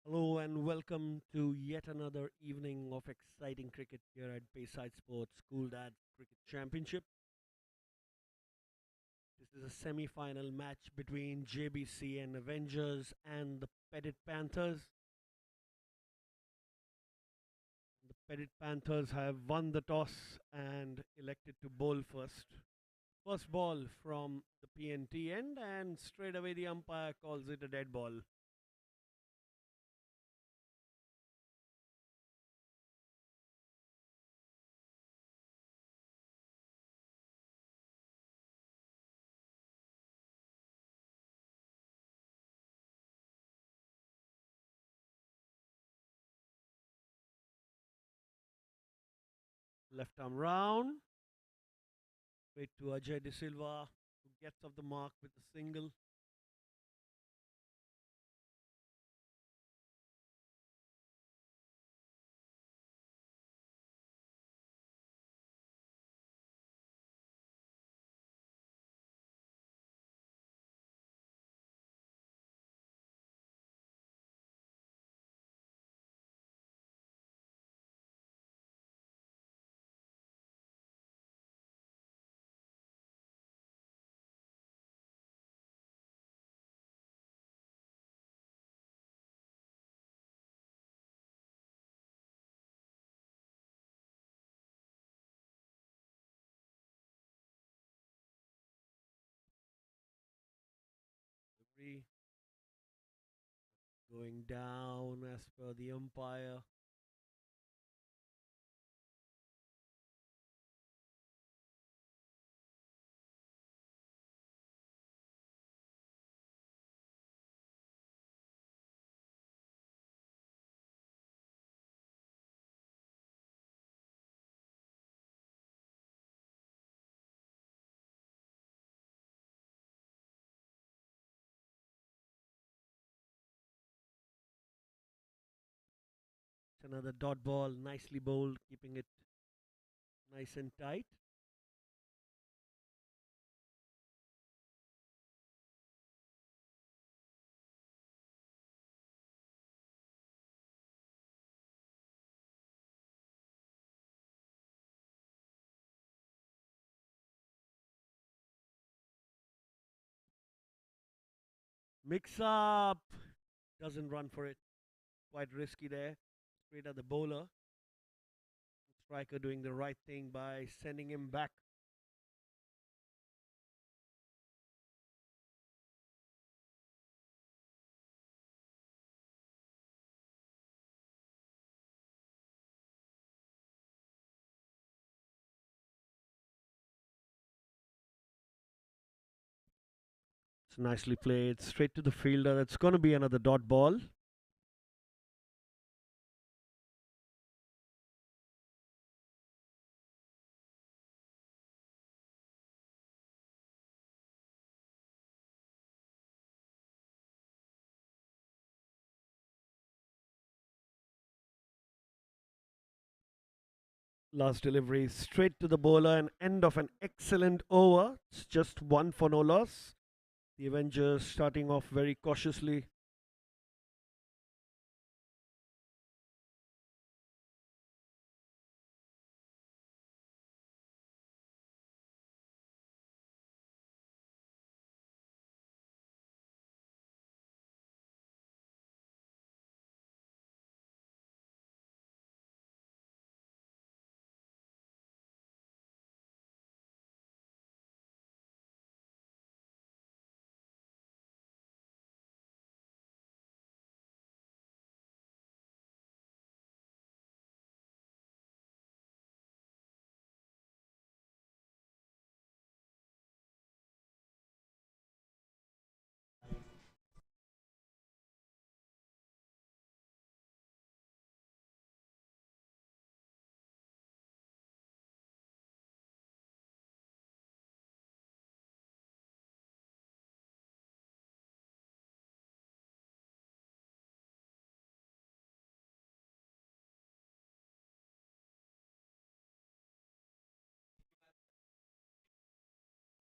Hello and welcome to yet another evening of exciting cricket here at Bayside Sports School Dad Cricket Championship. This is a semi-final match between Jbcn Avengers and the Petit Panthers. The Petit Panthers have won the toss and elected to bowl first. First ball from the PNT end, and straight away the umpire calls it a dead ball. Left arm round, straight to Ajay De Silva, who gets off the mark with a single. Three. Going down as per the umpire. It's another dot ball, nicely bowled, keeping it nice and tight. Mix up. Doesn't run for it. Quite risky there. Straight at the bowler. Striker doing the right thing by sending him back. It's nicely played. Straight to the fielder. It's going to be another dot ball. Last delivery straight to the bowler and end of an excellent over. It's just one for no loss. The Avengers starting off very cautiously.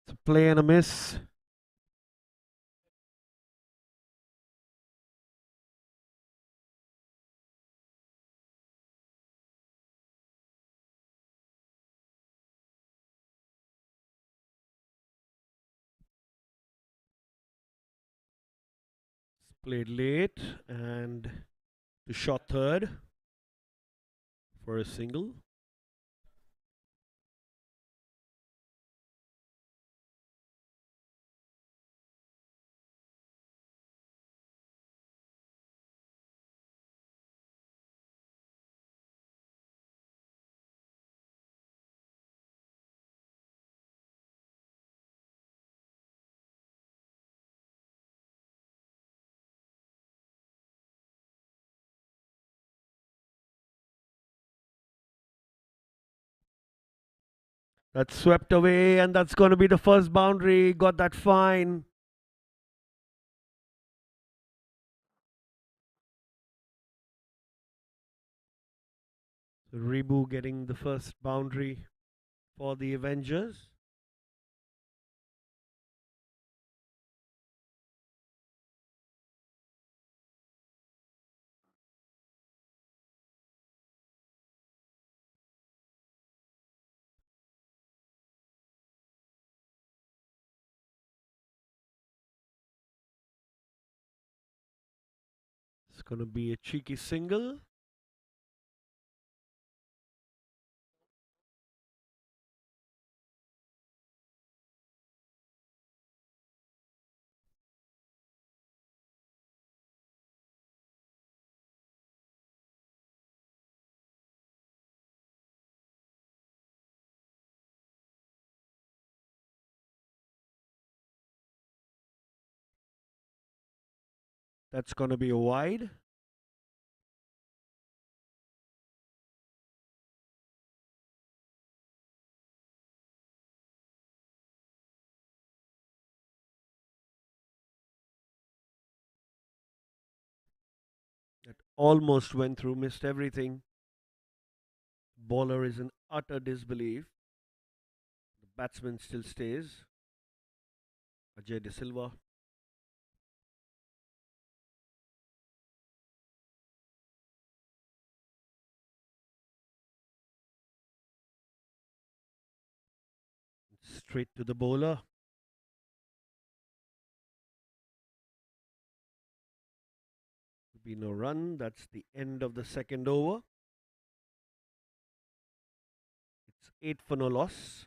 It's a play and a miss. Played late and to short third for a single. That's swept away, and that's going to be the first boundary. Got that fine. So Rebu getting the first boundary for the Avengers. It's going to be a cheeky single. That's going to be a wide. That almost went through, missed everything. Bowler is in utter disbelief. The batsman still stays. Ajay De Silva. Straight to the bowler. Will be no run. That's the end of the second over. It's 8 for no loss.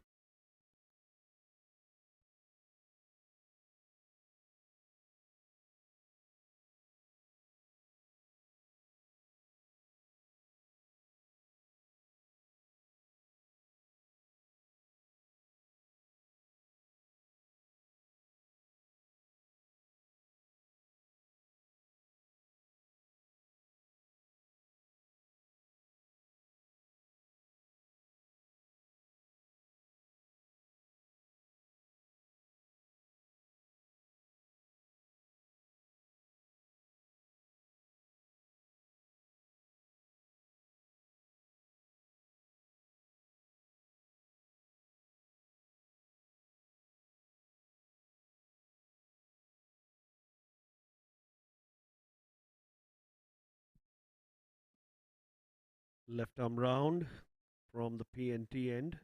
Left arm round from the PNT end.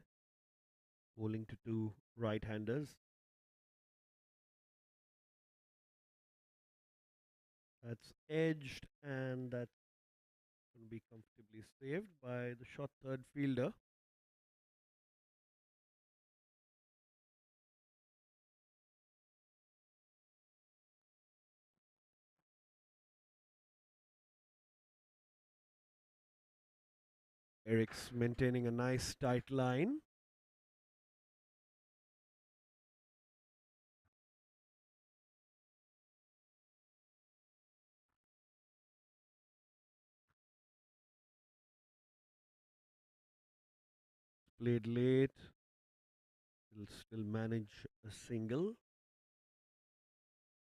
Bowling to two right-handers. That's edged, and that's going to be comfortably saved by the short third fielder. Eric's maintaining a nice tight line. Played late. Will still manage a single.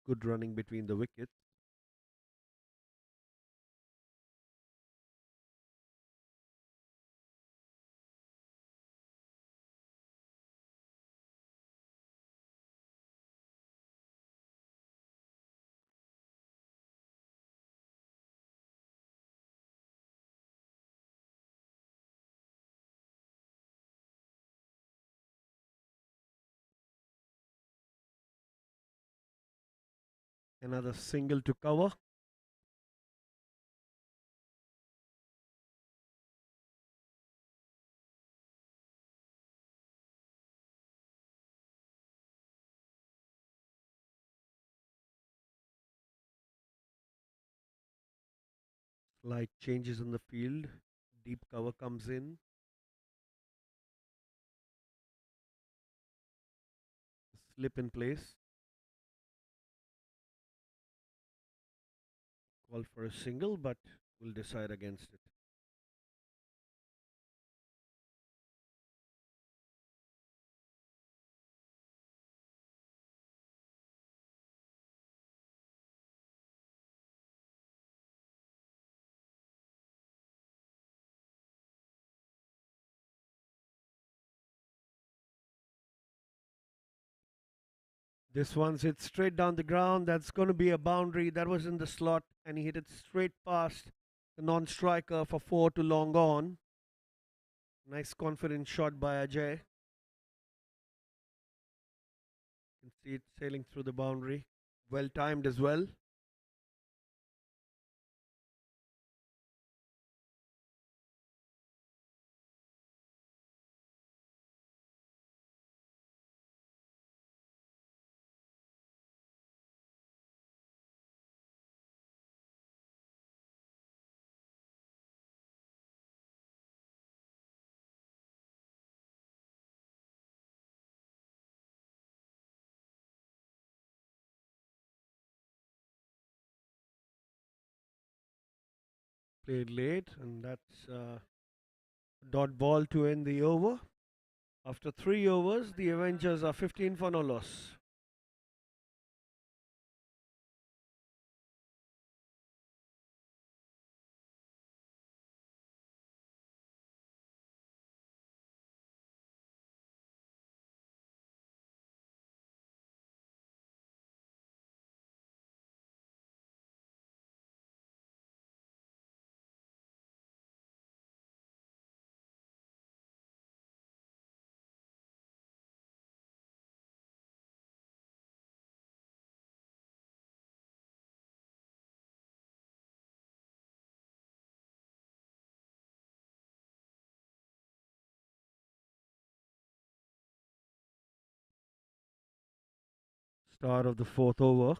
Good running between the wickets. Another single to cover. Slight changes in the field. Deep cover comes in. Slip in place. Call for a single, but will decide against it. This one's hit straight down the ground. That's going to be a boundary. That was in the slot, and he hit it straight past the non striker for four to long on. Nice confident shot by Ajay. You can see it sailing through the boundary. Well timed as well. Played late, and that's dot ball to end the over. After 3 overs, the Avengers are 15 for no loss. Start of the fourth over.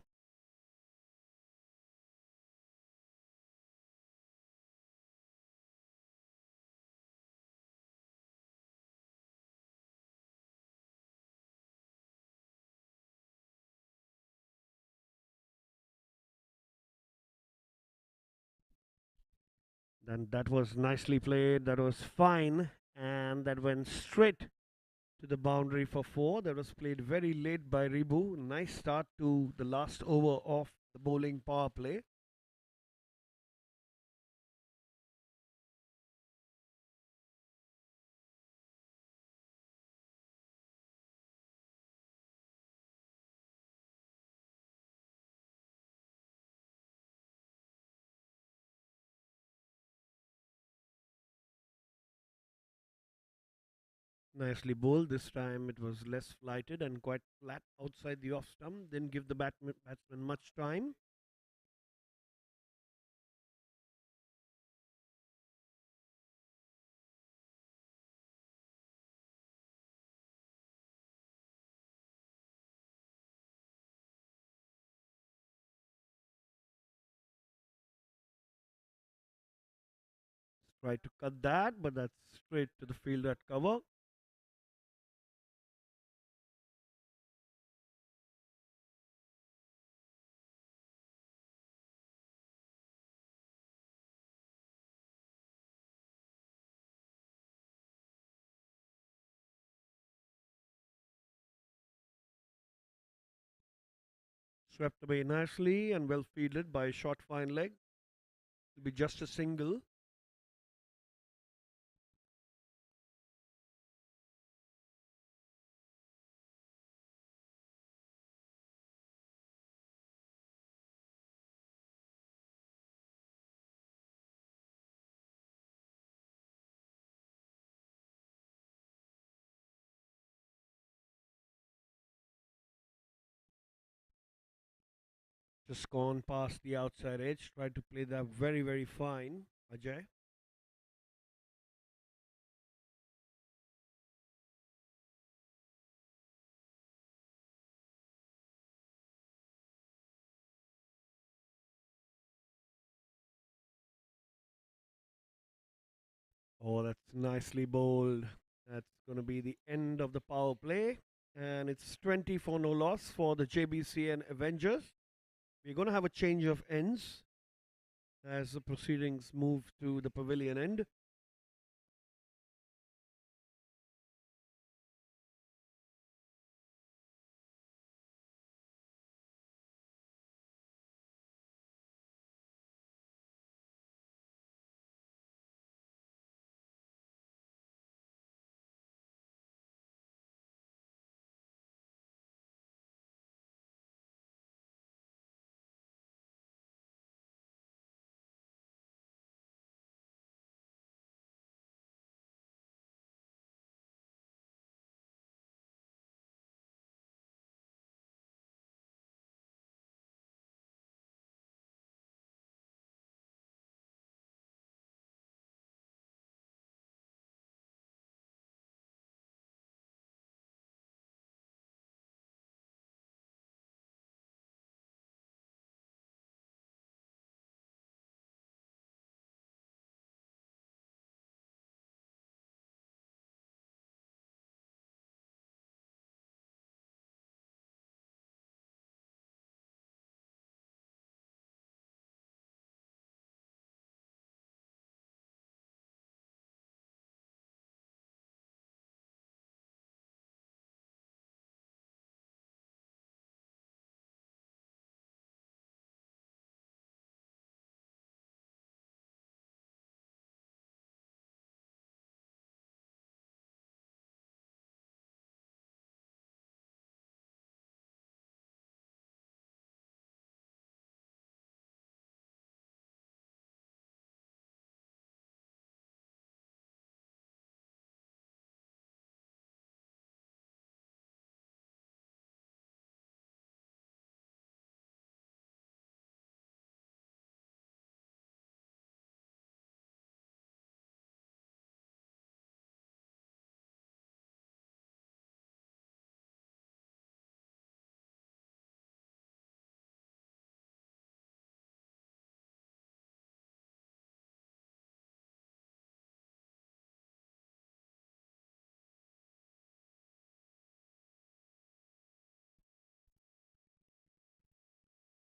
Then that was nicely played. That was fine. And that went straight to the boundary for four. That was played very late by Ribu. Nice start to the last over of the bowling power play. Nicely bowled. This time it was less flighted and quite flat outside the off stump. Didn't give the batsman much time. Tried to cut that, but that's straight to the field at cover. Swept away nicely and well fielded by a short fine leg. It'll be just a single. Just gone past the outside edge. Tried to play that very, very fine, Ajay. Oh, that's nicely bowled. That's going to be the end of the power play. And it's 20 for no loss for the Jbcn Avengers. We're going to have a change of ends as the proceedings move to the pavilion end.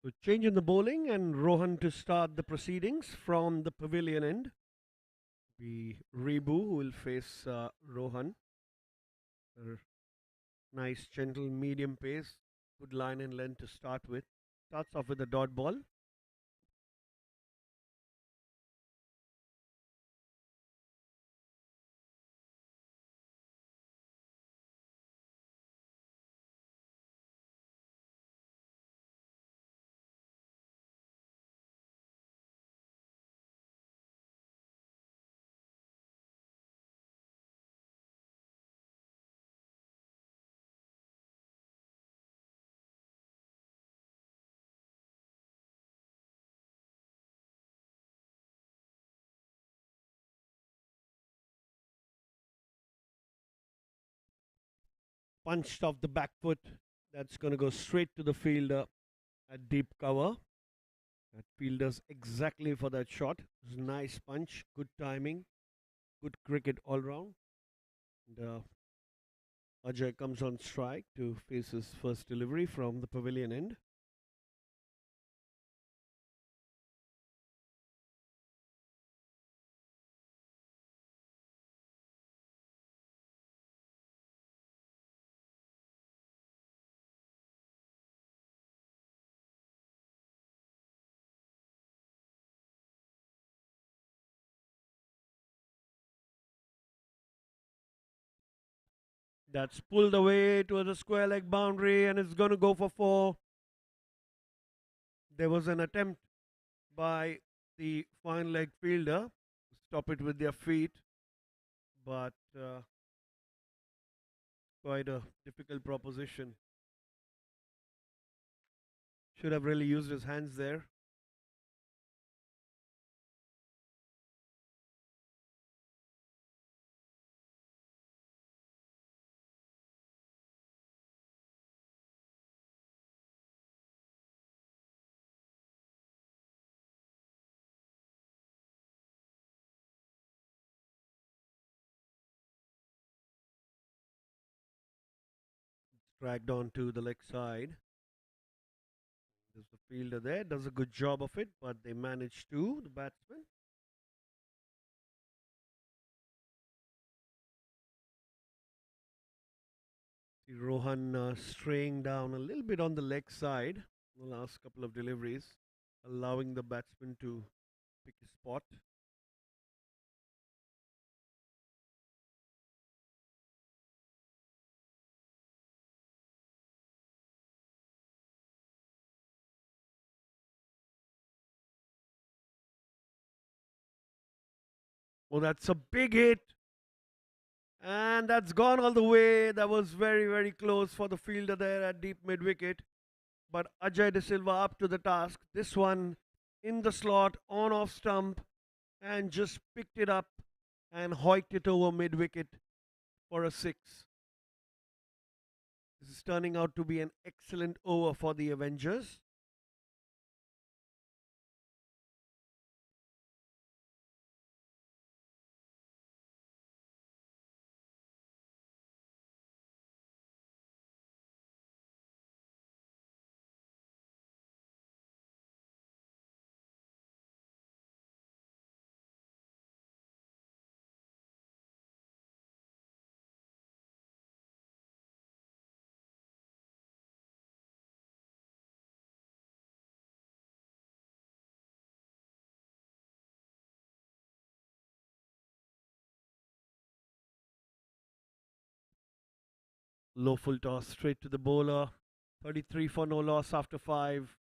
So change in the bowling and Rohan to start the proceedings from the pavilion end. Be Rebu who will face Rohan. Nice, gentle, medium pace. Good line and length to start with. Starts off with a dot ball. Punched off the back foot. That's going to go straight to the fielder at deep cover. That fielder's exactly for that shot. Nice punch, good timing, good cricket all round. And, Ajay comes on strike to face his first delivery from the pavilion end. That's pulled away towards the square leg boundary and it's going to go for four. There was an attempt by the fine leg fielder to stop it with their feet, but quite a difficult proposition. Should have really used his hands there. Dragged on to the leg side. There's the fielder there, does a good job of it, but they manage to, the batsman. See Rohan straying down a little bit on the leg side the last couple of deliveries, allowing the batsman to pick his spot. Oh, that's a big hit. And that's gone all the way. That was very, very close for the fielder there at deep mid wicket. But Ajay De Silva up to the task. This one in the slot, on off stump, and just picked it up and hoiked it over mid wicket for a six. This is turning out to be an excellent over for the Avengers. Low full toss straight to the bowler. 33 for no loss after 5.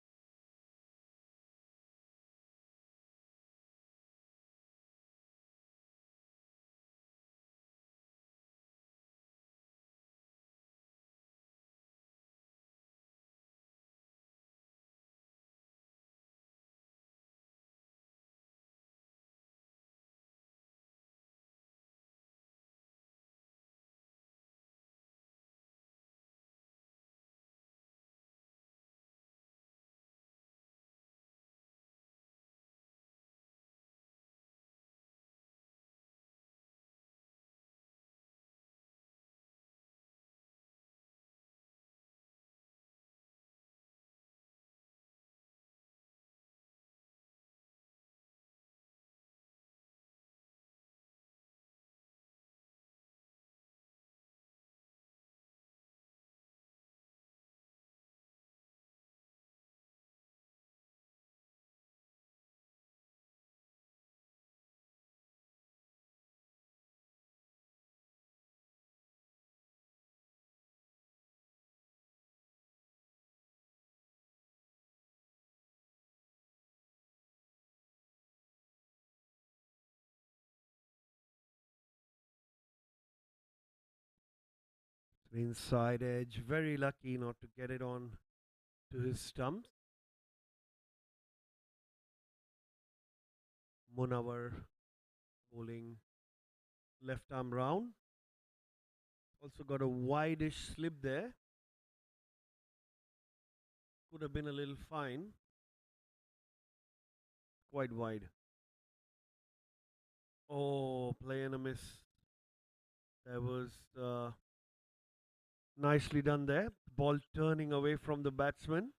Inside edge, very lucky not to get it on to his stumps. Munawar bowling left arm round. Also got a wideish slip there. Could have been a little fine. Quite wide. Oh, play and a miss. That was nicely done there. Ball turning away from the batsman.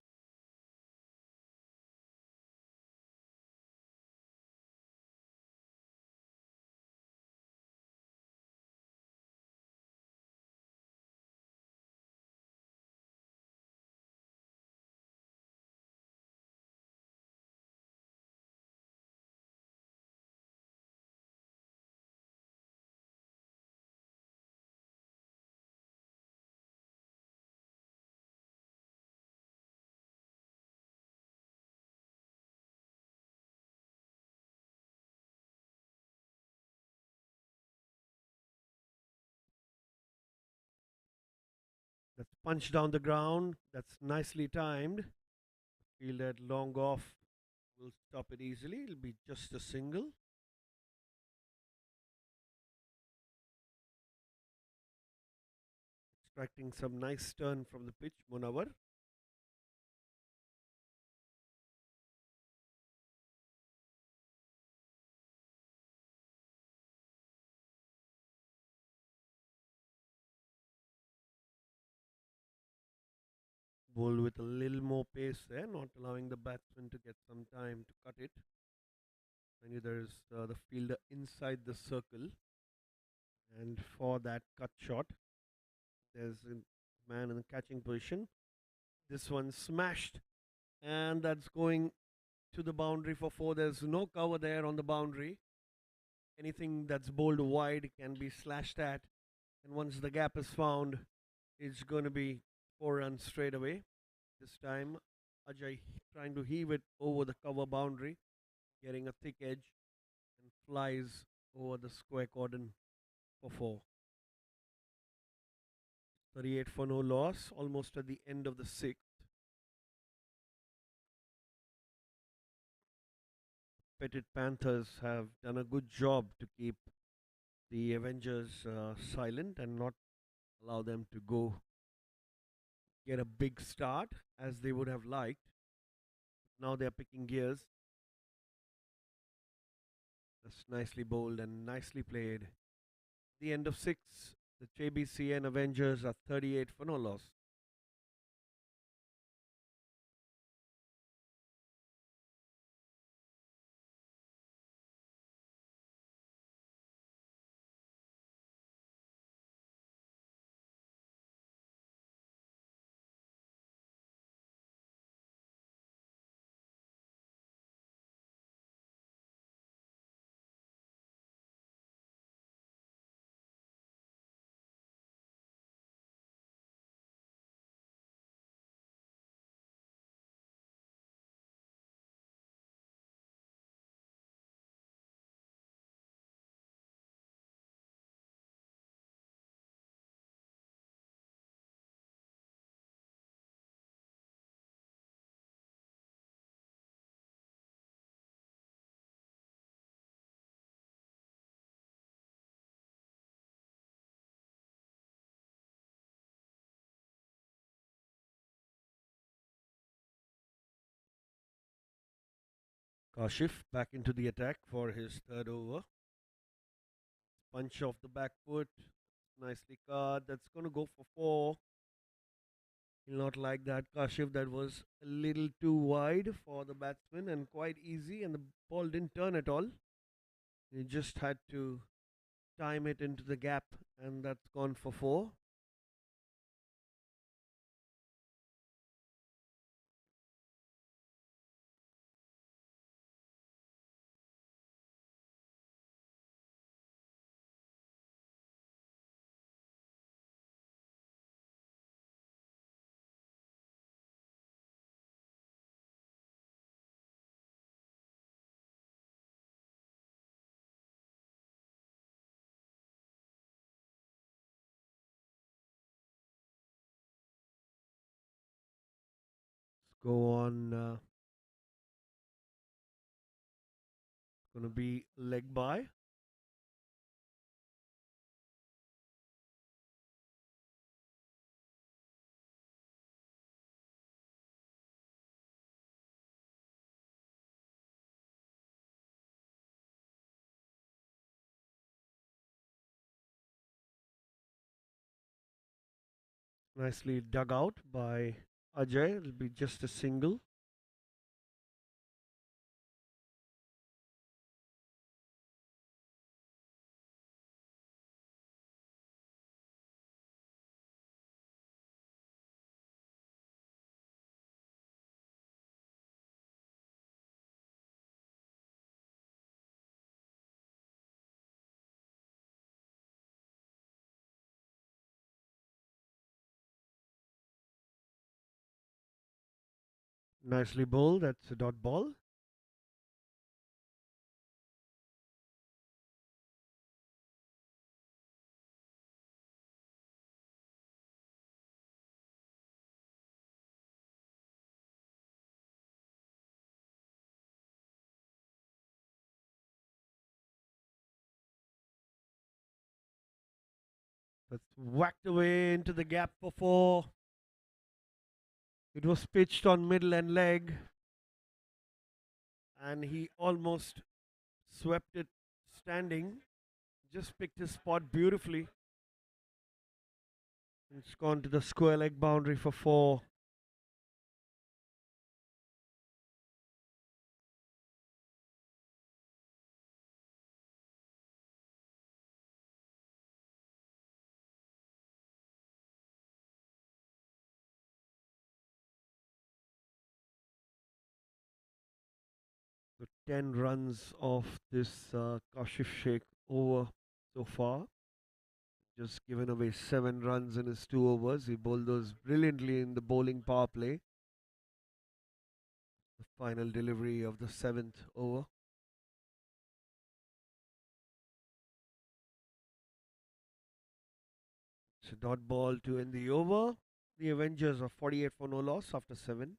That's punched down the ground. That's nicely timed. Feel that long off will stop it easily. It'll be just a single. Extracting some nice turn from the pitch, Munawar. Ball with a little more pace there, not allowing the batsman to get some time to cut it. I knew there's the fielder inside the circle, and for that cut shot, there's a man in the catching position. This one smashed, and that's going to the boundary for four. There's no cover there on the boundary. Anything that's bowled wide can be slashed at, and once the gap is found, it's going to be 4 runs straight away. This time, Ajay trying to heave it over the cover boundary, getting a thick edge, and flies over the square cordon for four. 38 for no loss, almost at the end of the sixth. Petit Panthers have done a good job to keep the Avengers silent and not allow them to go get a big start as they would have liked. Now they're picking gears. That's nicely bowled and nicely played. The end of six, the Jbcn Avengers are 38 for no loss. Kashif back into the attack for his third over. Punch off the back foot. Nicely cut. That's going to go for four. He'll not like that. Kashif, that was a little too wide for the batsman and quite easy, and the ball didn't turn at all. He just had to time it into the gap, and that's gone for four. Let's go on. Going to be leg by. Nicely dug out by Ajay. It'll be just a single. Nicely bowled. That's a dot ball. That's whacked away into the gap for four. It was pitched on middle and leg, and he almost swept it standing. Just picked his spot beautifully. It's gone to the square leg boundary for four. So 10 runs off this Kashif Sheikh over so far. Just given away 7 runs in his 2 overs. He bowled those brilliantly in the bowling power play. The final delivery of the 7th over. It's a dot ball to end the over. The Avengers are 48 for no loss after 7.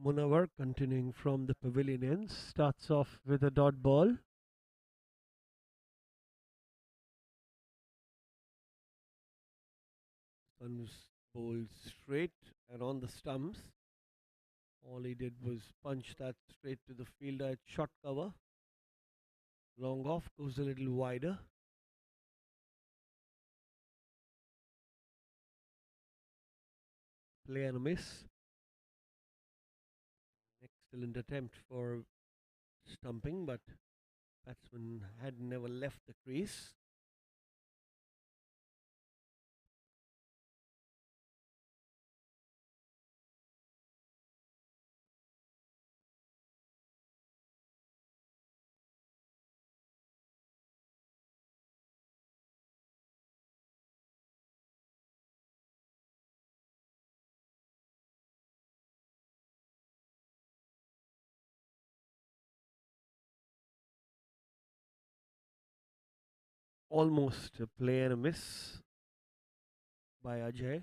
Munawar, continuing from the pavilion ends, starts off with a dot ball. Suns bowled straight and on the stumps. All he did was punch that straight to the fielder at short cover. Long off, goes a little wider. Play and a miss. Excellent attempt for stumping, but batsman had never left the crease. Almost a play and a miss by Ajay.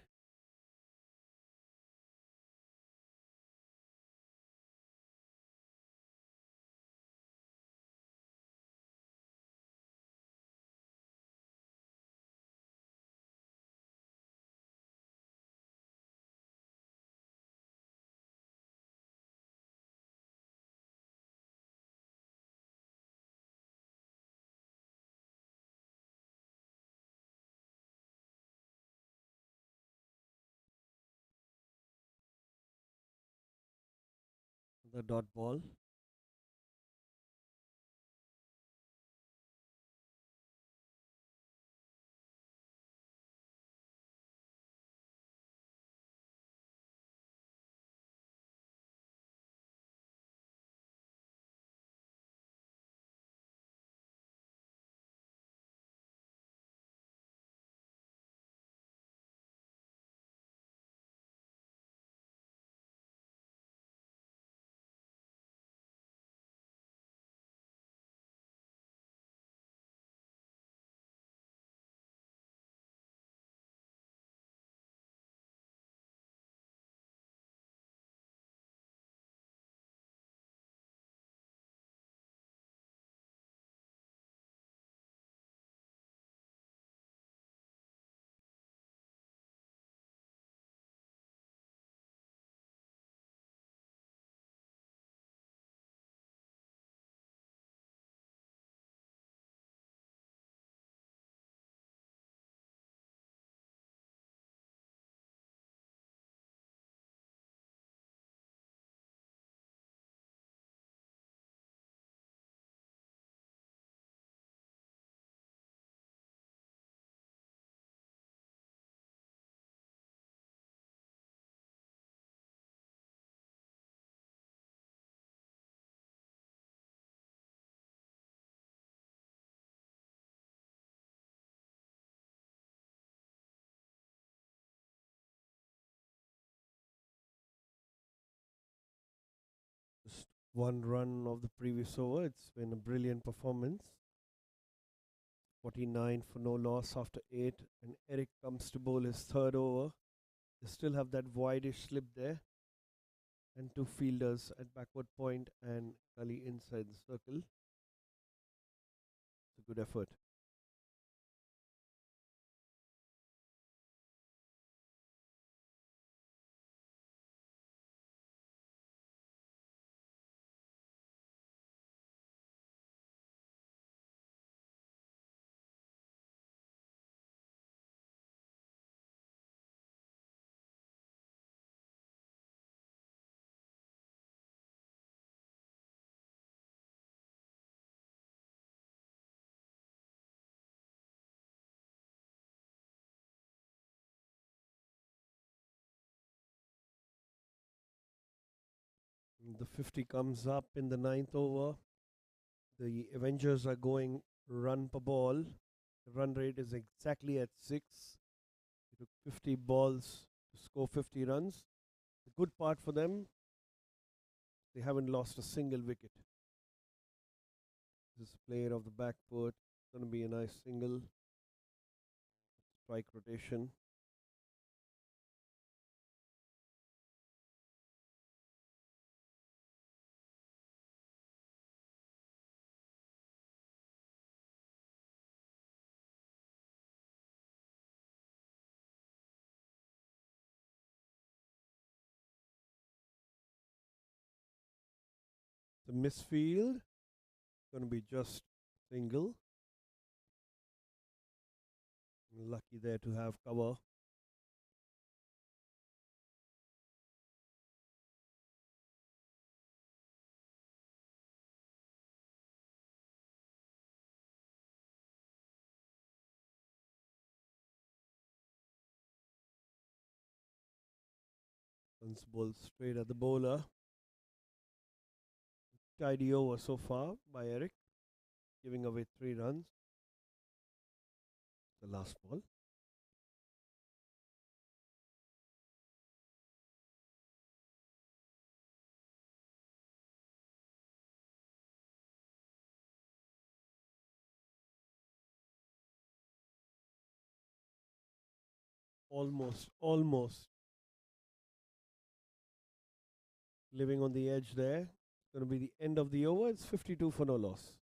The dot ball. one run of the previous over. It's been a brilliant performance. 49 for no loss after 8, and Eric comes to bowl his third over. They still have that wideish slip there, and two fielders at backward point and Gully inside the circle. It's a good effort. The 50 comes up in the ninth over. The Avengers are going run per ball. The run rate is exactly at 6. It took 50 balls to score 50 runs. The good part for them, they haven't lost a single wicket. This is player of the back foot. It's going to be a nice single strike rotation. The misfield going to be just single. Lucky there to have cover. Runs ball straight at the bowler. Tidy over so far by Eric, giving away 3 runs. The last ball. Almost living on the edge there. It's going to be the end of the over. It's 52 for no loss.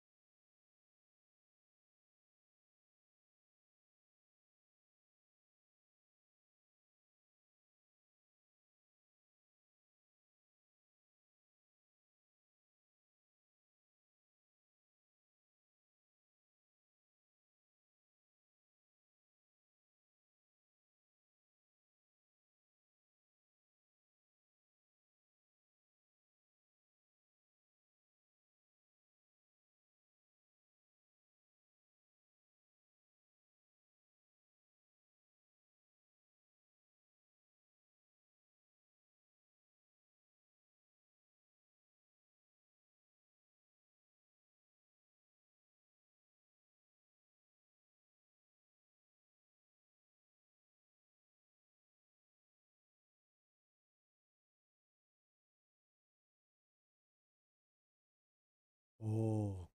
Oh,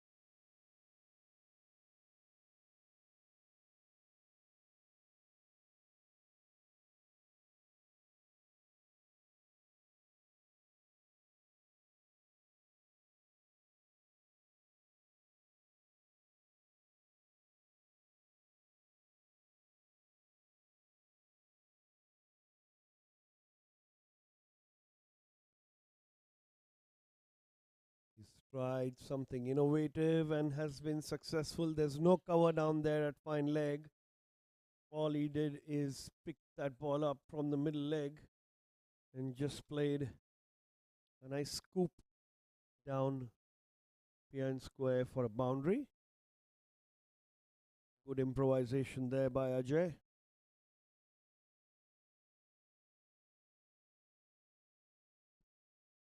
he's tried something innovative and has been successful. There's no cover down there at fine leg. All he did is pick that ball up from the middle leg and just played a nice scoop down behind square for a boundary. Good improvisation there by Ajay.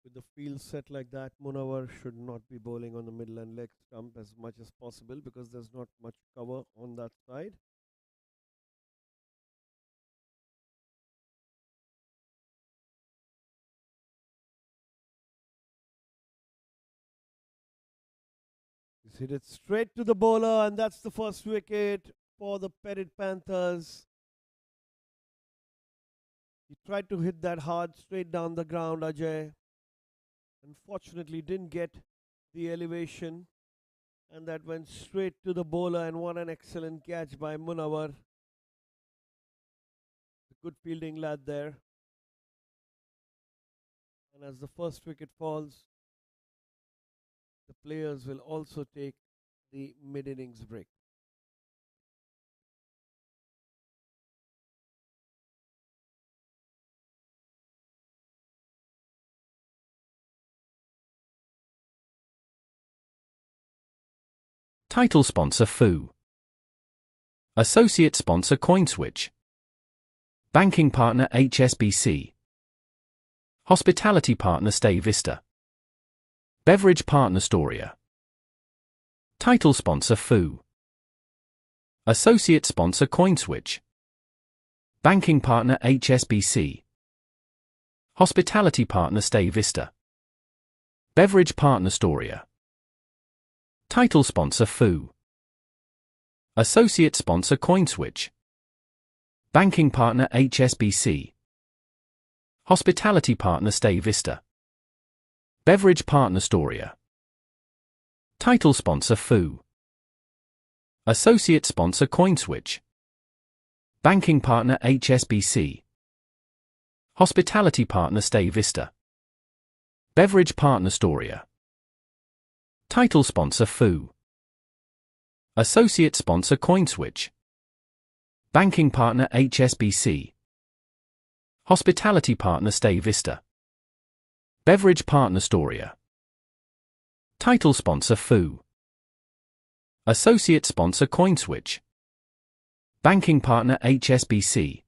With the field set like that, Munawar should not be bowling on the middle and leg stump as much as possible because there's not much cover on that side. Hit it straight to the bowler, and that's the first wicket for the Petit Panthers. He tried to hit that hard straight down the ground, Ajay. Unfortunately, didn't get the elevation, and that went straight to the bowler. And what an excellent catch by Munawar. Good fielding lad there. And as the first wicket falls, the players will also take the mid-innings break. Title sponsor FU. Associate sponsor CoinSwitch. Banking partner HSBC. Hospitality partner Stay Vista. Beverage partner Storia. Title sponsor FU. Associate sponsor CoinSwitch. Banking partner HSBC. Hospitality partner Stay Vista. Beverage partner Storia. Title sponsor FU. Associate sponsor CoinSwitch. Banking partner HSBC. Hospitality partner Stay Vista. Beverage partner Storia. Title sponsor FU. Associate sponsor CoinSwitch. Banking partner HSBC. Hospitality partner Stay Vista. Beverage partner Storia. Title sponsor FU. Associate sponsor CoinSwitch. Banking partner HSBC. Hospitality partner Stay Vista. Beverage partner Storia. Title sponsor FU. Associate sponsor CoinSwitch. Banking partner HSBC.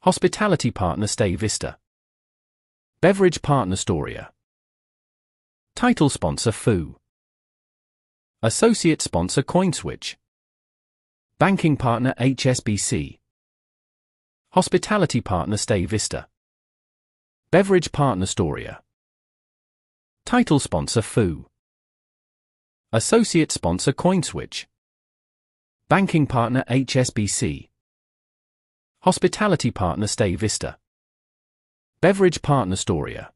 Hospitality partner Stay Vista. Beverage partner Storia. Title sponsor FU. Associate sponsor CoinSwitch. Banking partner HSBC. Hospitality partner Stay Vista. Beverage partner Storia. Title sponsor FU. Associate sponsor CoinSwitch. Banking partner HSBC. Hospitality partner Stay Vista. Beverage partner Storia.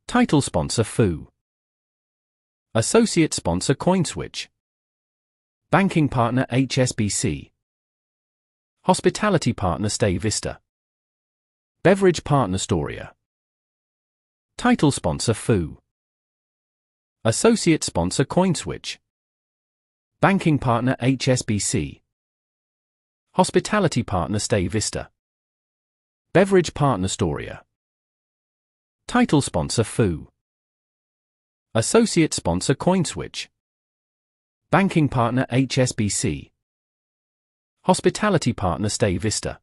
Title sponsor FU. Associate sponsor CoinSwitch. Banking partner HSBC. Hospitality partner Stay Vista. Beverage partner Storia. Title sponsor FU. Associate sponsor CoinSwitch. Banking partner HSBC. Hospitality partner Stay Vista. Beverage partner Storia. Title sponsor FU. Associate sponsor CoinSwitch. Banking partner HSBC. Hospitality partner Stay Vista.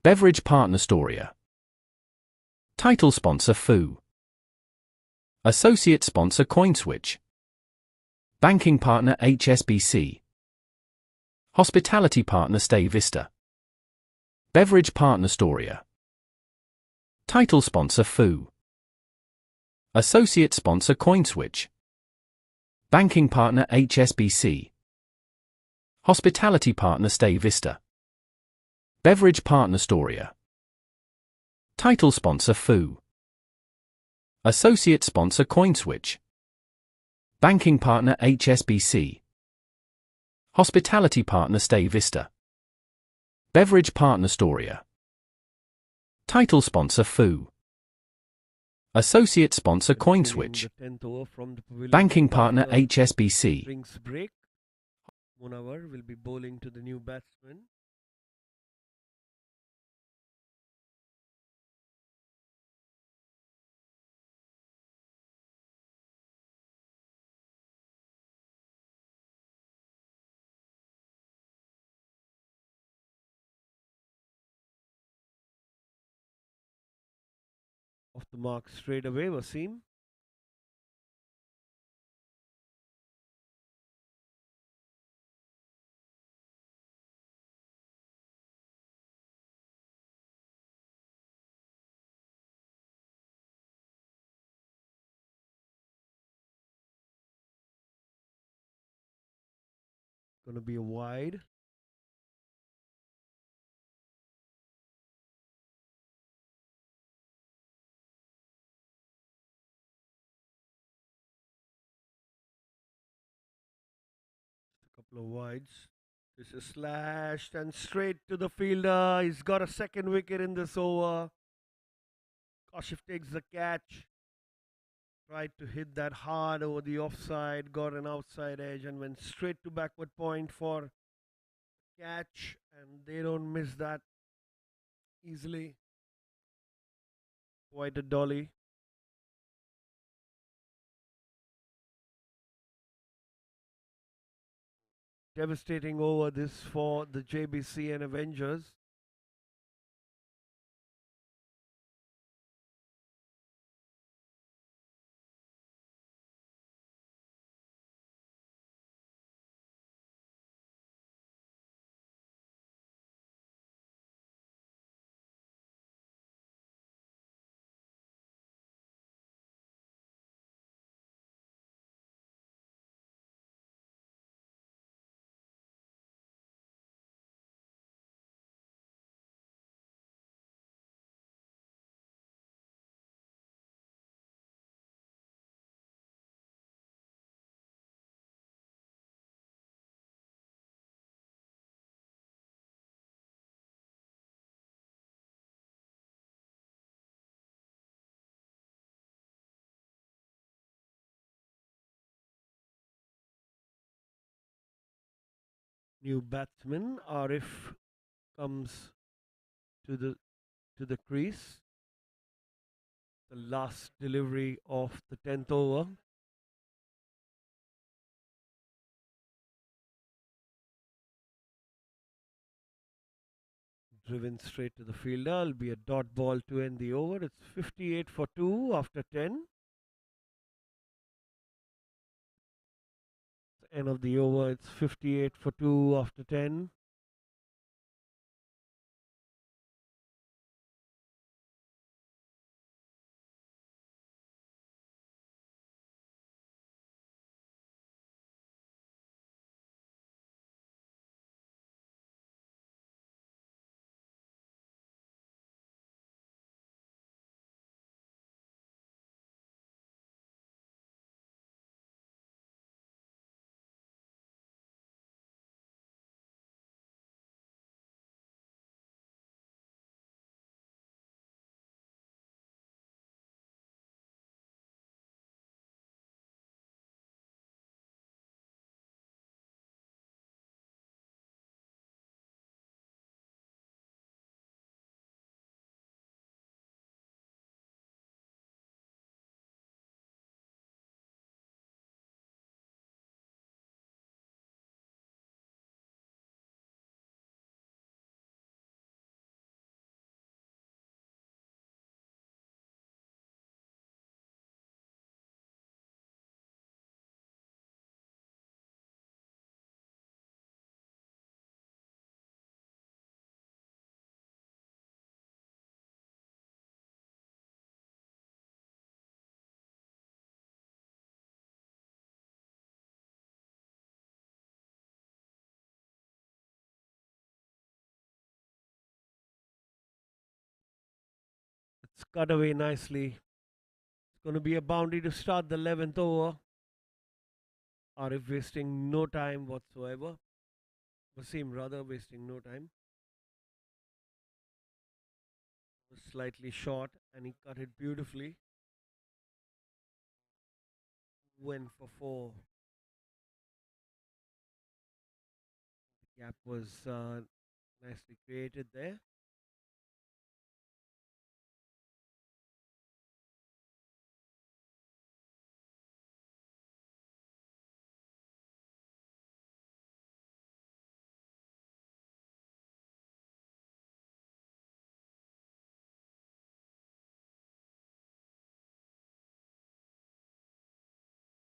Beverage partner Storia. Title sponsor FU. Associate sponsor CoinSwitch. Banking partner HSBC. Hospitality partner Stay Vista. Beverage partner Storia. Title sponsor FU. Associate sponsor CoinSwitch. Banking partner HSBC. Hospitality partner Stay Vista. Beverage partner Storia. Title sponsor FU. Associate sponsor CoinSwitch. Banking partner HSBC. Hospitality partner Stay Vista. Beverage partner Storia. Title sponsor FU. Associate sponsor CoinSwitch. Banking partner HSBC. Drinks break. Munawar will be bowling to the new batsman. Off the mark straight away, Wasim. going to be a wide. A couple of wides. This is slashed and straight to the fielder. He's got a second wicket in this over. Kaushif takes the catch. Tried to hit that hard over the offside, got an outside edge, and went straight to backward point for catch. And they don't miss that easily. Quite a dolly. Devastating over this for the Jbcn Avengers. New batsman Arif comes to the crease. The last delivery of the 10th over. Driven straight to the fielder. It'll be a dot ball to end the over. It's 58 for 2 after 10. End of the over. It's 58 for 2 after 10. It's cut away nicely. It's going to be a boundary to start the 11th over. Arif wasting no time whatsoever. Wasim rather wasting no time. Was slightly short and he cut it beautifully. Went for 4. The gap was nicely created there.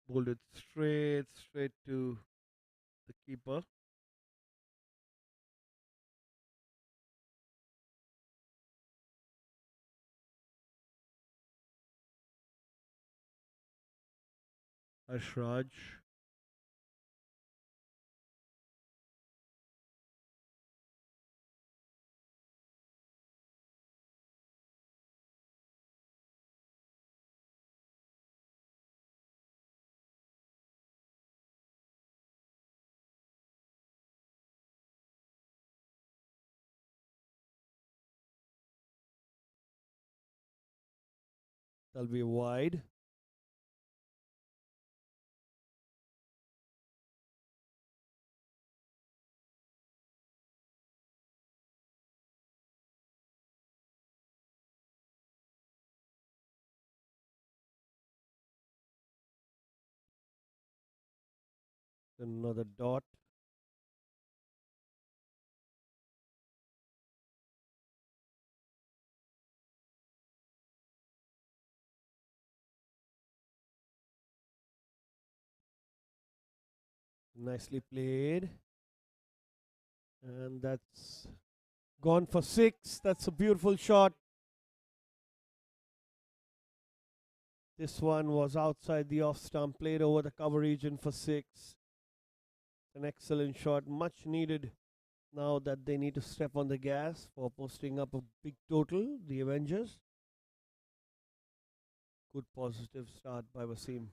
Bowled it straight to the keeper. Ashraj. That'll be wide. Another dot. Nicely played. And that's gone for 6. That's a beautiful shot. This one was outside the off stump, played over the cover region for 6. An excellent shot, much needed now that they need to step on the gas for posting up a big total. The Avengers. Good positive start by Wasim.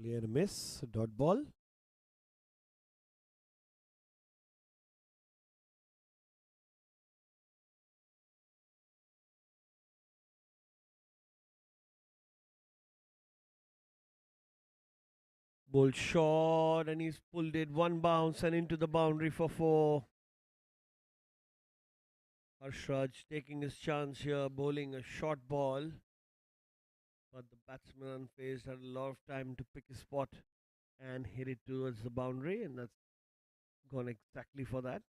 Play and a miss, a dot ball. Bold shot, and he's pulled it one bounce and into the boundary for 4. Harshraj taking his chance here, bowling a short ball. But the batsman unfazed had a lot of time to pick his spot and hit it towards the boundary, and that's gone exactly for that.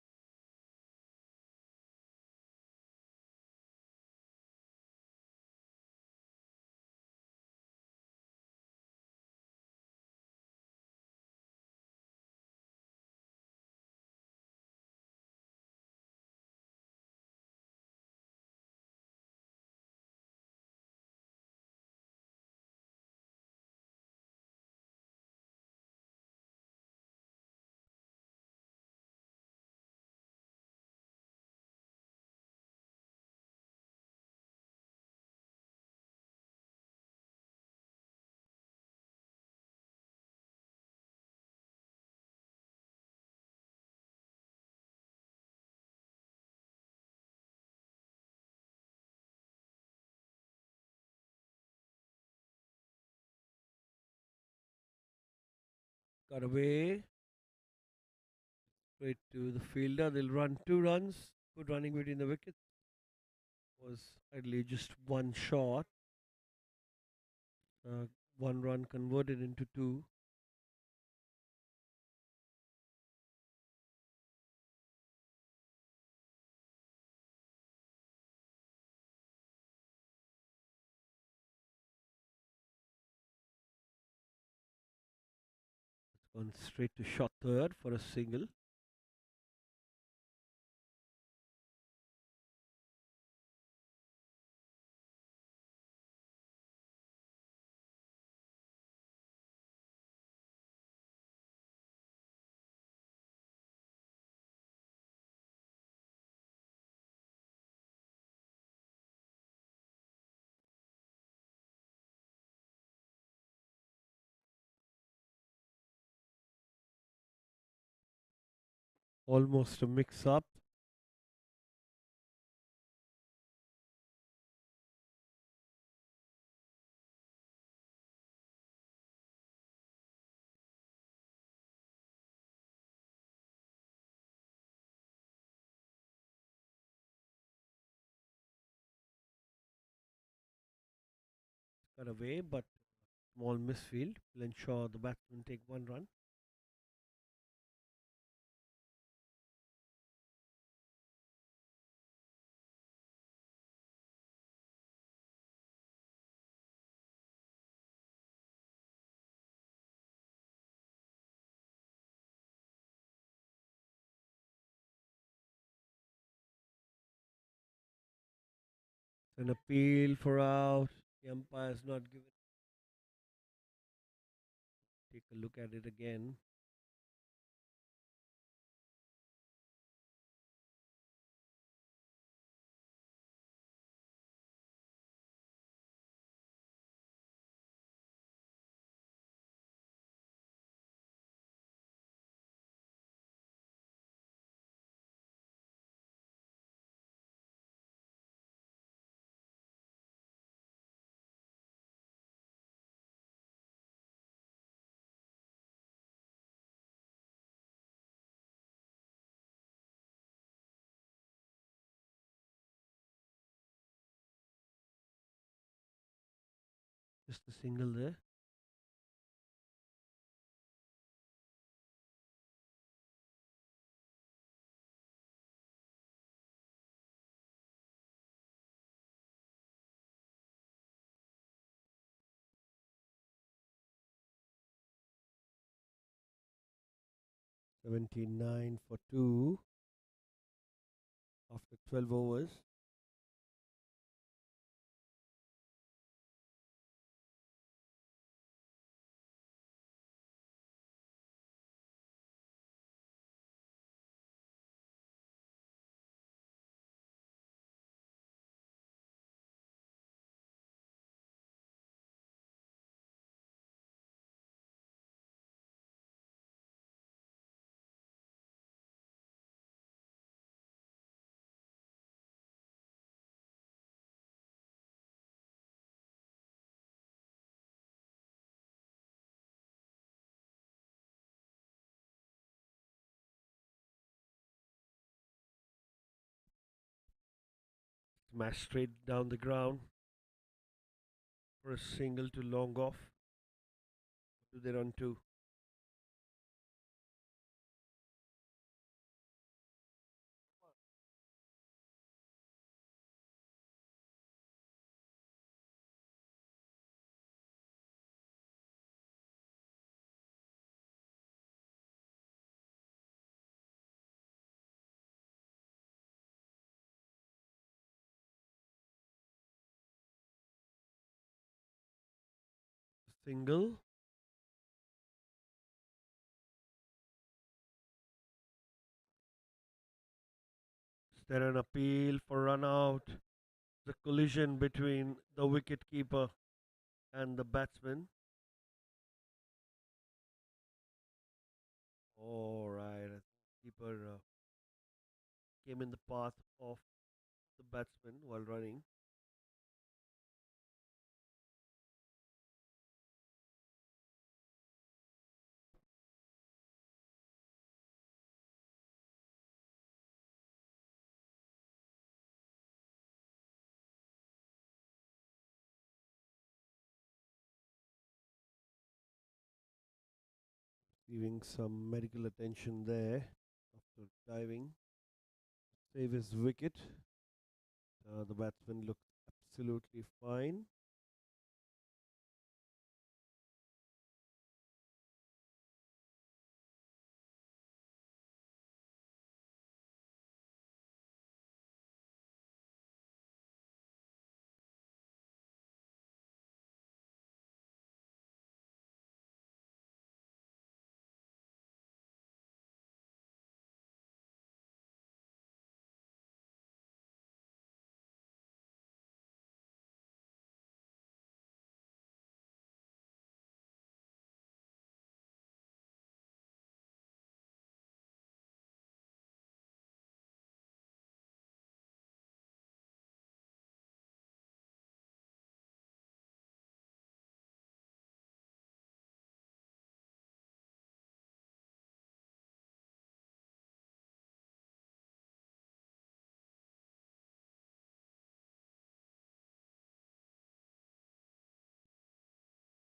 Got away straight to the fielder. They'll run 2 runs. Good running between the wickets. Was idly just one shot. 1 run converted into 2. It's gone straight to short third for a single. Almost a mix up. Got away, but small misfield will ensure the batsman take 1 run. An appeal for out. The umpire's not given. Take a look at it again. Just a single there. $79 for 2 after 12 overs. Smash straight down the ground for a single to long off. What do they run to? Single. Is there an appeal for run out? The collision between the wicket keeper and the batsman. All right, keeper came in the path of the batsman while running. Giving some medical attention there after diving. Save his wicket. The batsman looks absolutely fine.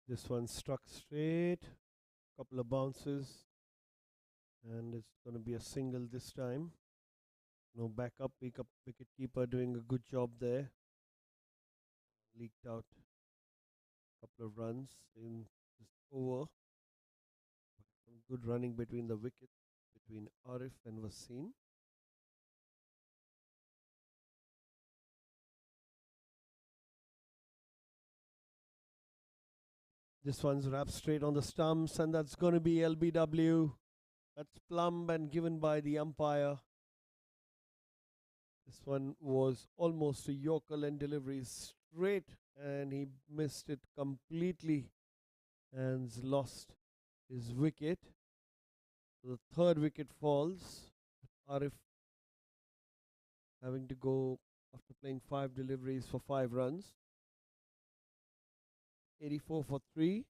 This one struck straight. Couple of bounces. And it's going to be a single this time. No backup. Wicket keeper doing a good job there. Leaked out a couple of runs in this over. Some good running between the wickets between Arif and Wasim. This one's wrapped straight on the stumps, and that's going to be LBW. That's plumb and given by the umpire. This one was almost a Yorker and delivery straight, and he missed it completely and lost his wicket. So the third wicket falls. Arif having to go after playing 5 deliveries for 5 runs. 84 for 3.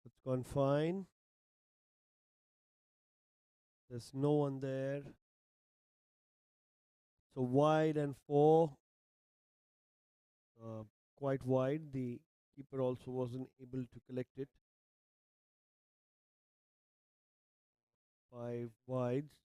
It's gone fine. There's no one there. So wide and 4. Uh, Quite wide. The keeper also wasn't able to collect it. 5 wides.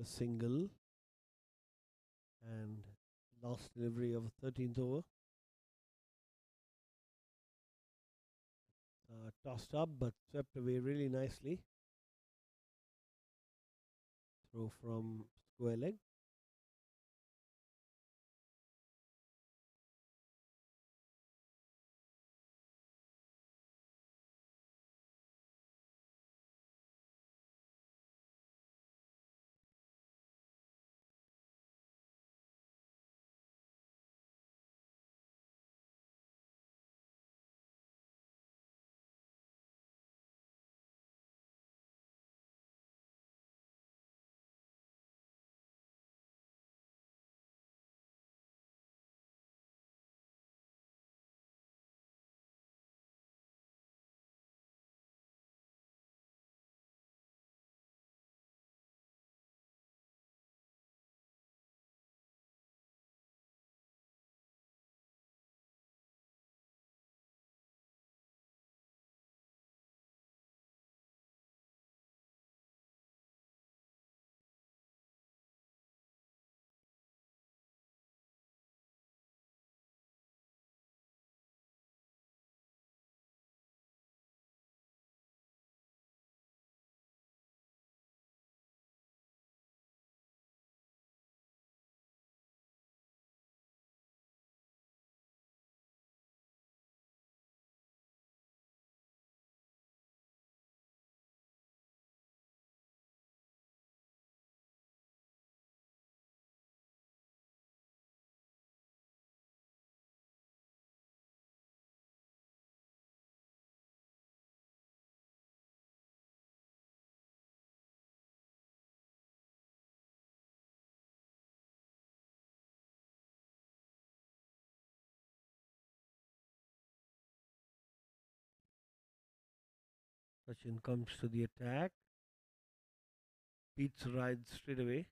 A single. And last delivery of 13th over. Tossed up but swept away really nicely. Throw from square leg. Sachin comes to the attack, beats Ride straight away.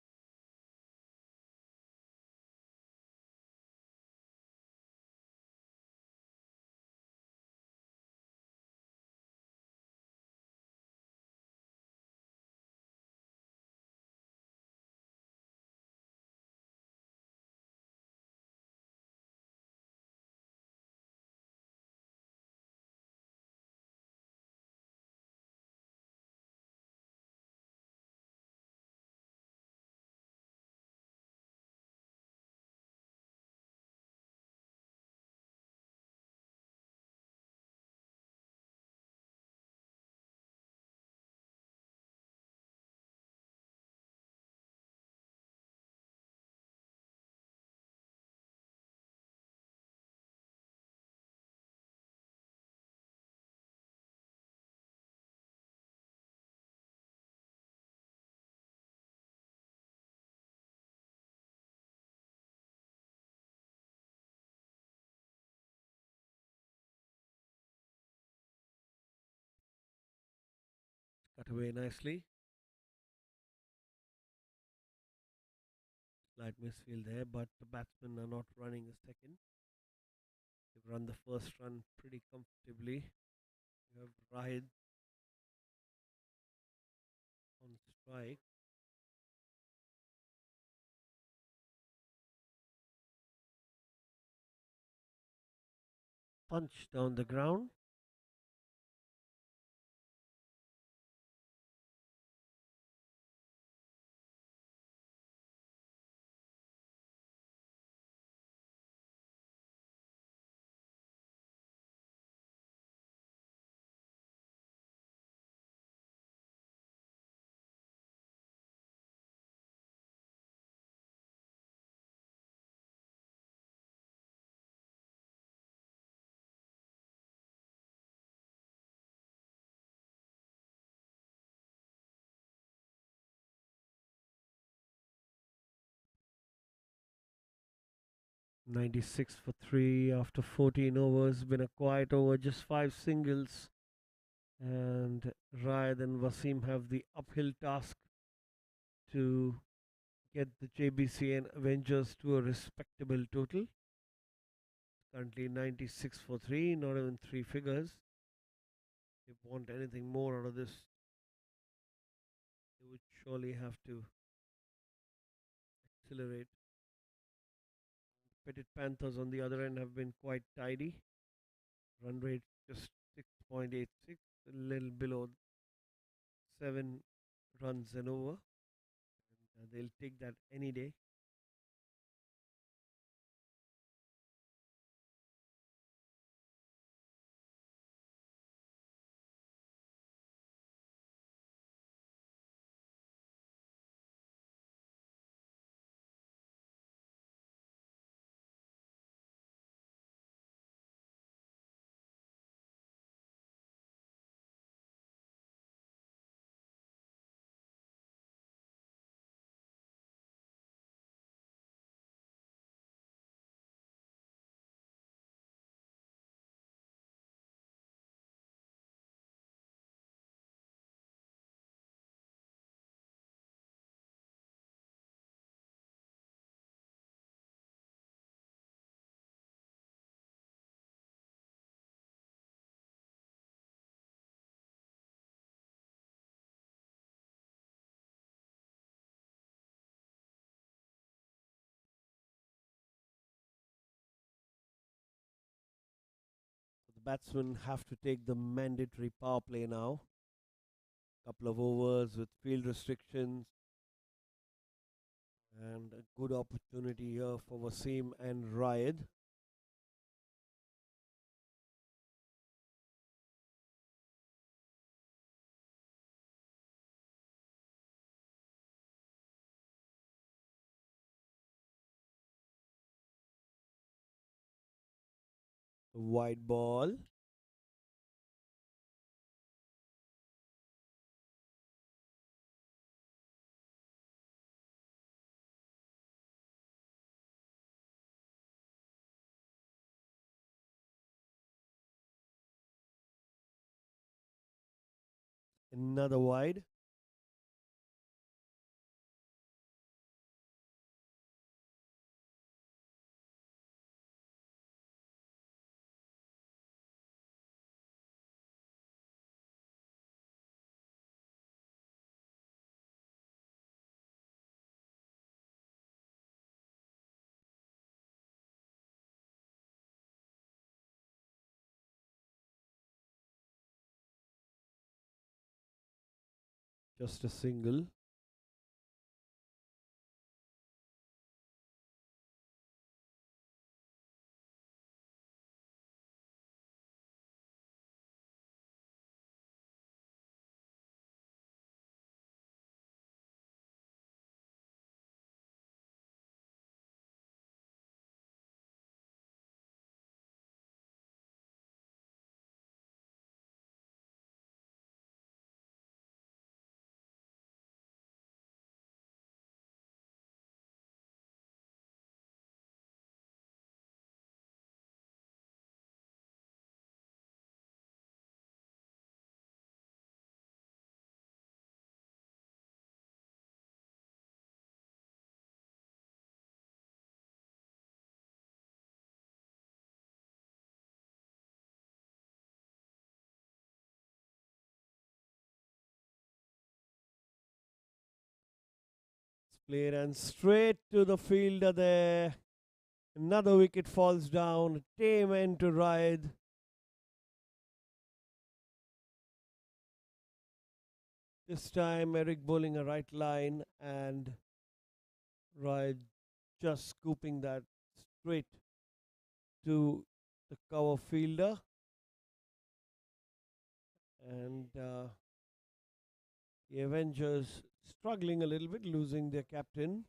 Cut away nicely. Slight misfield there, but the batsmen are not running a second. They've run the first run pretty comfortably. You have Rahid on strike. Punch down the ground. '96 for 3 after 14 overs. Been a quiet over, just 5 singles. And Rayad and Wasim have the uphill task to get the Jbcn Avengers to a respectable total. Currently 96 for 3, not even 3 figures. If they want anything more out of this, they would surely have to accelerate. Petit Panthers, on the other end, have been quite tidy. Run rate just 6.86, a little below 7 runs and over. And they'll take that any day. So the batsmen have to take the mandatory power play now. Couple of overs with field restrictions, and a good opportunity here for Wasim and Rayad. Wide ball. Another wide. Just a single. It's played and straight to the fielder there. Another wicket falls down. Tame end to ride. This time Eric bowling a right line and Ride just scooping that straight to the cover fielder. And the Avengers struggling a little bit, losing their captain.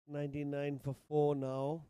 99 for 4 now.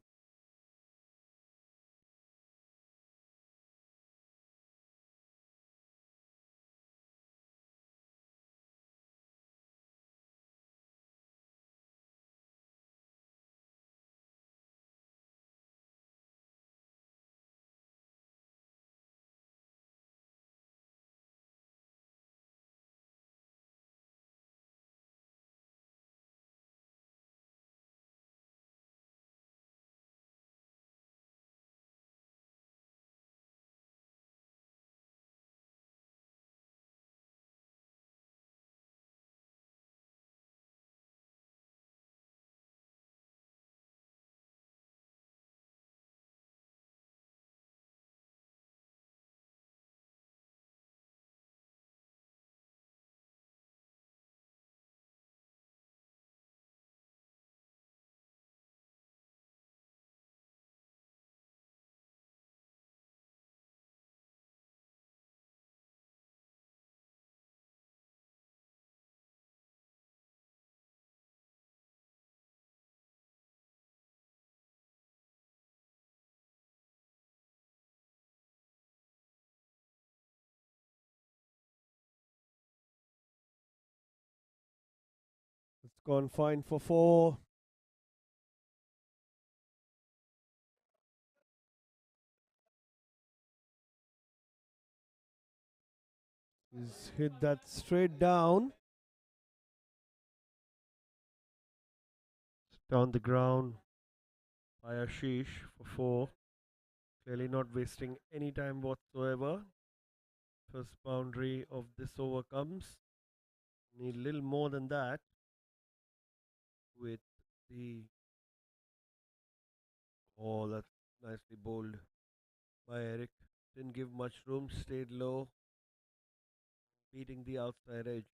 It's gone fine for 4. He's hit that straight down. Down the ground by Ashish for 4. Clearly not wasting any time whatsoever. First boundary of this over comes. Need a little more than that with the. Oh, that's nicely bowled by Eric. Didn't give much room, stayed low, beating the outside edge.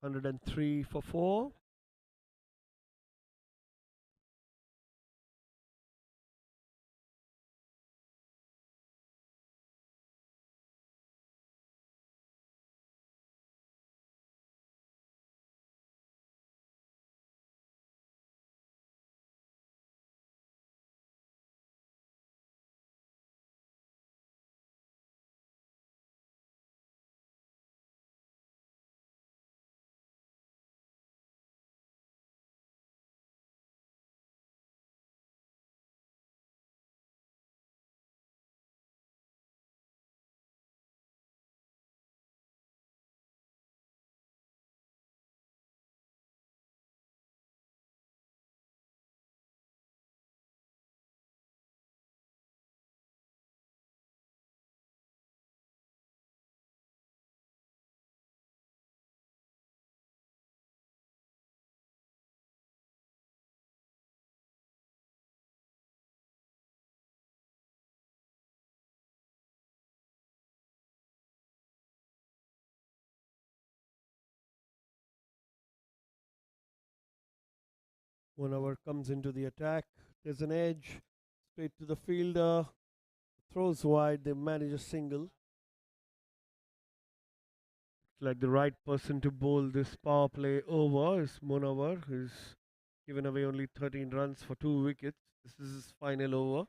One 103 for 4. One over comes into the attack. There's an edge. Straight to the fielder. Throws wide. They manage a single. It's like the right person to bowl this power play over is Munawar, who's given away only 13 runs for 2 wickets. This is his final over.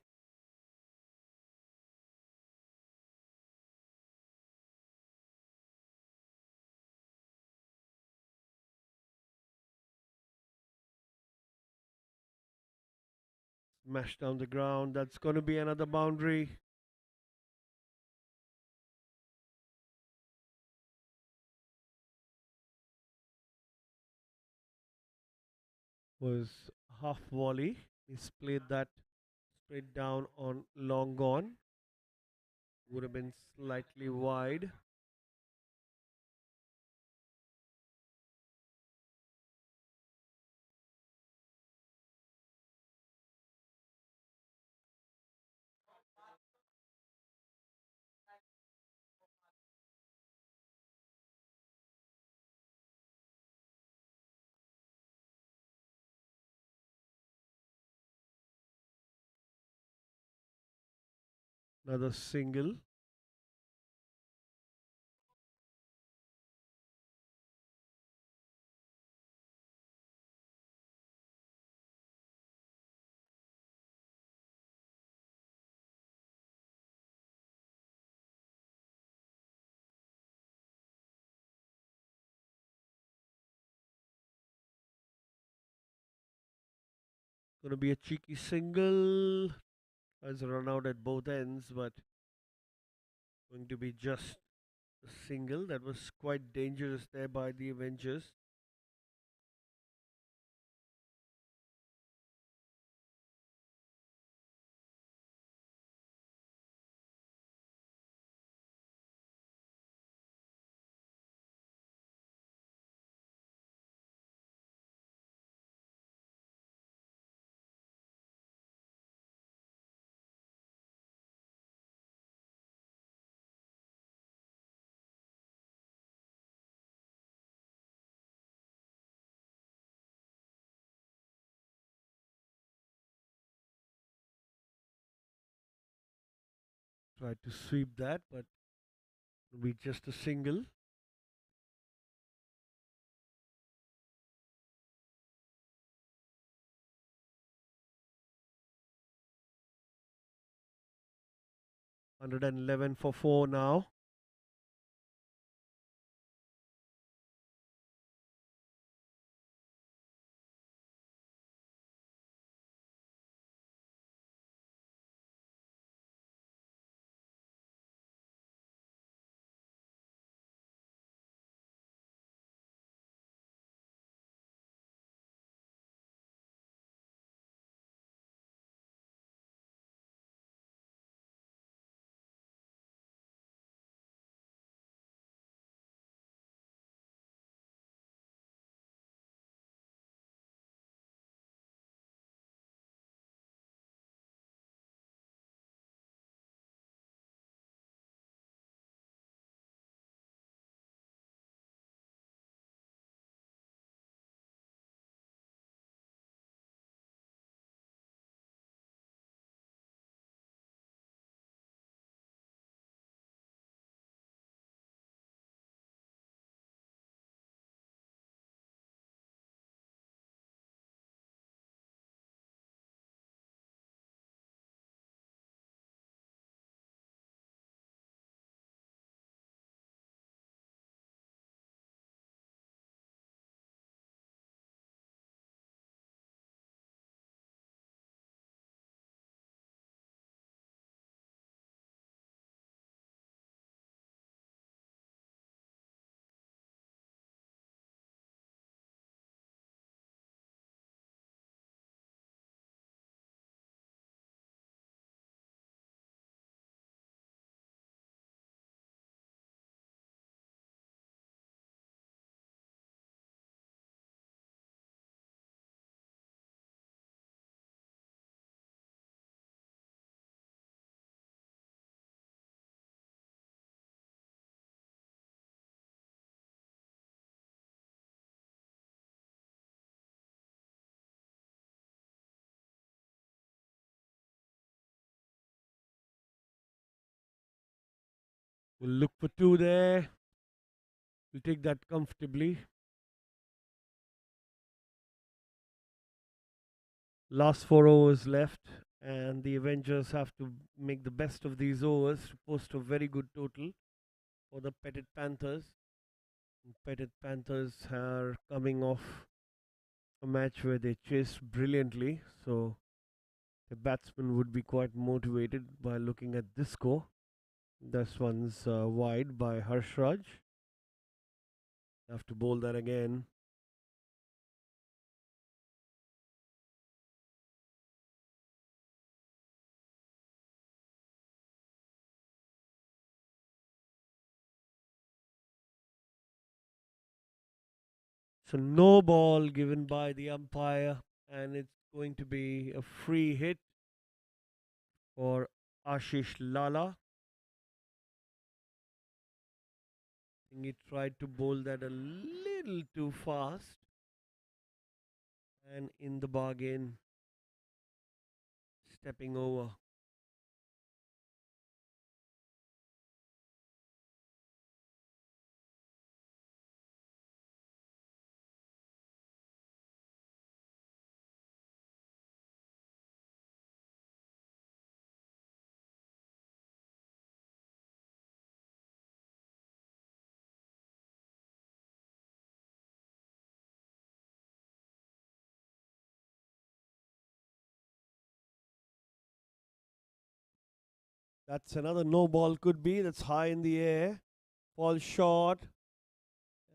Smash down the ground. That's going to be another boundary. Was half volley. He's played that straight down on long gone. Would have been slightly wide. Another single. Going to be a cheeky single. Has run out at both ends, but going to be just a single. That was quite dangerous there by the Avengers. Tried to sweep that, but it'll be just a single. Hundred and 11 for 4 now. We'll look for two there. We'll take that comfortably. Last 4 overs left, and the Avengers have to make the best of these overs to post a very good total for the Petit Panthers. Petit Panthers are coming off a match where they chased brilliantly, so the batsman would be quite motivated by looking at this score. This one's wide by Harshraj. Have to bowl that again. So no ball given by the umpire, and it's going to be a free hit for Ashish Lala. I think he tried to bowl that a little too fast, and in the bargain, stepping over. That's another no ball, could be. That's high in the air. Falls short,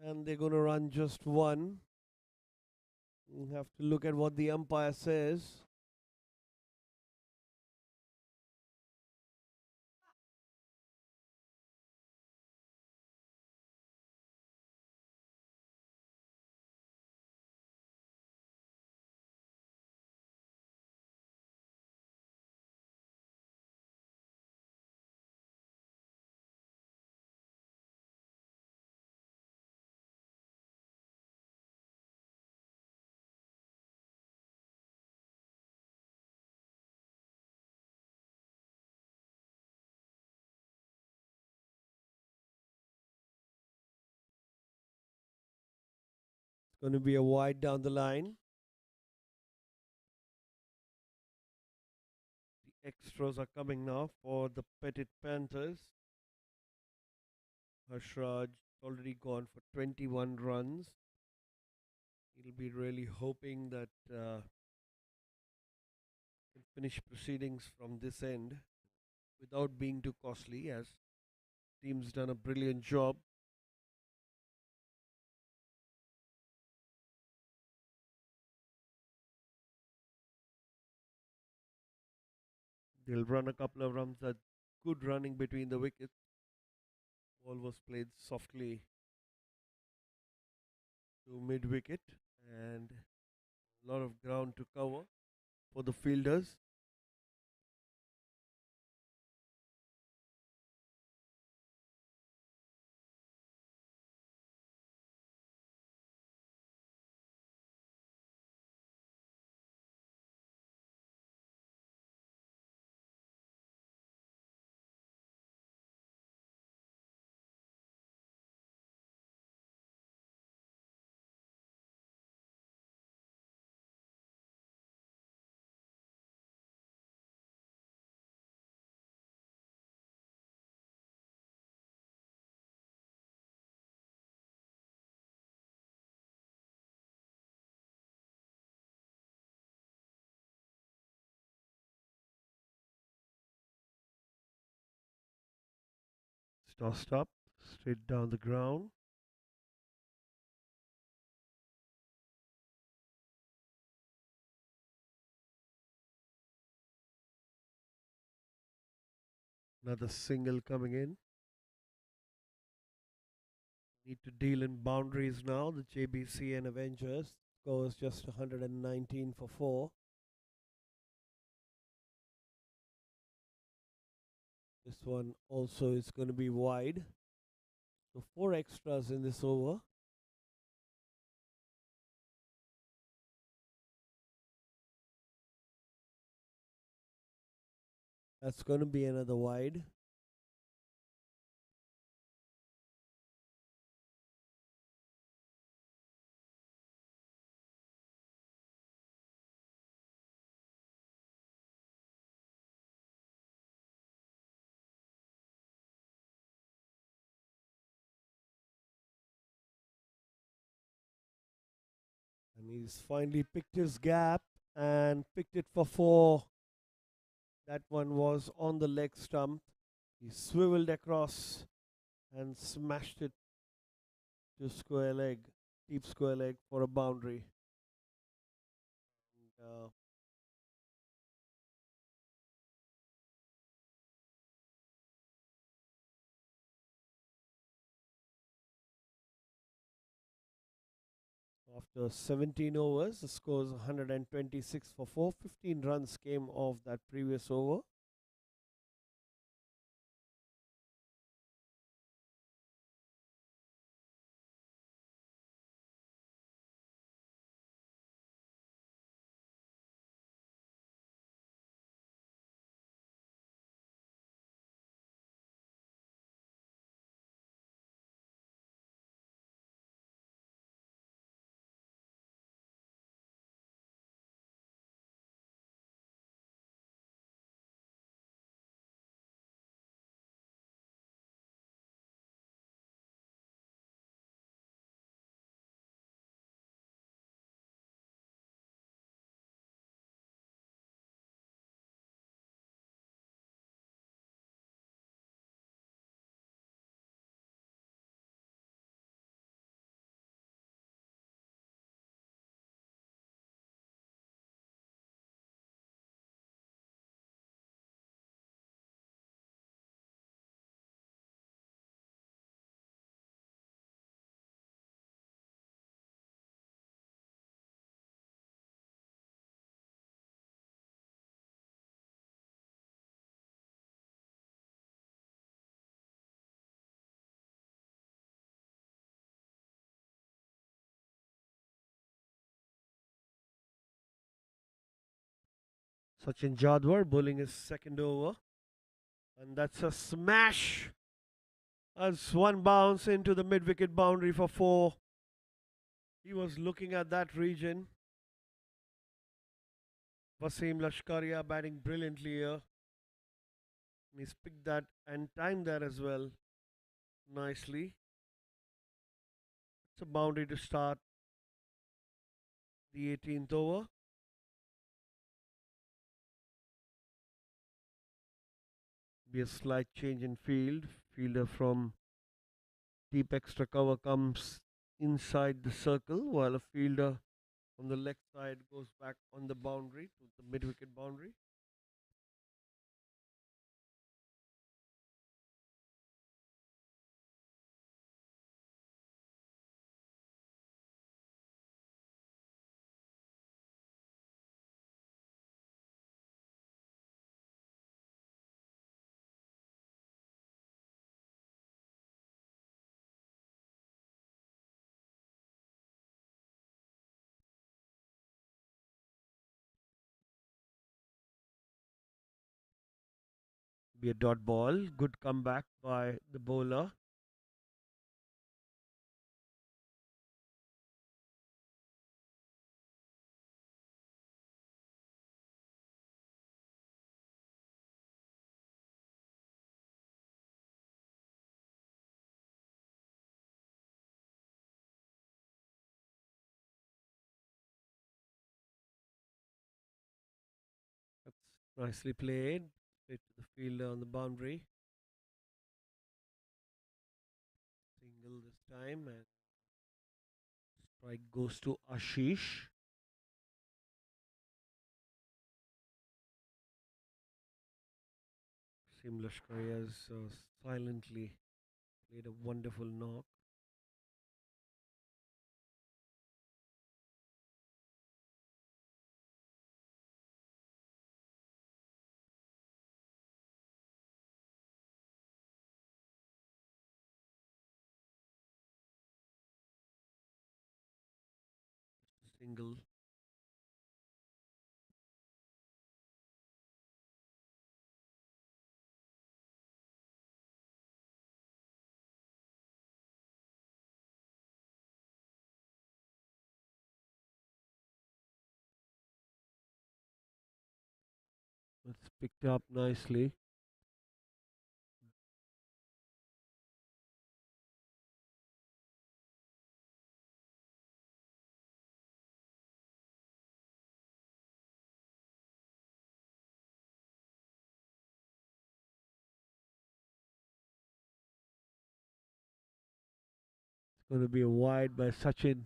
and they're going to run just one. You have to look at what the umpire says. It's going to be a wide down the line. The extras are coming now for the Petit Panthers. Harshraj already gone for 21 runs. He'll be really hoping that can finish proceedings from this end without being too costly, as team's done a brilliant job. They'll run a couple of runs at good running between the wickets. Ball was played softly to mid wicket, and a lot of ground to cover for the fielders. Tossed up, straight down the ground. Another single coming in. Need to deal in boundaries now. The Jbcn Avengers scores just 119 for 4. This one also is going to be wide. So 4 extras in this over. That's going to be another wide. And he's finally picked his gap and picked it for four. That one was on the leg stump. He swiveled across and smashed it to square leg, deep square leg for a boundary. And, after 17 overs, the score is 126 for 4. 15 runs came off that previous over. Sachin Jadwar bowling his second over. And that's a smash. As one bounce into the mid wicket boundary for four. He was looking at that region. Wasim Lashkaria batting brilliantly here. And he's picked that and timed that as well nicely. It's a boundary to start the 18th over. Be a slight change in field. Fielder from deep extra cover comes inside the circle, while a fielder from the left side goes back on the boundary to the mid wicket boundary. Be a dot ball. Good comeback by the bowler. That's nicely played. Straight to the fielder on the boundary. Single this time, and strike goes to Ashish. Sim Lashkari has silently played a wonderful knock. Single. It's picked up nicely. going to be a wide by Sachin.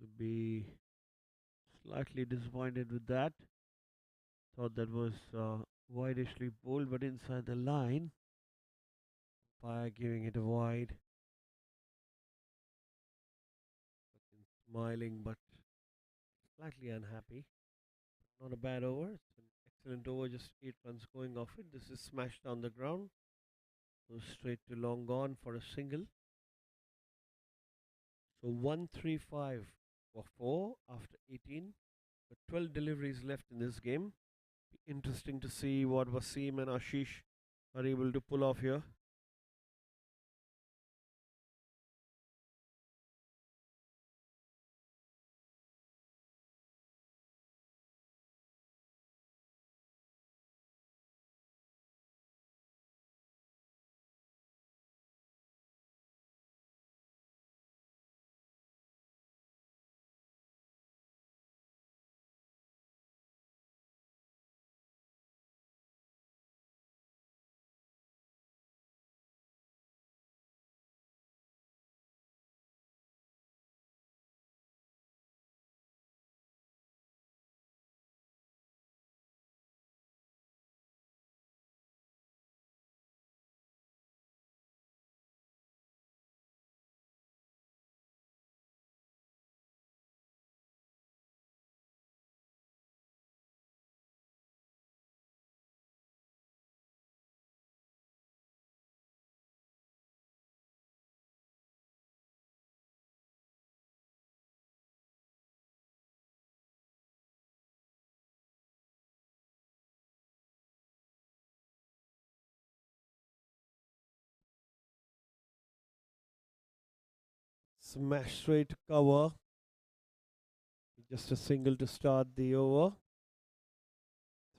Will be slightly disappointed with that. Thought that was widishly bowled, but inside the line. By giving it a wide. Smiling, but slightly unhappy. Not a bad over. It's an excellent over, just 8 runs going off it. This is smashed on the ground. Goes straight to long gone for a single. So 135 for 4 after 18. But 12 deliveries left in this game. Be interesting to see what Wasim and Ashish are able to pull off here. Smash straight to cover. Just a single to start the over.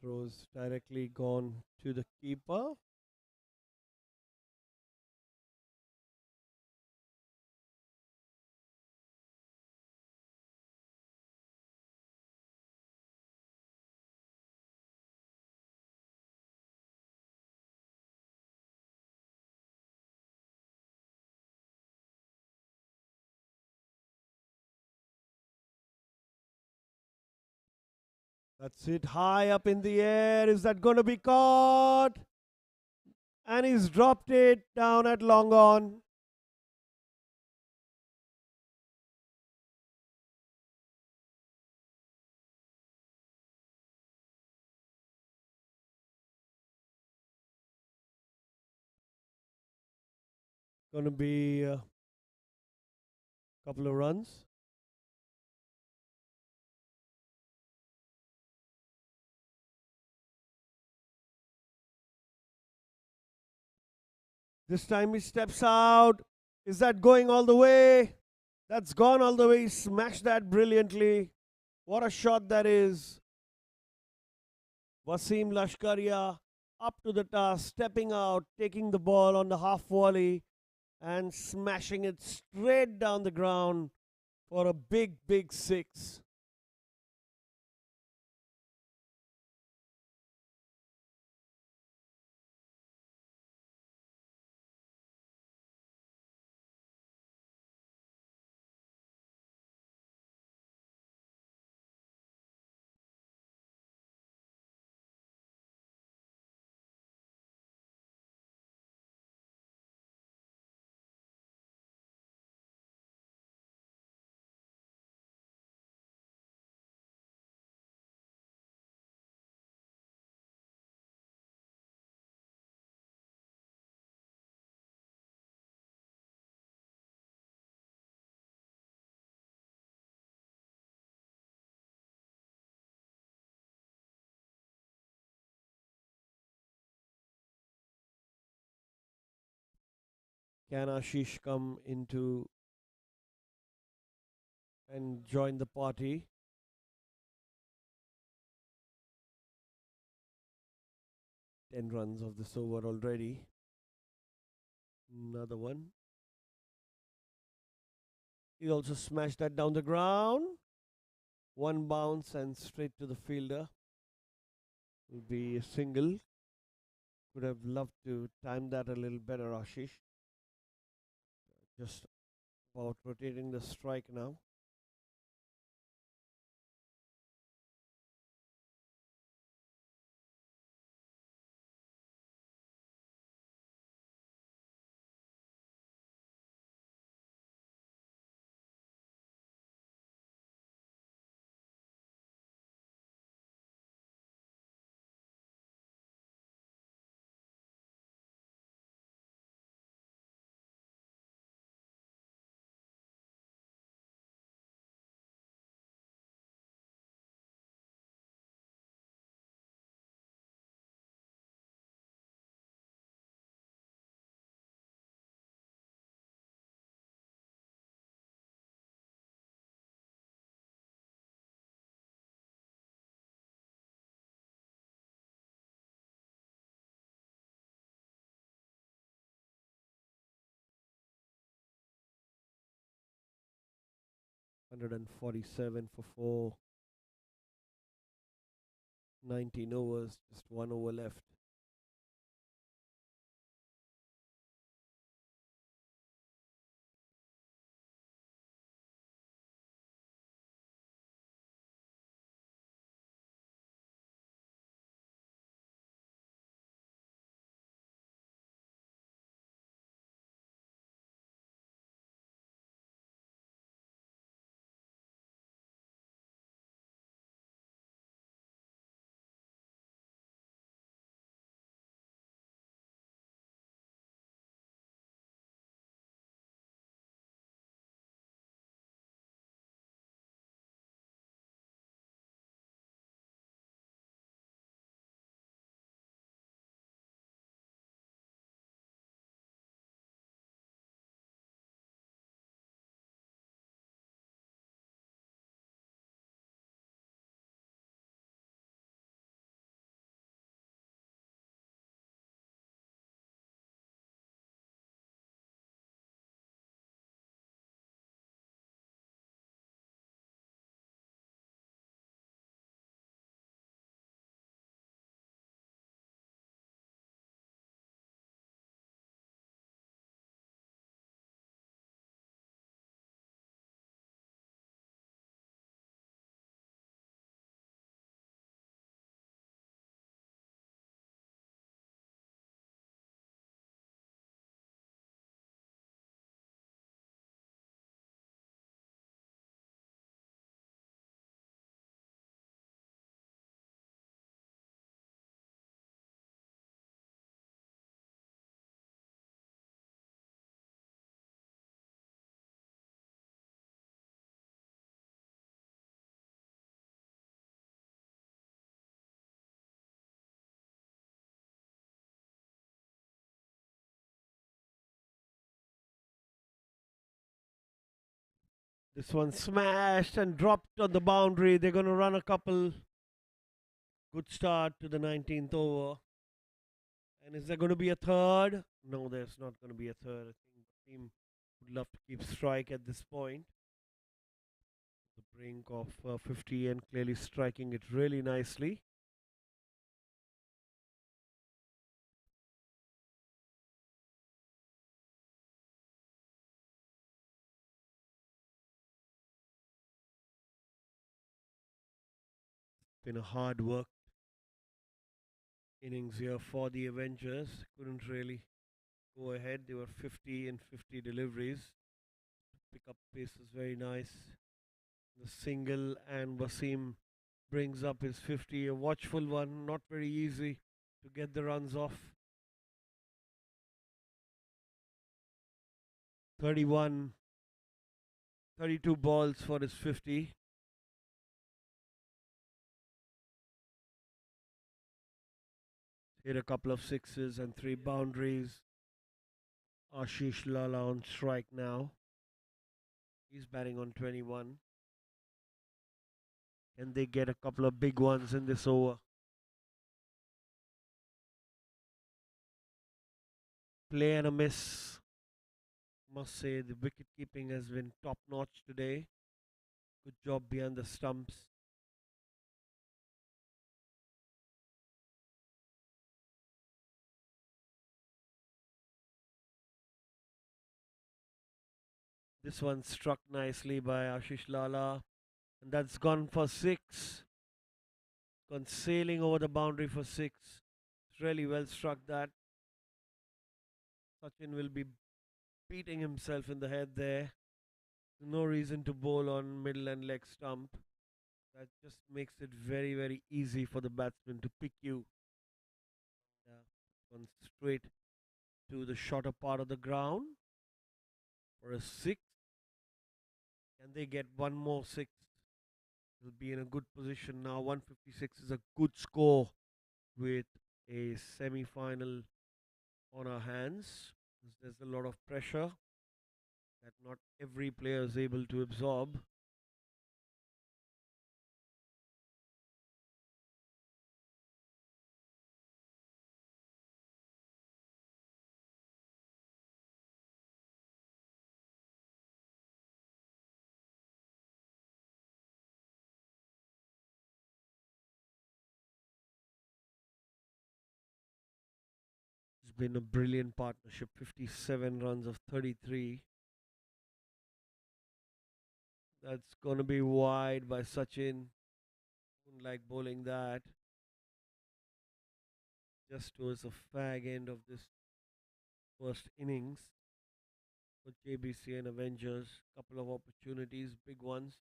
Throws directly gone to the keeper. That's it, high up in the air. Is that going to be caught? And he's dropped it down at long on. Going to be a couple of runs. This time he steps out. Is that going all the way? That's gone all the way. He smashed that brilliantly. What a shot that is. Wasim Lashkaria up to the task, stepping out, taking the ball on the half volley and smashing it straight down the ground for a big, big six. Can Ashish come into and join the party? Ten runs of this over already. Another one. He also smashed that down the ground. One bounce and straight to the fielder. Will be a single. Could have loved to time that a little better, Ashish. Just about rotating the strike now. $147 for 4. 19 overs, just 1 over left. This one smashed and dropped on the boundary. They're going to run a couple. Good start to the 19th over. And is there going to be a third? No, there's not going to be a third. I think the team would love to keep strike at this point. The brink of 50 and clearly striking it really nicely. Been a hard work innings here for the Avengers. Couldn't really go ahead. They were 50 and 50 deliveries. Pick up pace was very nice. The single and Wasim brings up his 50. A watchful one, not very easy to get the runs off. 31, 32 balls for his 50. Hit a couple of sixes and 3 boundaries. Ashish Lala on strike now. He's batting on 21. Can they get a couple of big ones in this over? Play and a miss. Must say the wicket keeping has been top notch today. Good job behind the stumps. This one struck nicely by Ashish Lala, and that's gone for 6. Gone sailing over the boundary for 6. It's really well struck that. Sachin will be beating himself in the head there. No reason to bowl on middle and leg stump. That just makes it very, very easy for the batsman to pick you. One straight to the shorter part of the ground for a 6. Can they get one more 6? They'll be in a good position now. 156 is a good score with a semi-final on our hands. There's a lot of pressure that not every player is able to absorb. It's been a brilliant partnership. 57 runs of 33. That's going to be wide by Sachin. Don't like bowling that. Just towards the fag end of this first innings for Jbcn Avengers. Couple of opportunities, big ones.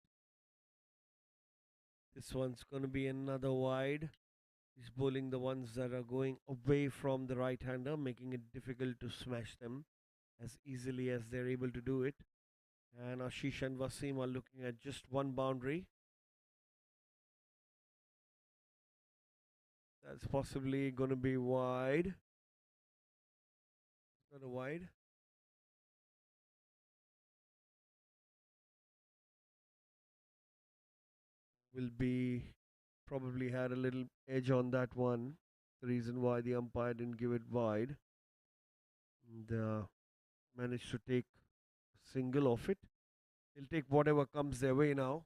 This one's going to be another wide. He's bowling the ones that are going away from the right-hander, making it difficult to smash them as easily as they're able to do it. And Ashish and Wasim are looking at just one boundary. That's possibly going to be wide. Not a wide. Will be probably had a little edge on that one. The reason why the umpire didn't give it wide. And managed to take a single off it. They'll take whatever comes their way now.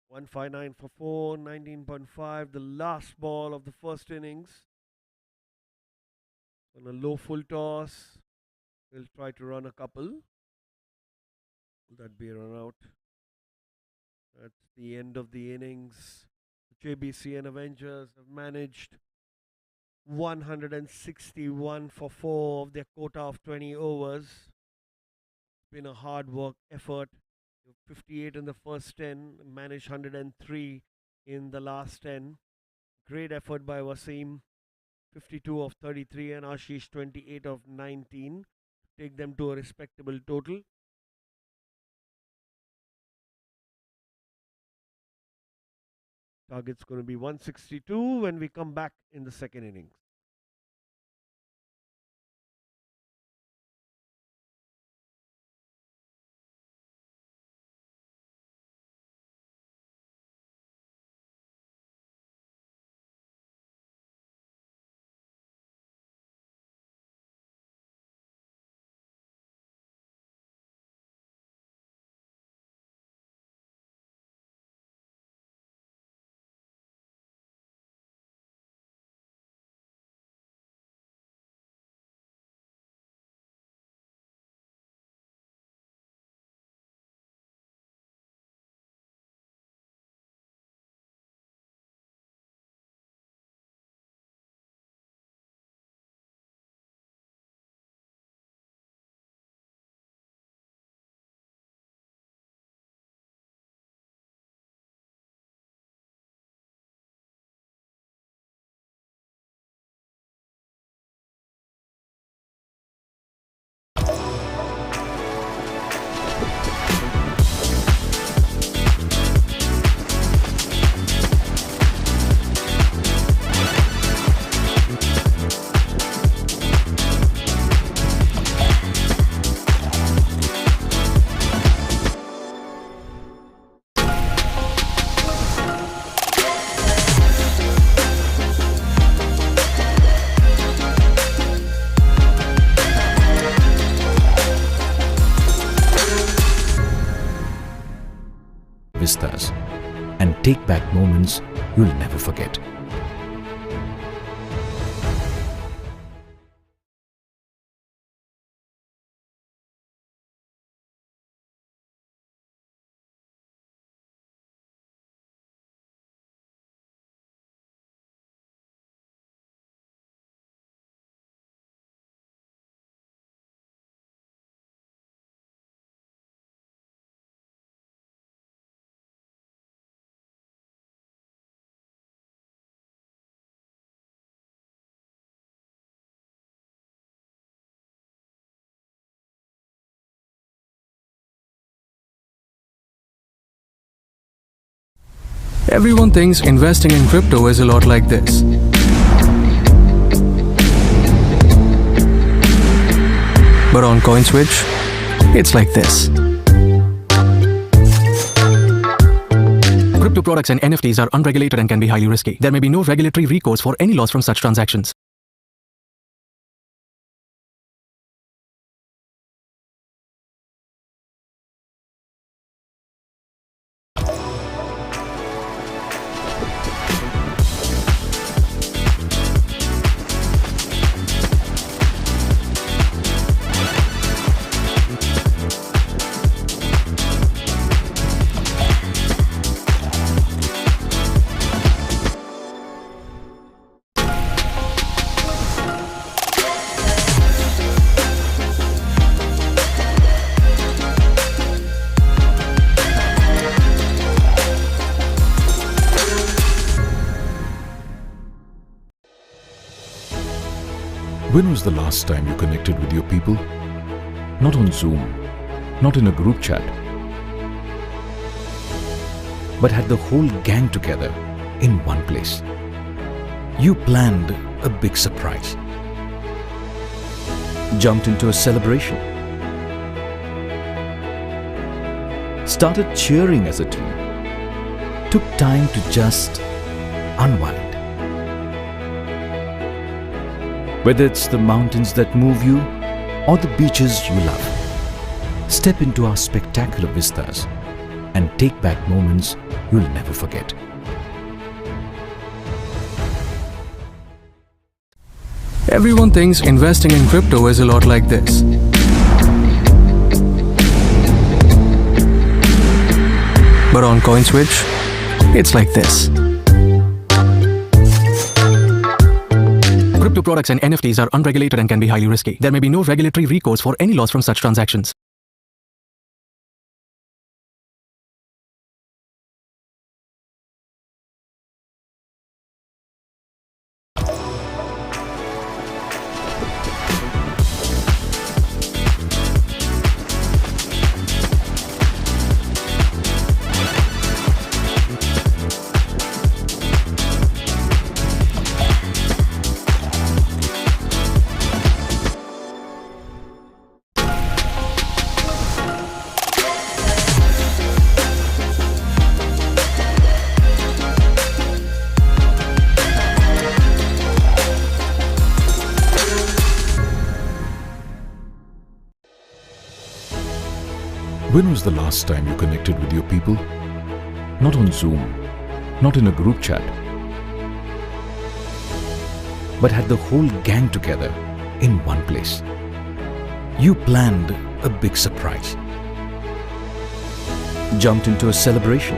159 for 4, 19.5. The last ball of the first innings. On a low full toss. We'll try to run a couple. Will that be a run out? That's the end of the innings. The Jbcn Avengers have managed 161 for 4 of their quota of 20 overs. It's been a hard work effort. 58 in the first 10, managed 103 in the last 10. Great effort by Wasim. 52 of 33 and Ashish 28 of 19. Take them to a respectable total. Target's going to be 162 when we come back in the second innings. Vistas and take back moments you'll never forget. Everyone thinks investing in crypto is a lot like this. But on CoinSwitch, it's like this. Crypto products and NFTs are unregulated and can be highly risky. There may be no regulatory recourse for any loss from such transactions. When was the last time you connected with your people? Not on Zoom, not in a group chat, but had the whole gang together in one place. You planned a big surprise, jumped into a celebration, started cheering as a team, took time to just unwind. Whether it's the mountains that move you or the beaches you love, step into our spectacular vistas and take back moments you'll never forget. Everyone thinks investing in crypto is a lot like this. But on CoinSwitch, it's like this. Crypto products and NFTs are unregulated and can be highly risky. There may be no regulatory recourse for any loss from such transactions. When was the last time you connected with your people? Not on Zoom, not in a group chat, but had the whole gang together in one place. You planned a big surprise, jumped into a celebration,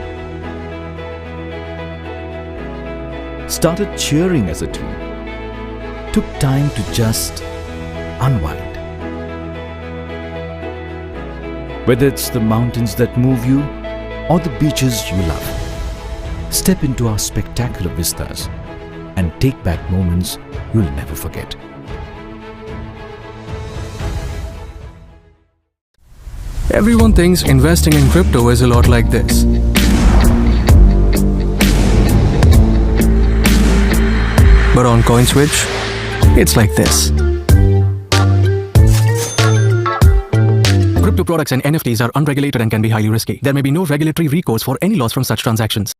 started cheering as a team, took time to just unwind. Whether it's the mountains that move you or the beaches you love, step into our spectacular vistas and take back moments you'll never forget. Everyone thinks investing in crypto is a lot like this. But on CoinSwitch, it's like this. Crypto products and NFTs are unregulated and can be highly risky. There may be no regulatory recourse for any loss from such transactions.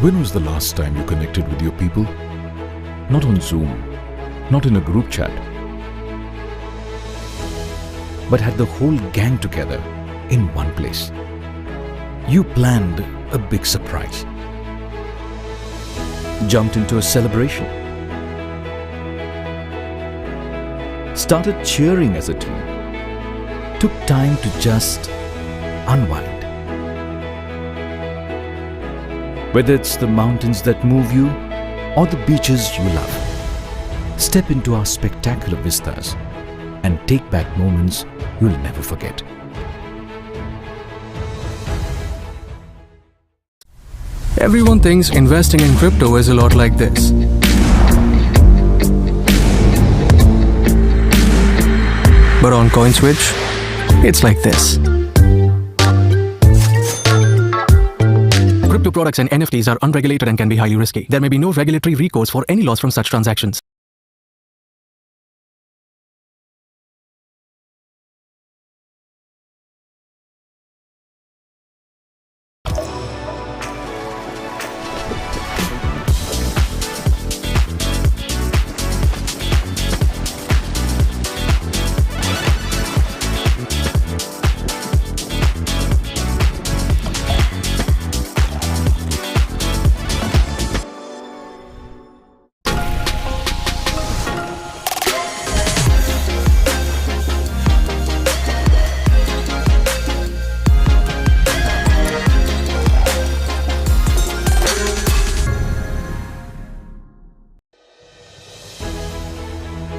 When was the last time you connected with your people? Not on Zoom, not in a group chat, but had the whole gang together in one place. You planned a big surprise. Jumped into a celebration. Started cheering as a team. Took time to just unwind. Whether it's the mountains that move you or the beaches you love, step into our spectacular vistas and take back moments you'll never forget. Everyone thinks investing in crypto is a lot like this. But on CoinSwitch, it's like this. Crypto products and NFTs are unregulated and can be highly risky. There may be no regulatory recourse for any loss from such transactions.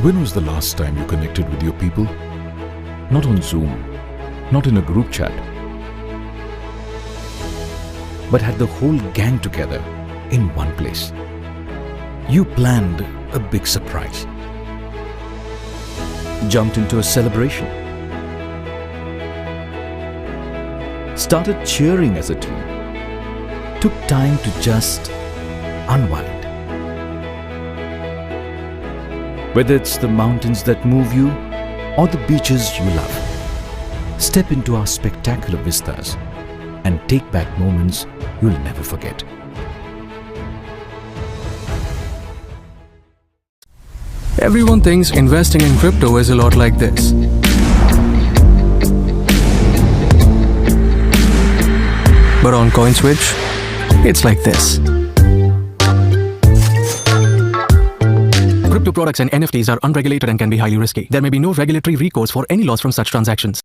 When was the last time you connected with your people? Not on Zoom, not in a group chat, but had the whole gang together in one place. You planned a big surprise. Jumped into a celebration. Started cheering as a team. Took time to just unwind. Whether it's the mountains that move you or the beaches you love, step into our spectacular vistas and take back moments you'll never forget. Everyone thinks investing in crypto is a lot like this. But on CoinSwitch, it's like this. Crypto products and NFTs are unregulated and can be highly risky. There may be no regulatory recourse for any loss from such transactions.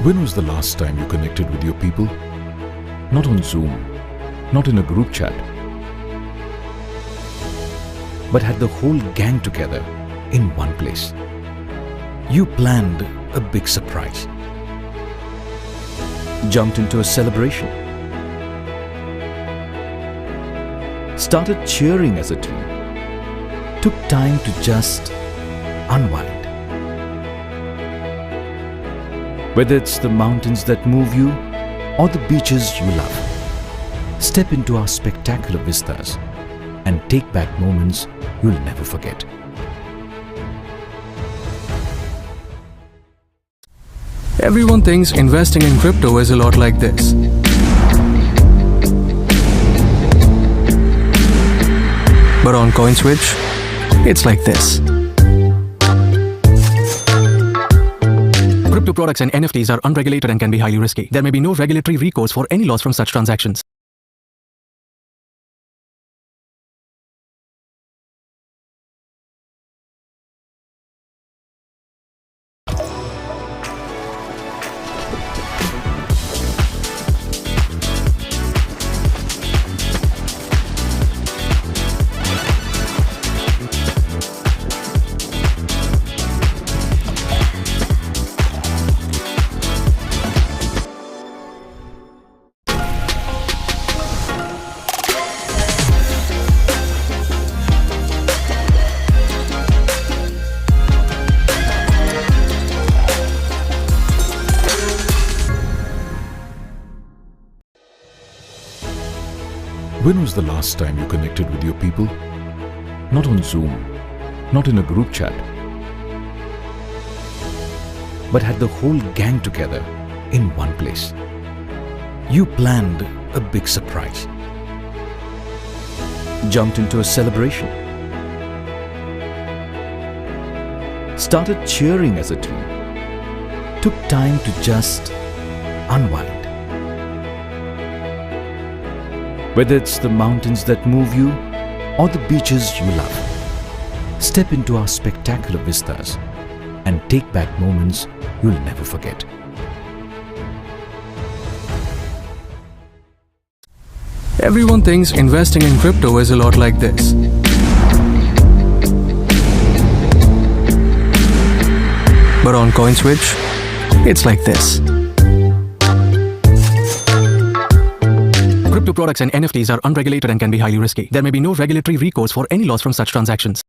When was the last time you connected with your people? Not on Zoom, not in a group chat, but had the whole gang together in one place. You planned a big surprise. Jumped into a celebration. Started cheering as a team. Took time to just unwind. Whether it's the mountains that move you or the beaches you love, step into our spectacular vistas and take back moments you'll never forget. Everyone thinks investing in crypto is a lot like this. But on CoinSwitch, it's like this. Crypto products and NFTs are unregulated and can be highly risky. There may be no regulatory recourse for any loss from such transactions. When was the last time you connected with your people? Not on Zoom, not in a group chat, but had the whole gang together in one place. You planned a big surprise, jumped into a celebration, started cheering as a team, took time to just unwind. Whether it's the mountains that move you or the beaches you love, step into our spectacular vistas and take back moments you'll never forget. Everyone thinks investing in crypto is a lot like this. But on CoinSwitch, it's like this. Crypto products and NFTs are unregulated and can be highly risky. There may be no regulatory recourse for any loss from such transactions.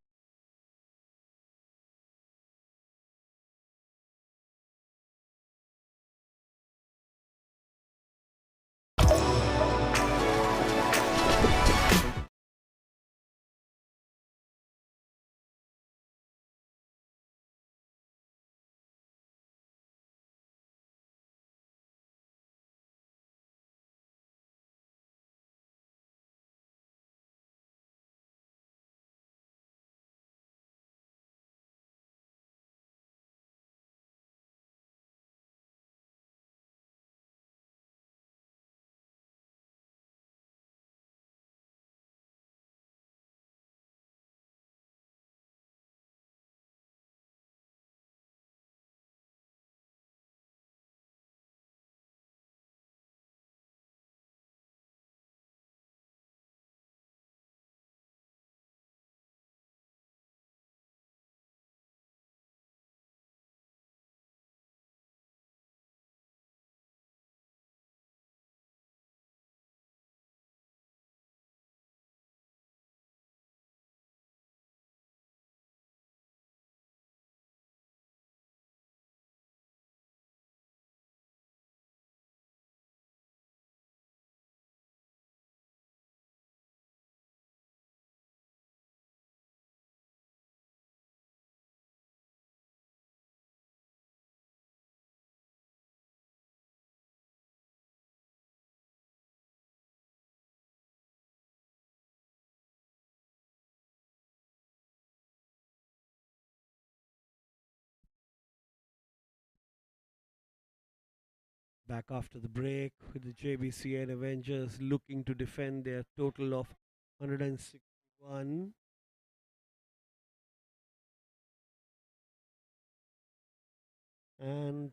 Back after the break with the Jbcn Avengers looking to defend their total of 161. And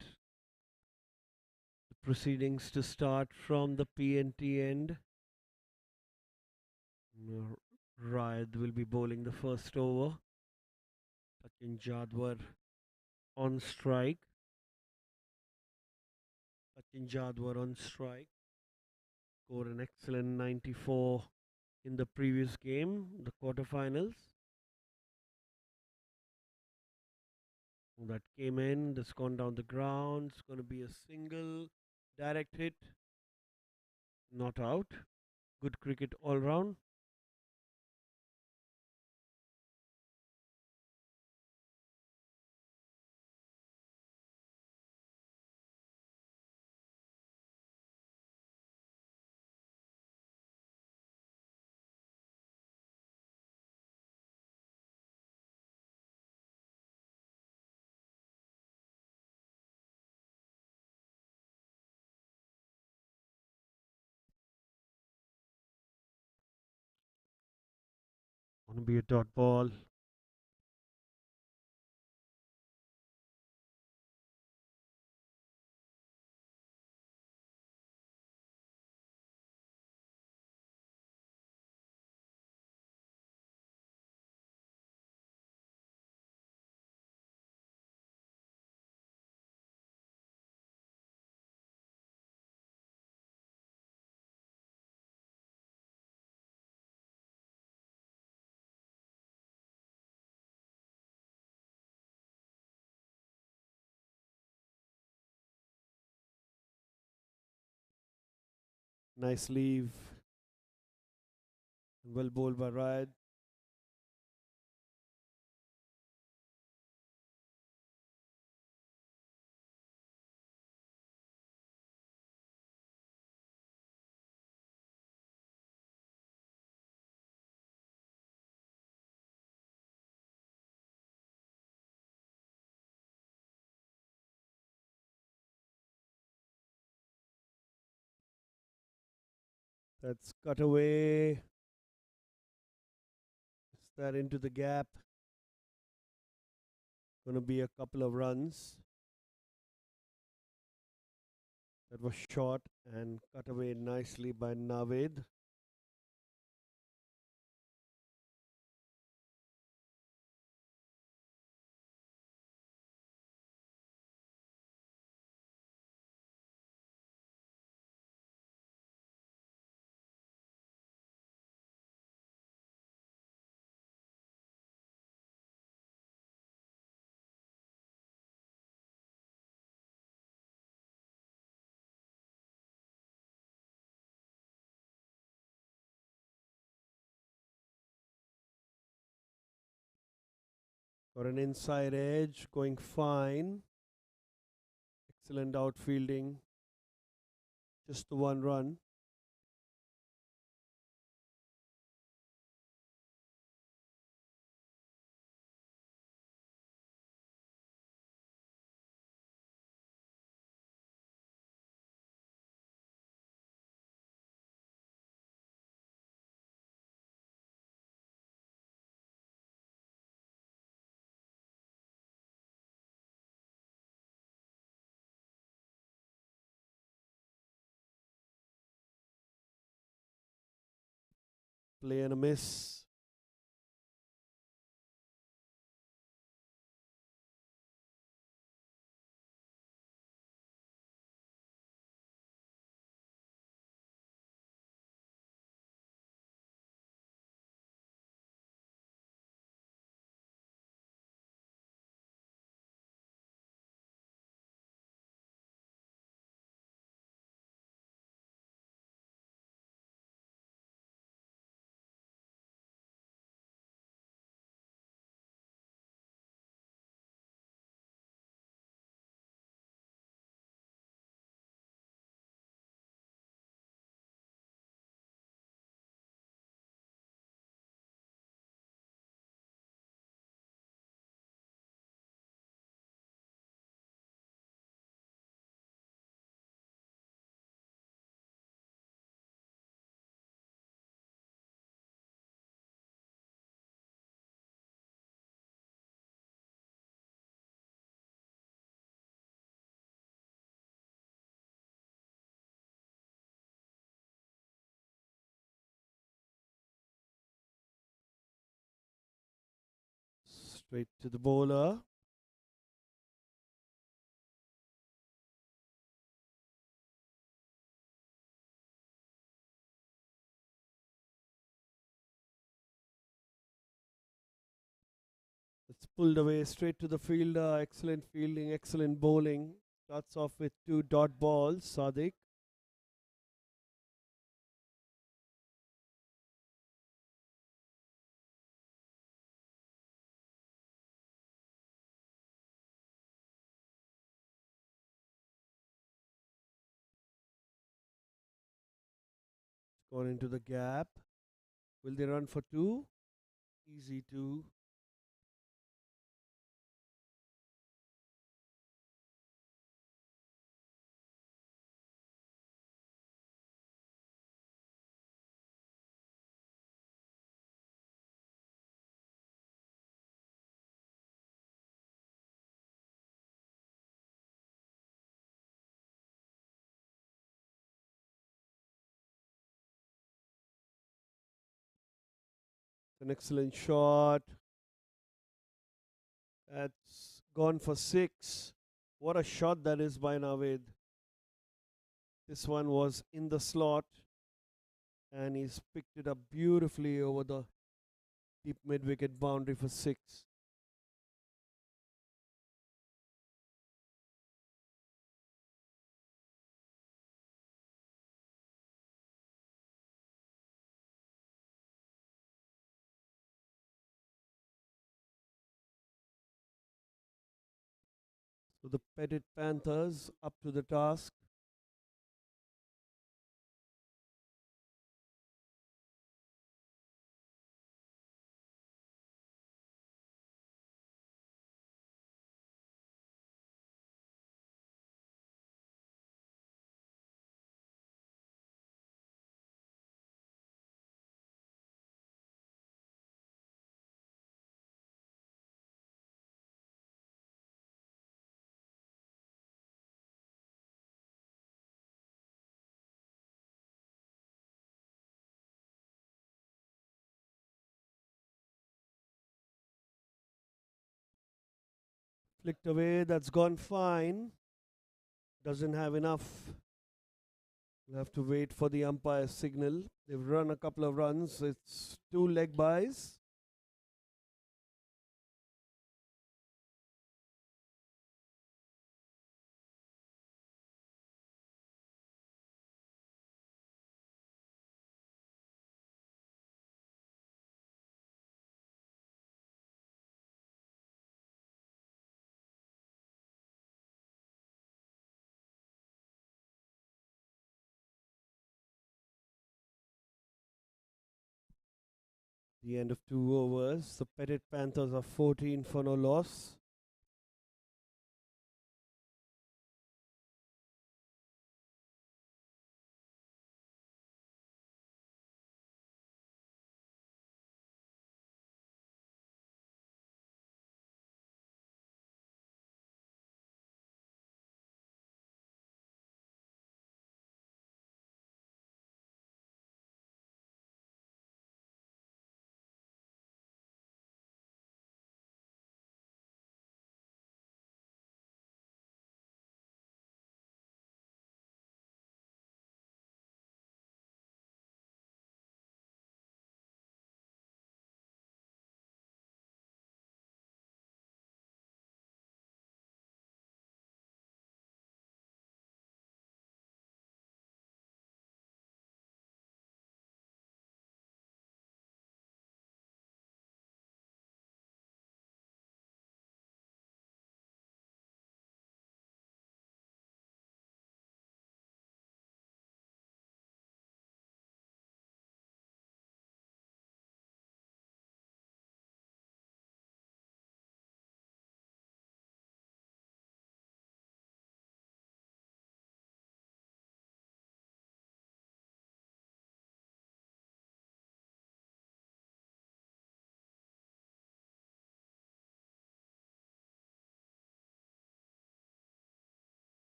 the proceedings to start from the PNT end. Rayad will be bowling the first over. Sachin Jadwar on strike. Sachin Jadwar on strike. Scored an excellent 94 in the previous game, the quarterfinals. That came in, that's gone down the ground. It's going to be a single, direct hit, not out. Good cricket all round. Going to be a dot ball. Nice leave. Well bowled by Ryan. That's cut away. Is that into the gap? Gonna be a couple of runs. That was short and cut away nicely by Navid. Got an inside edge, going fine. Excellent outfielding. Just the one run. Play and a miss. Straight to the bowler. It's pulled away straight to the fielder. Excellent fielding, excellent bowling. Starts off with two dot balls. Sadiq. Gone into the gap. Will they run for two? Easy two. An excellent shot. That's gone for six. What a shot that is by Navid. This one was in the slot and he's picked it up beautifully over the deep mid wicket boundary for six. So the Petit Panthers up to the task. Flicked away, that's gone fine. Doesn't have enough. We'll have to wait for the umpire's signal. They've run a couple of runs. It's 2 leg byes. The end of 2 overs. The Petit Panthers are 14 for no loss.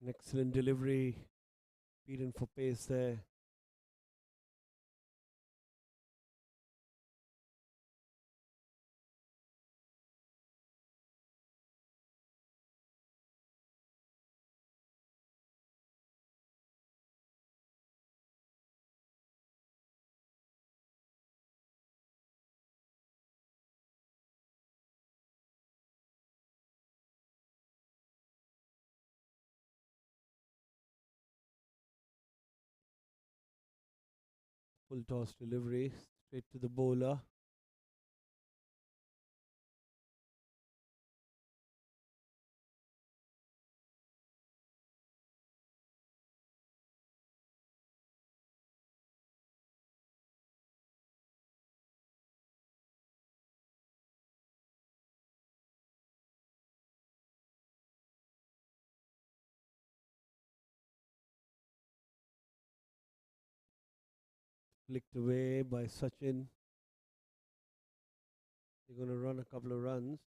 An excellent delivery. Beaten for pace there. Full toss delivery. Straight to the bowler. Flicked away by Sachin. They're going to run a couple of runs.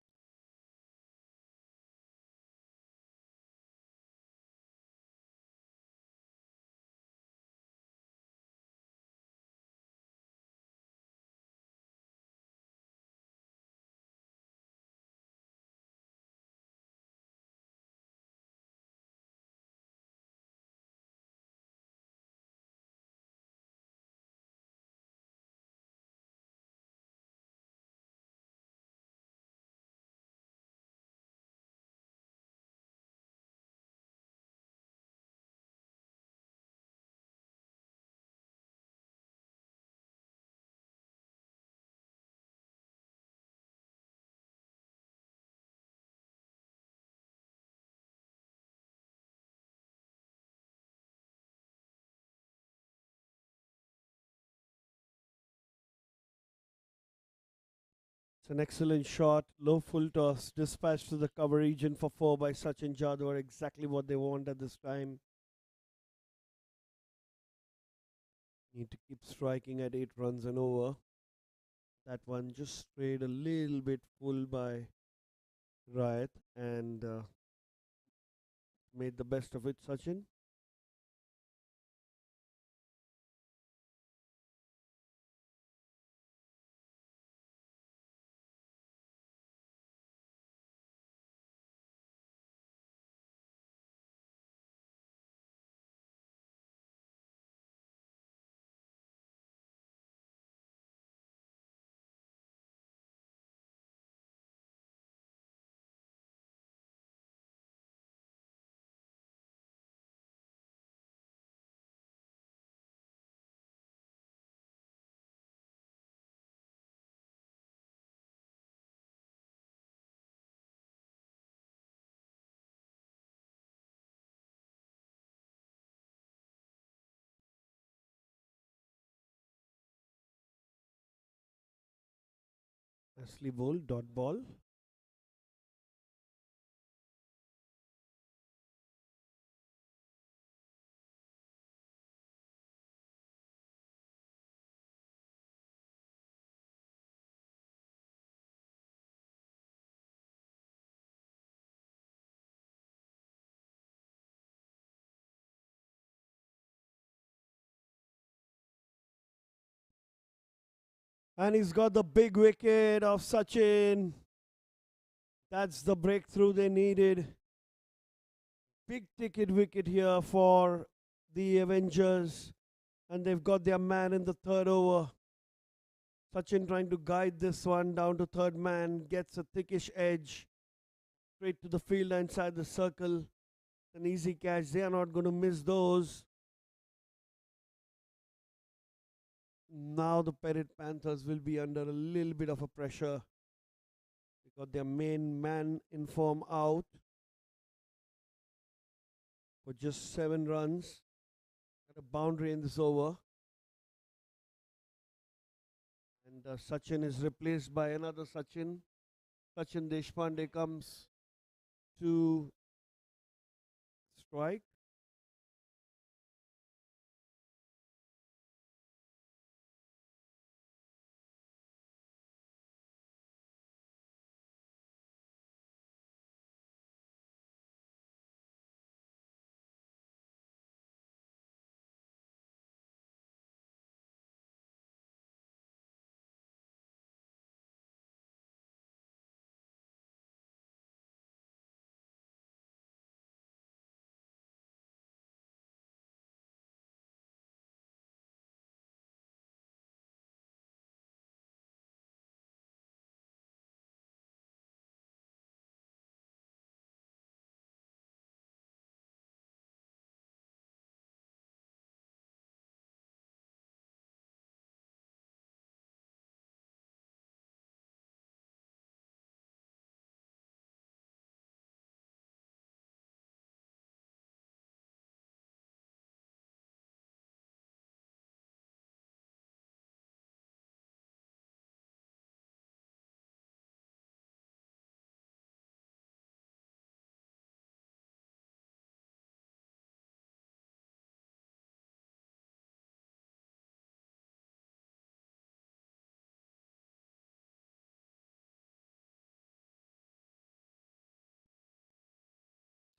It's an excellent shot. Low full toss, dispatched to the cover region for 4 by Sachin Jadhav. Exactly what they want at this time. Need to keep striking at 8 runs and over. That one just strayed a little bit full by Riot and made the best of it, Sachin. Ashley Bowl, dot ball. And he's got the big wicket of Sachin. That's the breakthrough they needed. Big ticket wicket here for the Avengers. And they've got their man in the third over. Sachin trying to guide this one down to third man. Gets a thickish edge. Straight to the fielder inside the circle. An easy catch. They are not going to miss those. Now the Petit Panthers will be under a little bit of a pressure. They got their main man in form out for just 7 runs. Got a boundary in this over. And Sachin is replaced by another Sachin. Sachin Deshpande comes to strike.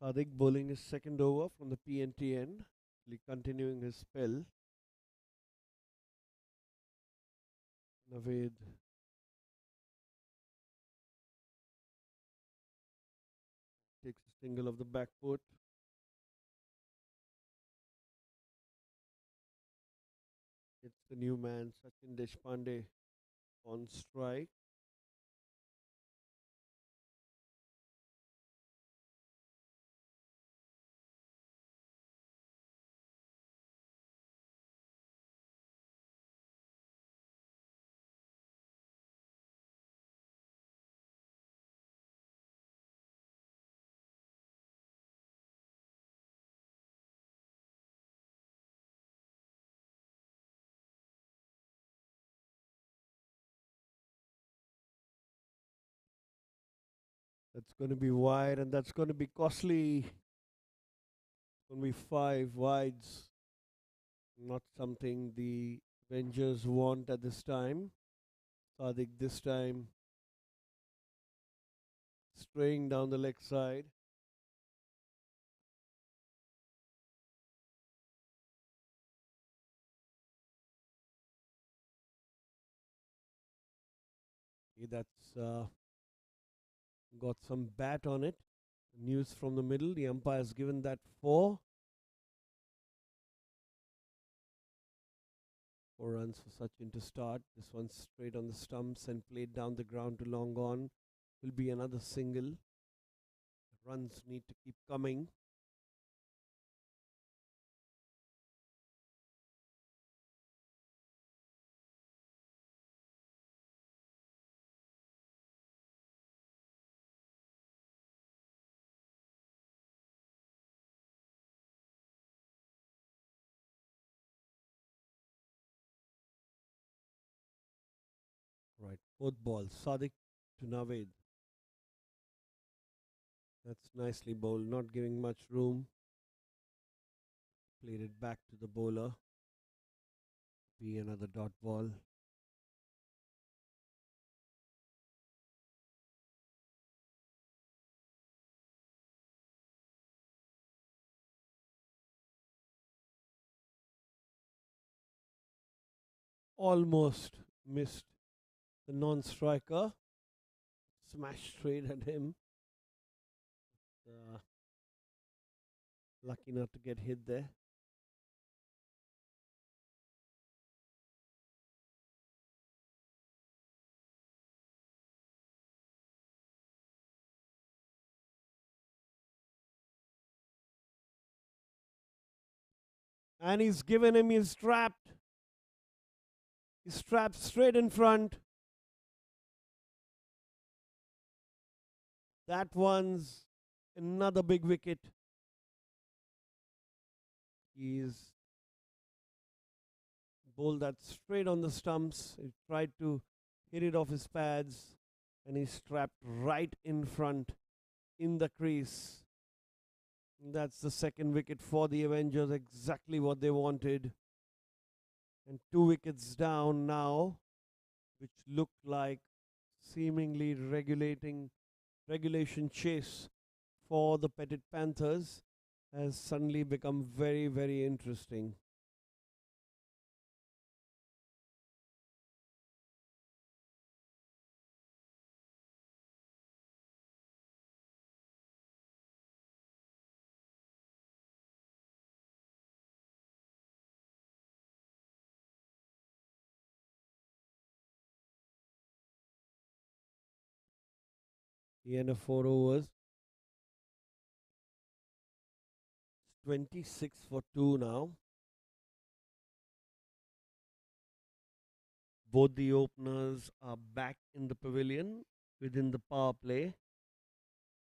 Sadiq bowling his second over from the PNT end, continuing his spell. Naveed takes a single of the back foot. It's the new man, Sachin Deshpande, on strike. That's going to be wide, and that's going to be costly. It's going to be 5 wides. Not something the Avengers want at this time. Sadiq this time straying down the leg side. Okay, that's got some bat on it. News from the middle. The umpire's given that 4. 4 runs for Sachin to start. This one straight on the stumps and played down the ground to long on. Will be another single. Runs need to keep coming. Right, 4th ball. Sadiq to Naved. That's nicely bowled, not giving much room. Played it back to the bowler. Be another dot ball. Almost missed the non-striker. Smashed straight at him. Uh, Lucky not to get hit there. And he's given him, he's trapped. He's trapped straight in front. That one's another big wicket. He's bowled that straight on the stumps. He tried to hit it off his pads, and he's trapped right in front in the crease. That's the second wicket for the Avengers, exactly what they wanted. And 2 wickets down now, which look like seemingly regulation chase for the Petit Panthers has suddenly become very, very interesting. The end of 4 overs. 26 for 2 now. Both the openers are back in the pavilion within the power play,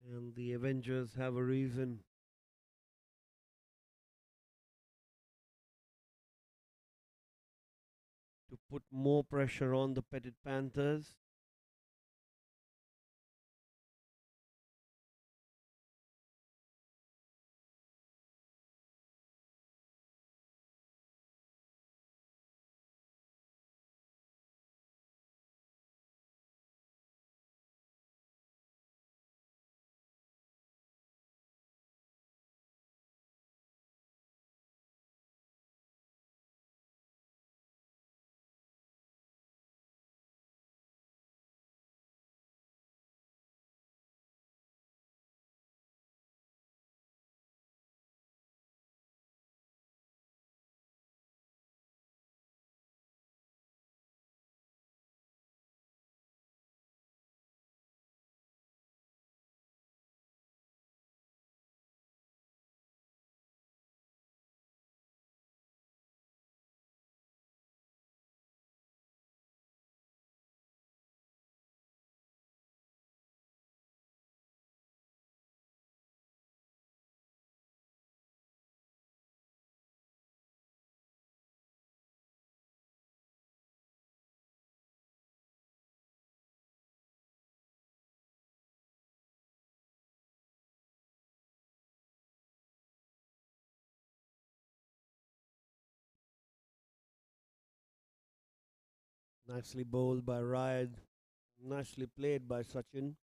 and the Avengers have a reason to put more pressure on the Petit Panthers. Nicely bowled by Ryan. Nicely played by Sachin.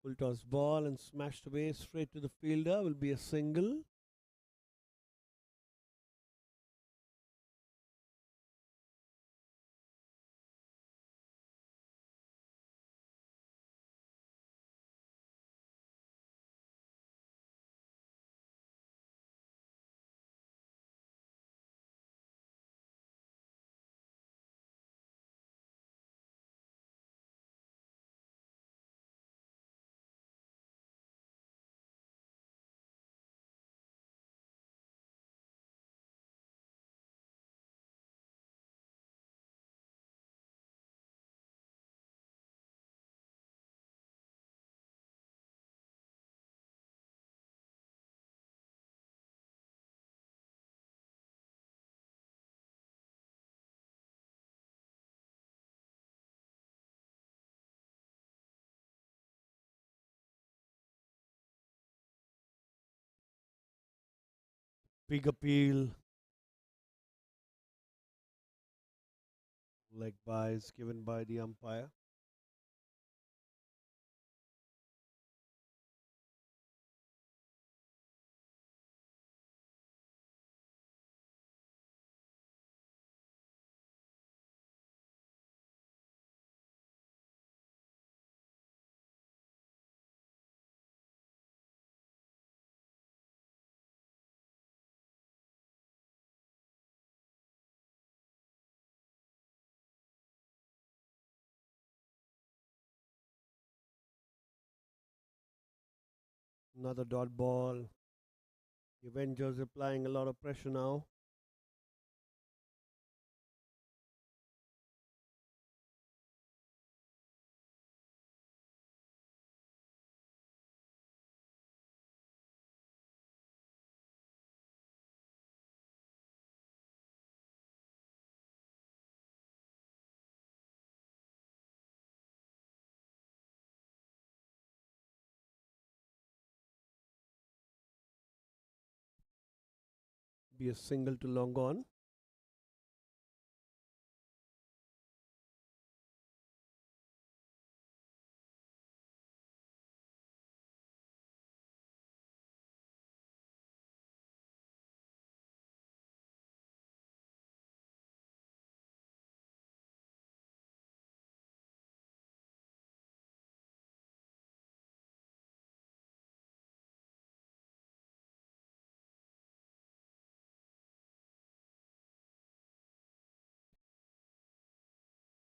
Full toss ball and smashed away straight to the fielder will be a single. Big appeal. Leg buys given by the umpire. Another dot ball. The Avengers applying a lot of pressure now. Be a single to long on.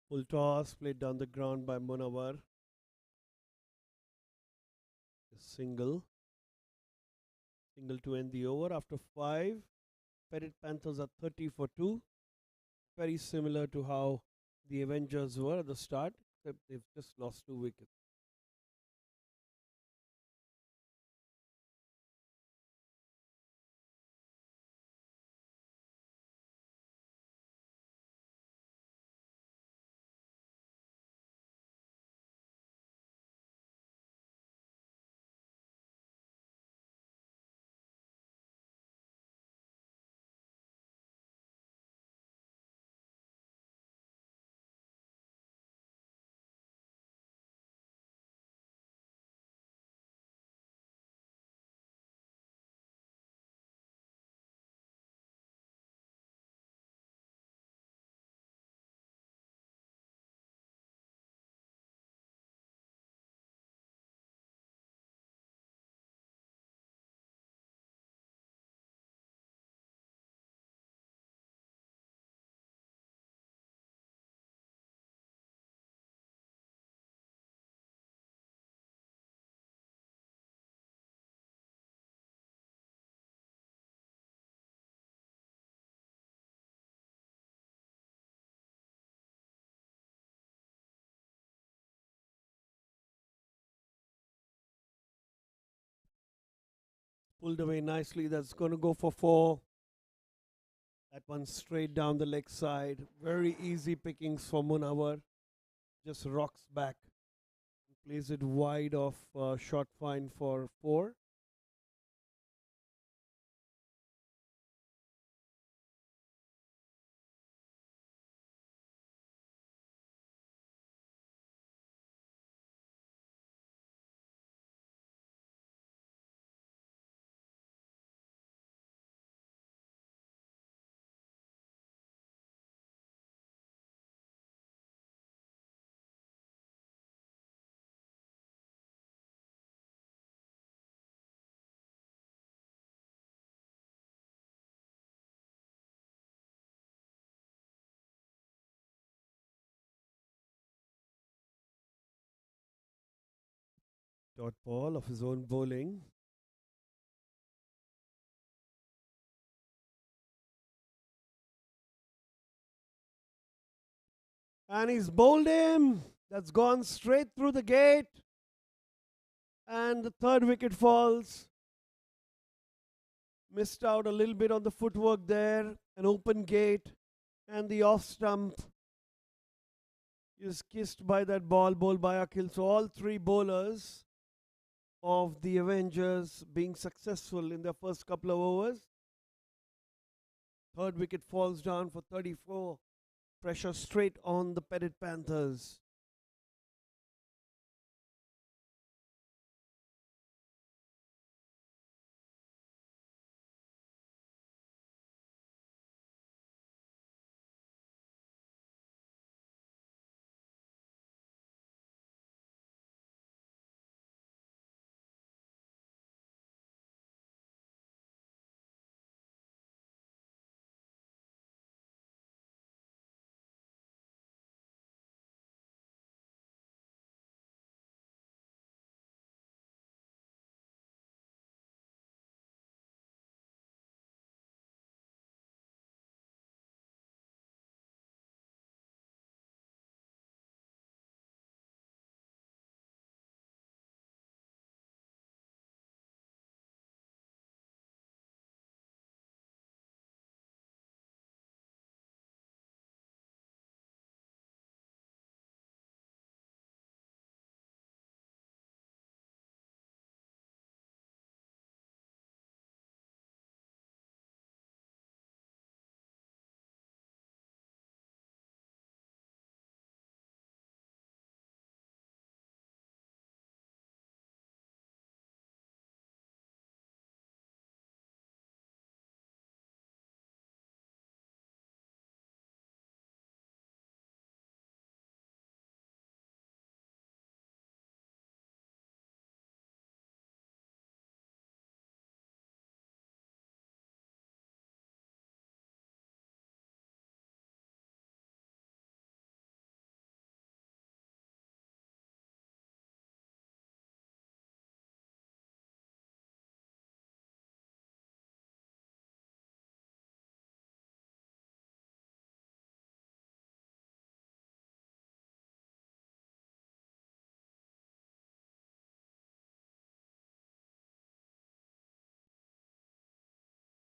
Full toss played down the ground by Munawar. A single. Single to end the over after 5. Petit Panthers are 30 for 2. Very similar to how the Avengers were at the start, except they've just lost 2 wickets. pulled away nicely. That's going to go for 4. That one straight down the leg side. Very easy pickings for Munawar. Just rocks back. Plays it wide of short fine for 4. Dot ball of his own bowling. And he's bowled him. That's gone straight through the gate. And the third wicket falls. Missed out a little bit on the footwork there. An open gate. And the off stump is kissed by that ball, bowled by Akhil. So all 3 bowlers of the Avengers being successful in their first couple of overs. Third wicket falls down for 34. Pressure straight on the Petit Panthers.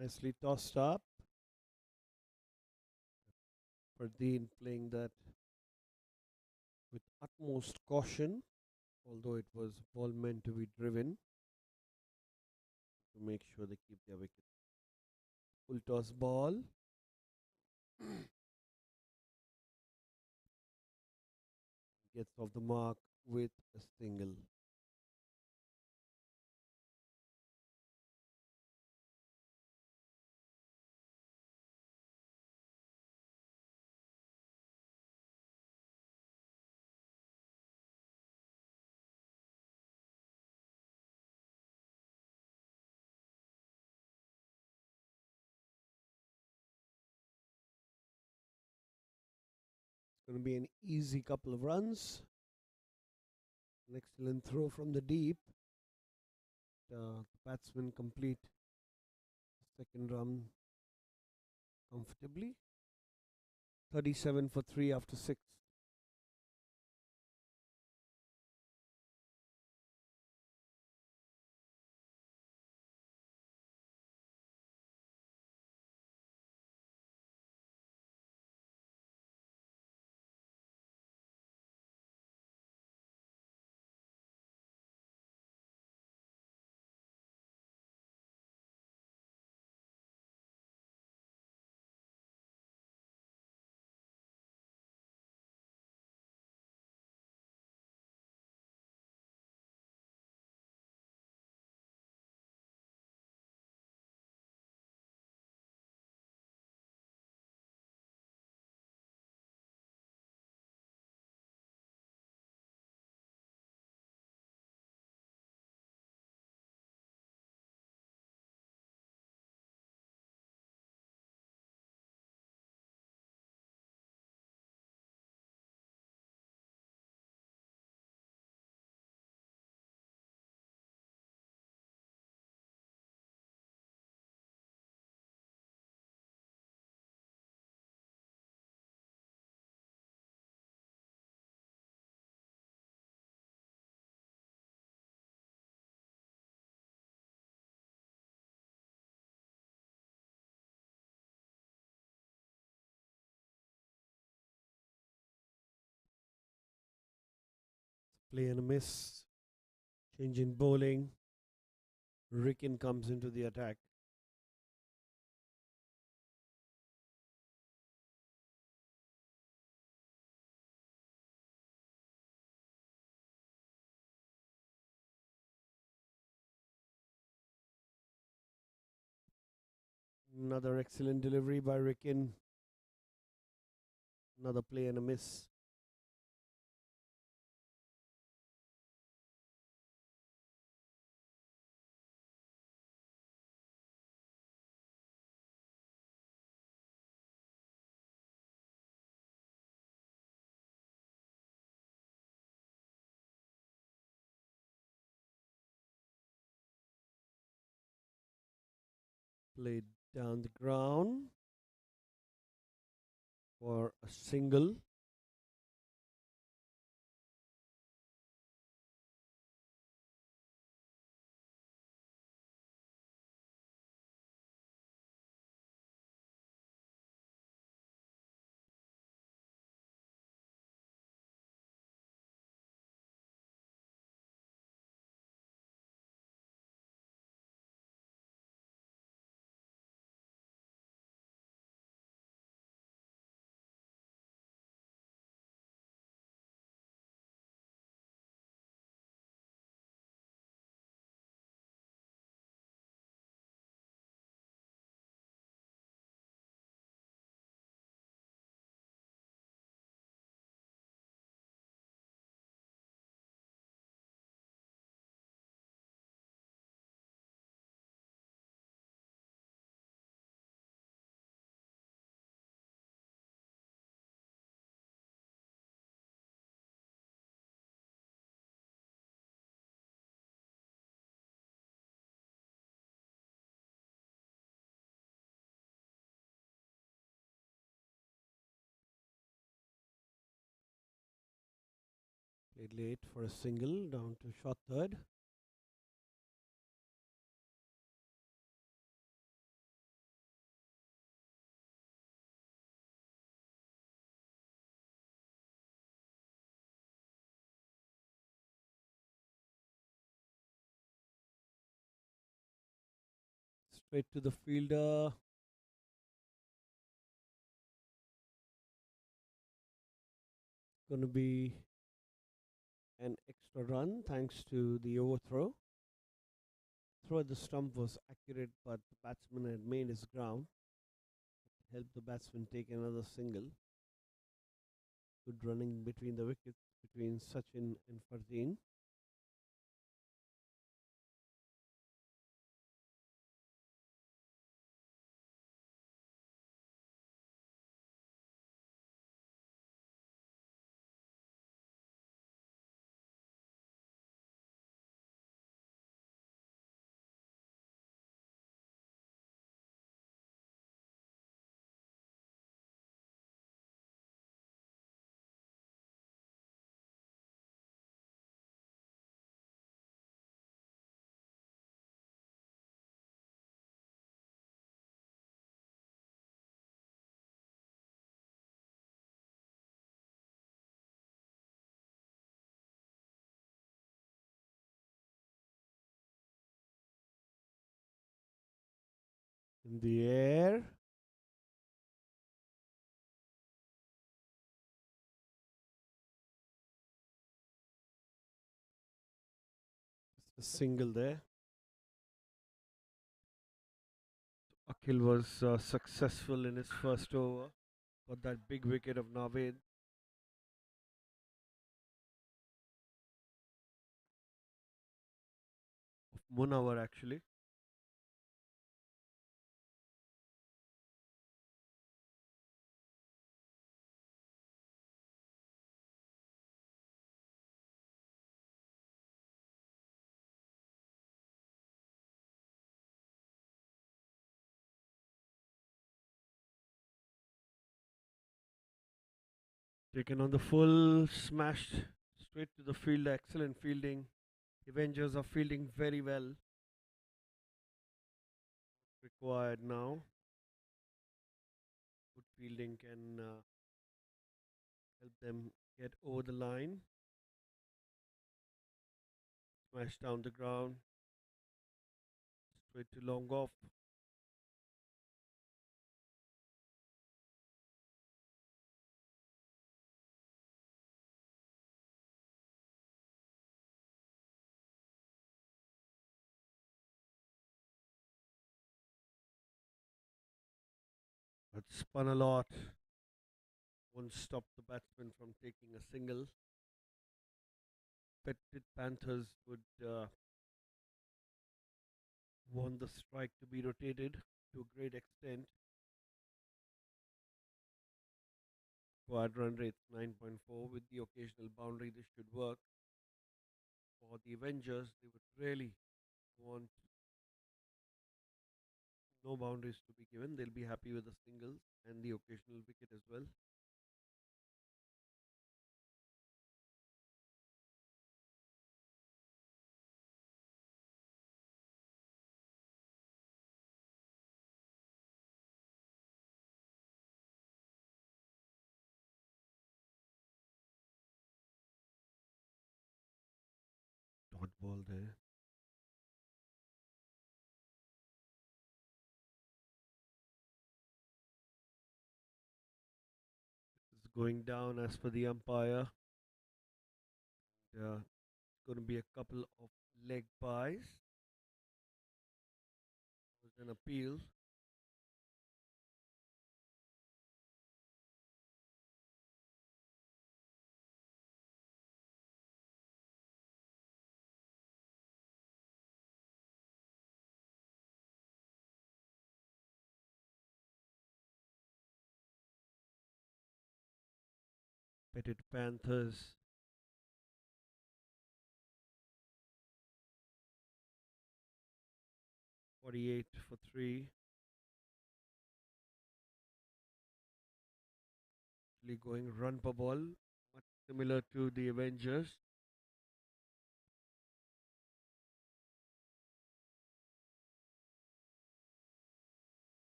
Nicely tossed up. Pardeen playing that with utmost caution, although it was ball meant to be driven to make sure they keep their wicket. Full toss ball. Gets off the mark with a single. It's going to be an easy couple of runs. An excellent throw from the deep. The batsman complete second run comfortably. 37 for 3 after 6. Play and a miss. Change in bowling. Ricken comes into the attack. Another excellent delivery by Ricken. Another play and a miss. Played down the ground for a single. Played late for a single down to short third. Straight to the fielder. Going to be an extra run thanks to the overthrow. Throw at the stump was accurate, but the batsman had made his ground. Helped the batsman take another single. Good running between the wickets between Sachin and Fardeen. In the air. Just a single there. Akhil was successful in his first over. Got that big wicket of Naved. Of Munawar actually. Taken on the full, smashed straight to the field. Excellent fielding. Avengers are fielding very well. Required now. Good fielding can help them get over the line. smash down the ground, straight to long off. But spun a lot. Won't stop the batsman from taking a single. Petit Panthers would want the strike to be rotated to a great extent. Squad run rate 9.4 with the occasional boundary. This should work. For the Avengers, they would really want no boundaries to be given. They'll be happy with the singles and the occasional wicket as well. Dot ball there. It's going down as per the umpire. It's going to be a couple of leg buys. There's an appeal. Petit Panthers 48 for 3. Actually going run per ball, much similar to the Avengers.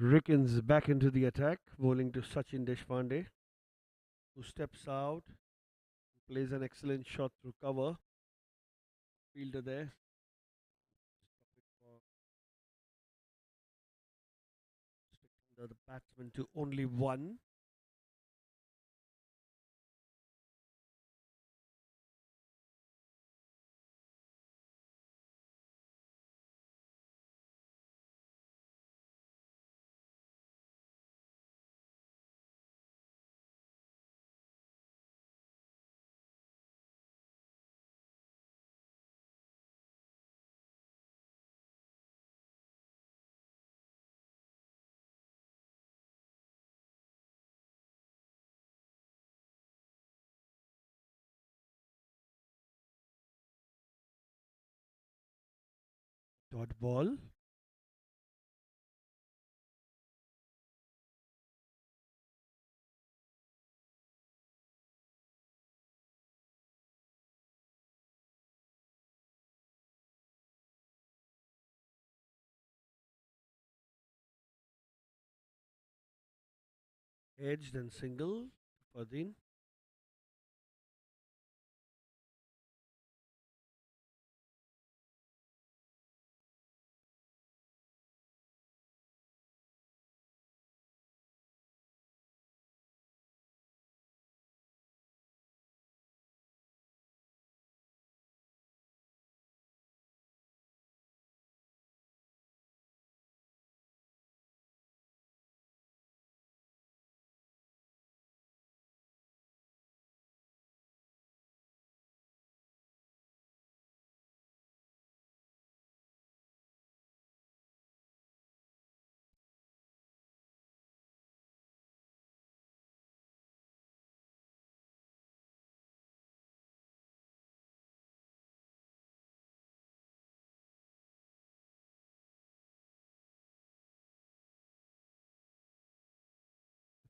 Rickens back into the attack, bowling to Sachin Deshpande, who steps out, plays an excellent shot through cover. Fielder there. Restricting the batsman to only one. Dot ball. Edged and single. Fardin.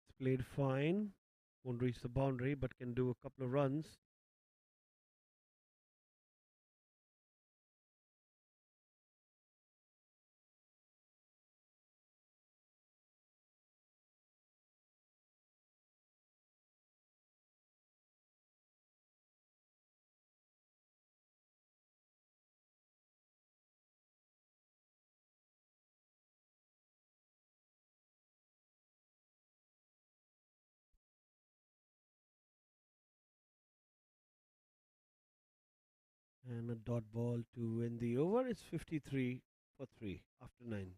It's played fine. Won't reach the boundary, but can do a couple of runs. and a dot ball to win the over. It's 53 for 3 after 9.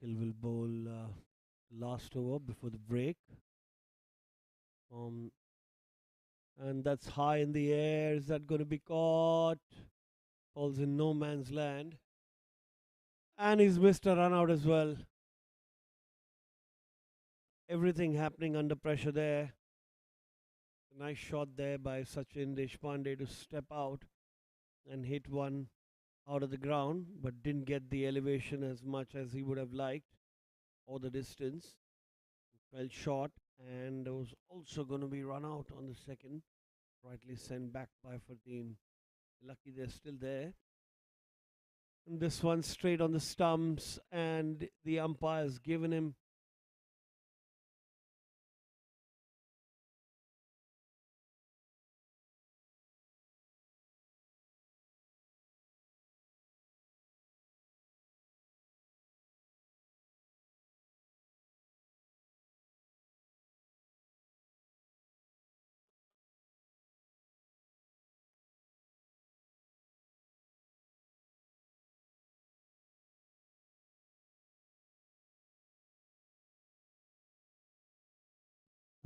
Hill will bowl last over before the break. Um, and that's high in the air. Is that going to be caught? Falls in no man's land. And he's missed a run out as well. Everything happening under pressure there. A nice shot there by Sachin Deshpande to step out and hit one out of the ground, but didn't get the elevation as much as he would have liked or the distance. Fell short and was also going to be run out on the second. Rightly sent back by Fardeen. Lucky they're still there. And this one straight on the stumps, and the umpire's given him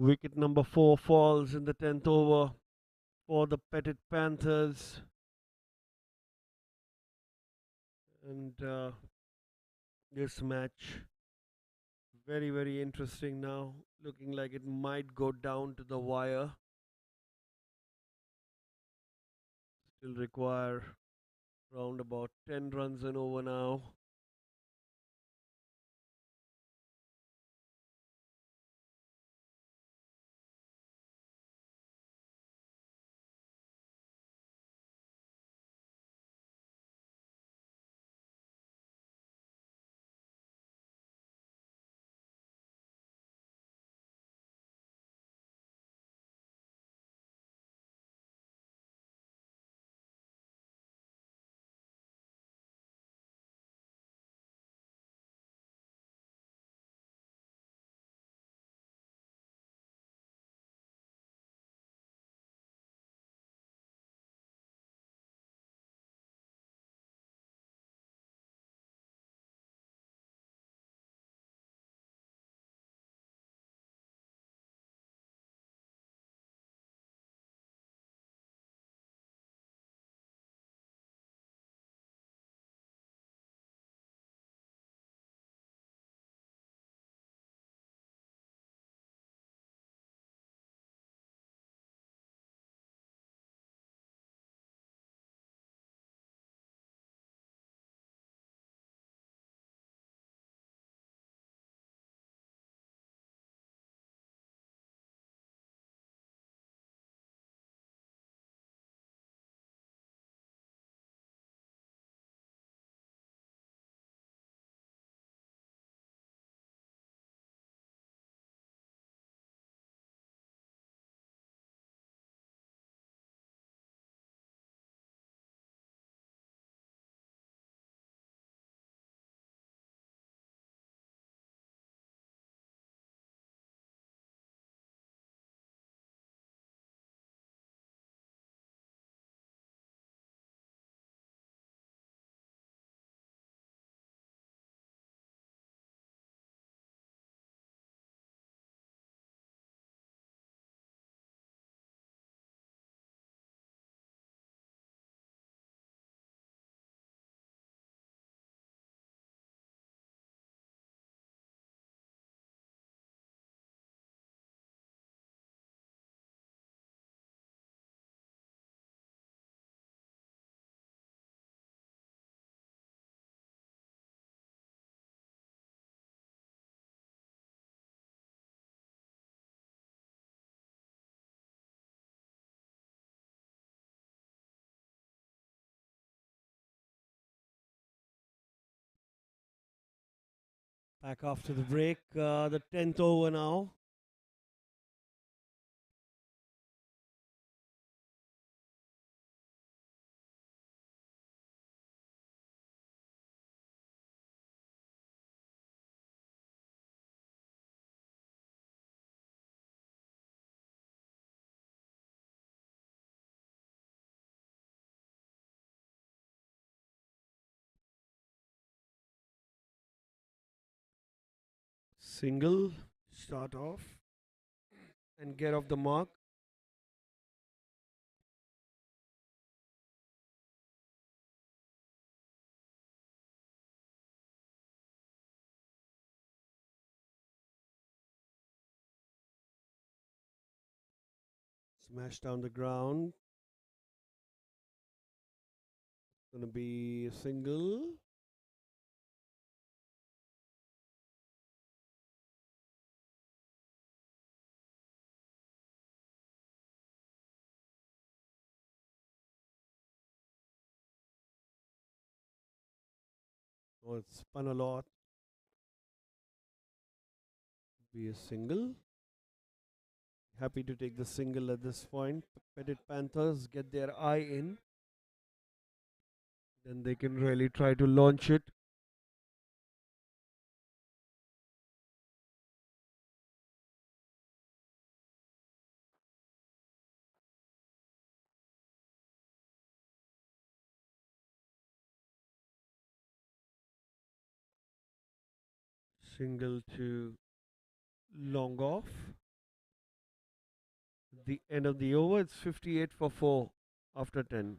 wicket number 4 falls in the 10th over for the Petit Panthers. And this match very, very interesting now. Looking like it might go down to the wire. Still require around about 10 runs and over now. Back after the break, the 10th over now. Single, start off and get off the mark. Smash down the ground. Gonna be a single. Oh, it's spun a lot. Be a single. Happy to take the single at this point. Petit Panthers get their eye in. Then they can really try to launch it. Single to long off. The end of the over, it's 58 for 4 after 10.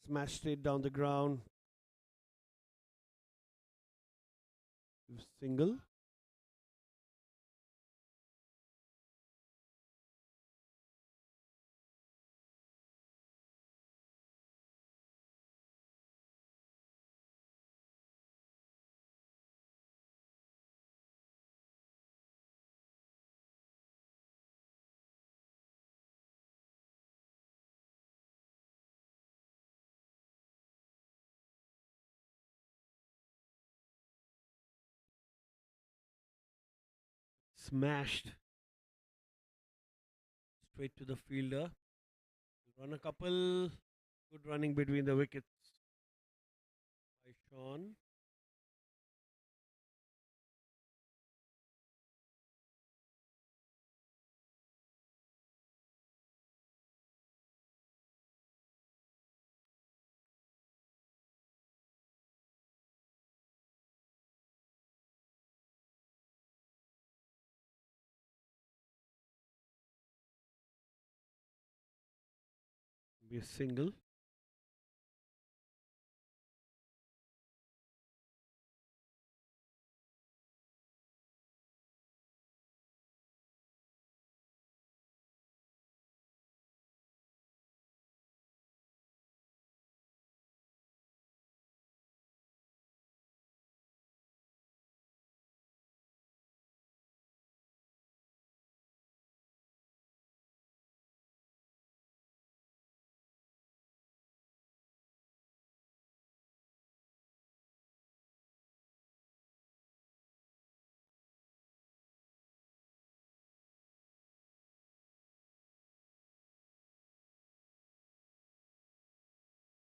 Smash straight down the ground. Single. Smashed straight to the fielder. Run a couple. Good running between the wickets by Sean. Be a single.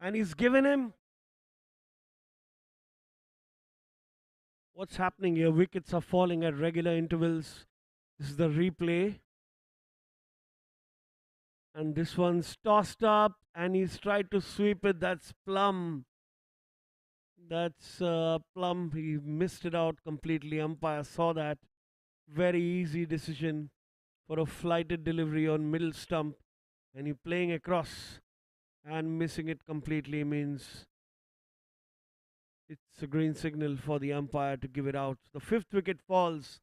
And he's given him. What's happening here? Wickets are falling at regular intervals. This is the replay. And this one's tossed up and he's tried to sweep it. That's Plum. That's Plum. He missed it out completely. Umpire saw that. Very easy decision for a flighted delivery on middle stump. And he playing across and missing it completely means it's a green signal for the umpire to give it out. The fifth wicket falls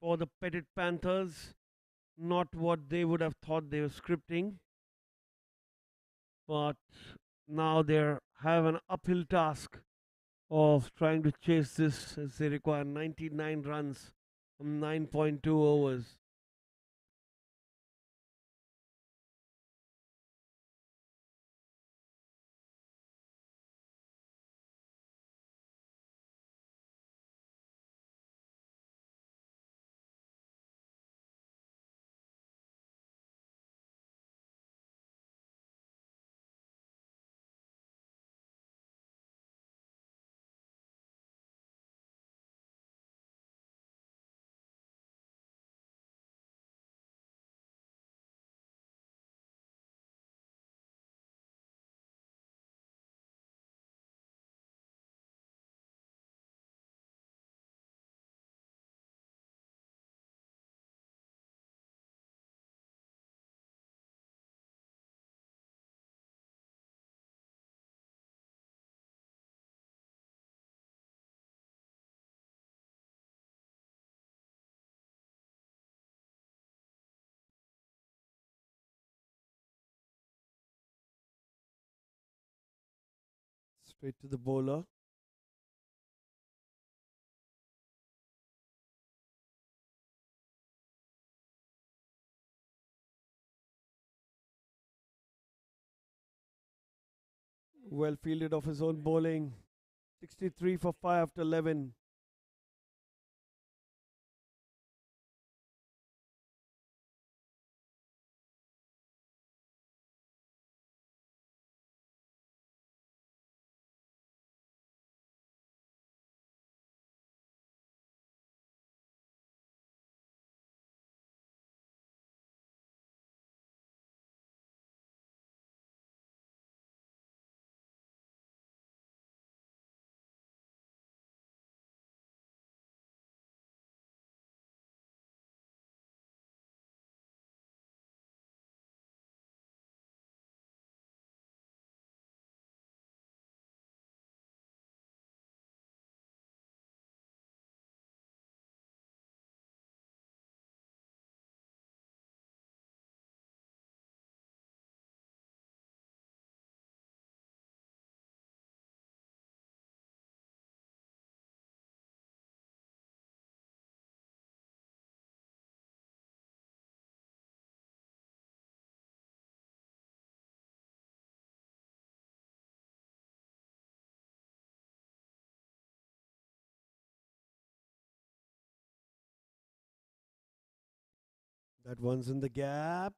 for the Petit Panthers. Not what they would have thought they were scripting. But now they have an uphill task of trying to chase this as they require 99 runs from 9.2 overs. Straight to the bowler. Well fielded off his own bowling. 63 for 5 after 11. That one's in the gap.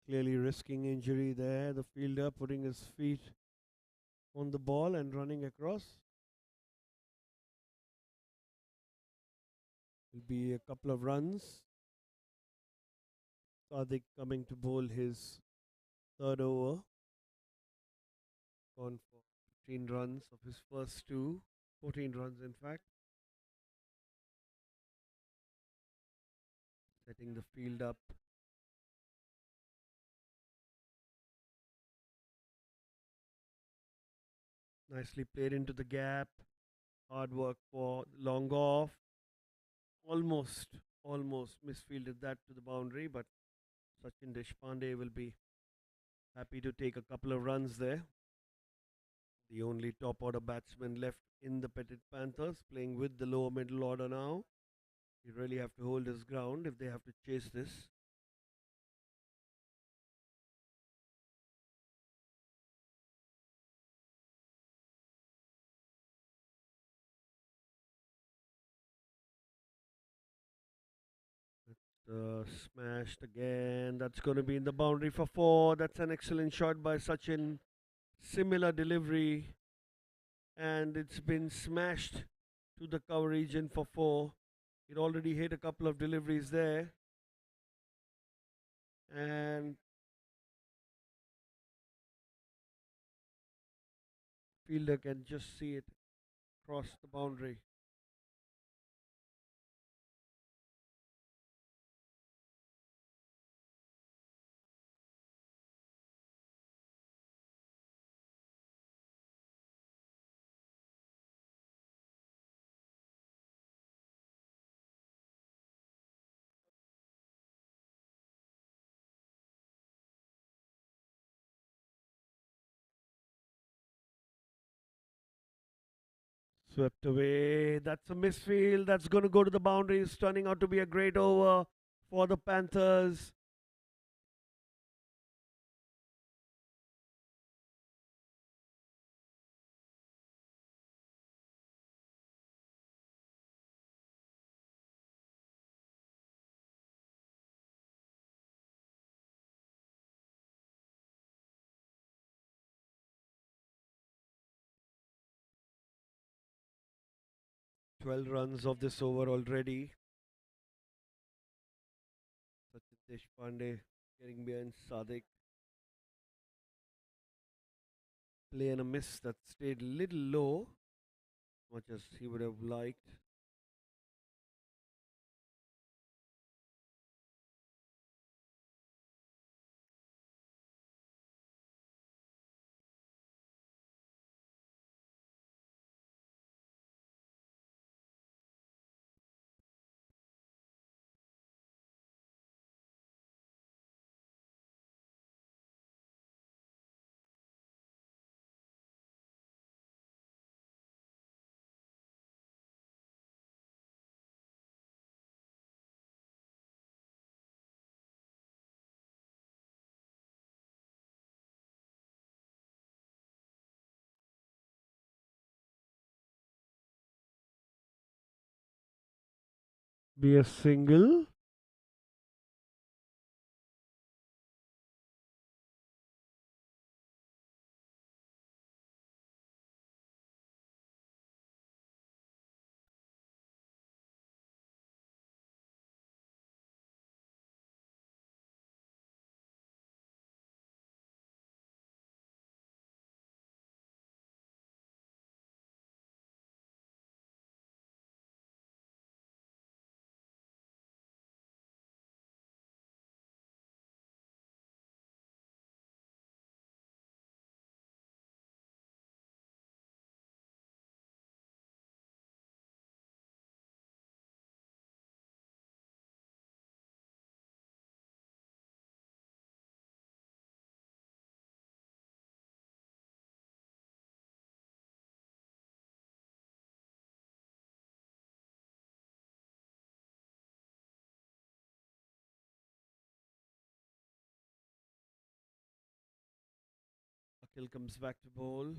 Clearly risking injury there. The fielder putting his feet on the ball and running across. Will be a couple of runs. Sadik coming to bowl his third over. Gone for 15 runs of his first two. 14 runs, in fact. Setting the field up. Nicely played into the gap. Hard work for long off. Almost misfielded that to the boundary, but Sachin Deshpande will be happy to take a couple of runs there. The only top order batsman left in the Petit Panthers, playing with the lower middle order now. He really have to hold his ground if they have to chase this. Smashed again. That's going to be in the boundary for 4. That's an excellent shot by Sachin. Similar delivery, and it's been smashed to the cover region for 4. It already hit a couple of deliveries there, and fielder can just see it cross the boundary. 'Swept away. That's a misfield. That's going to go to the boundary. It's turning out to be a great over for the Panthers. Twelve runs of this over already. Sachin Deshpande getting behind Sadik. Play and a miss that stayed a little low, much as he would have liked. 'Be a single. Akil comes back to bowl.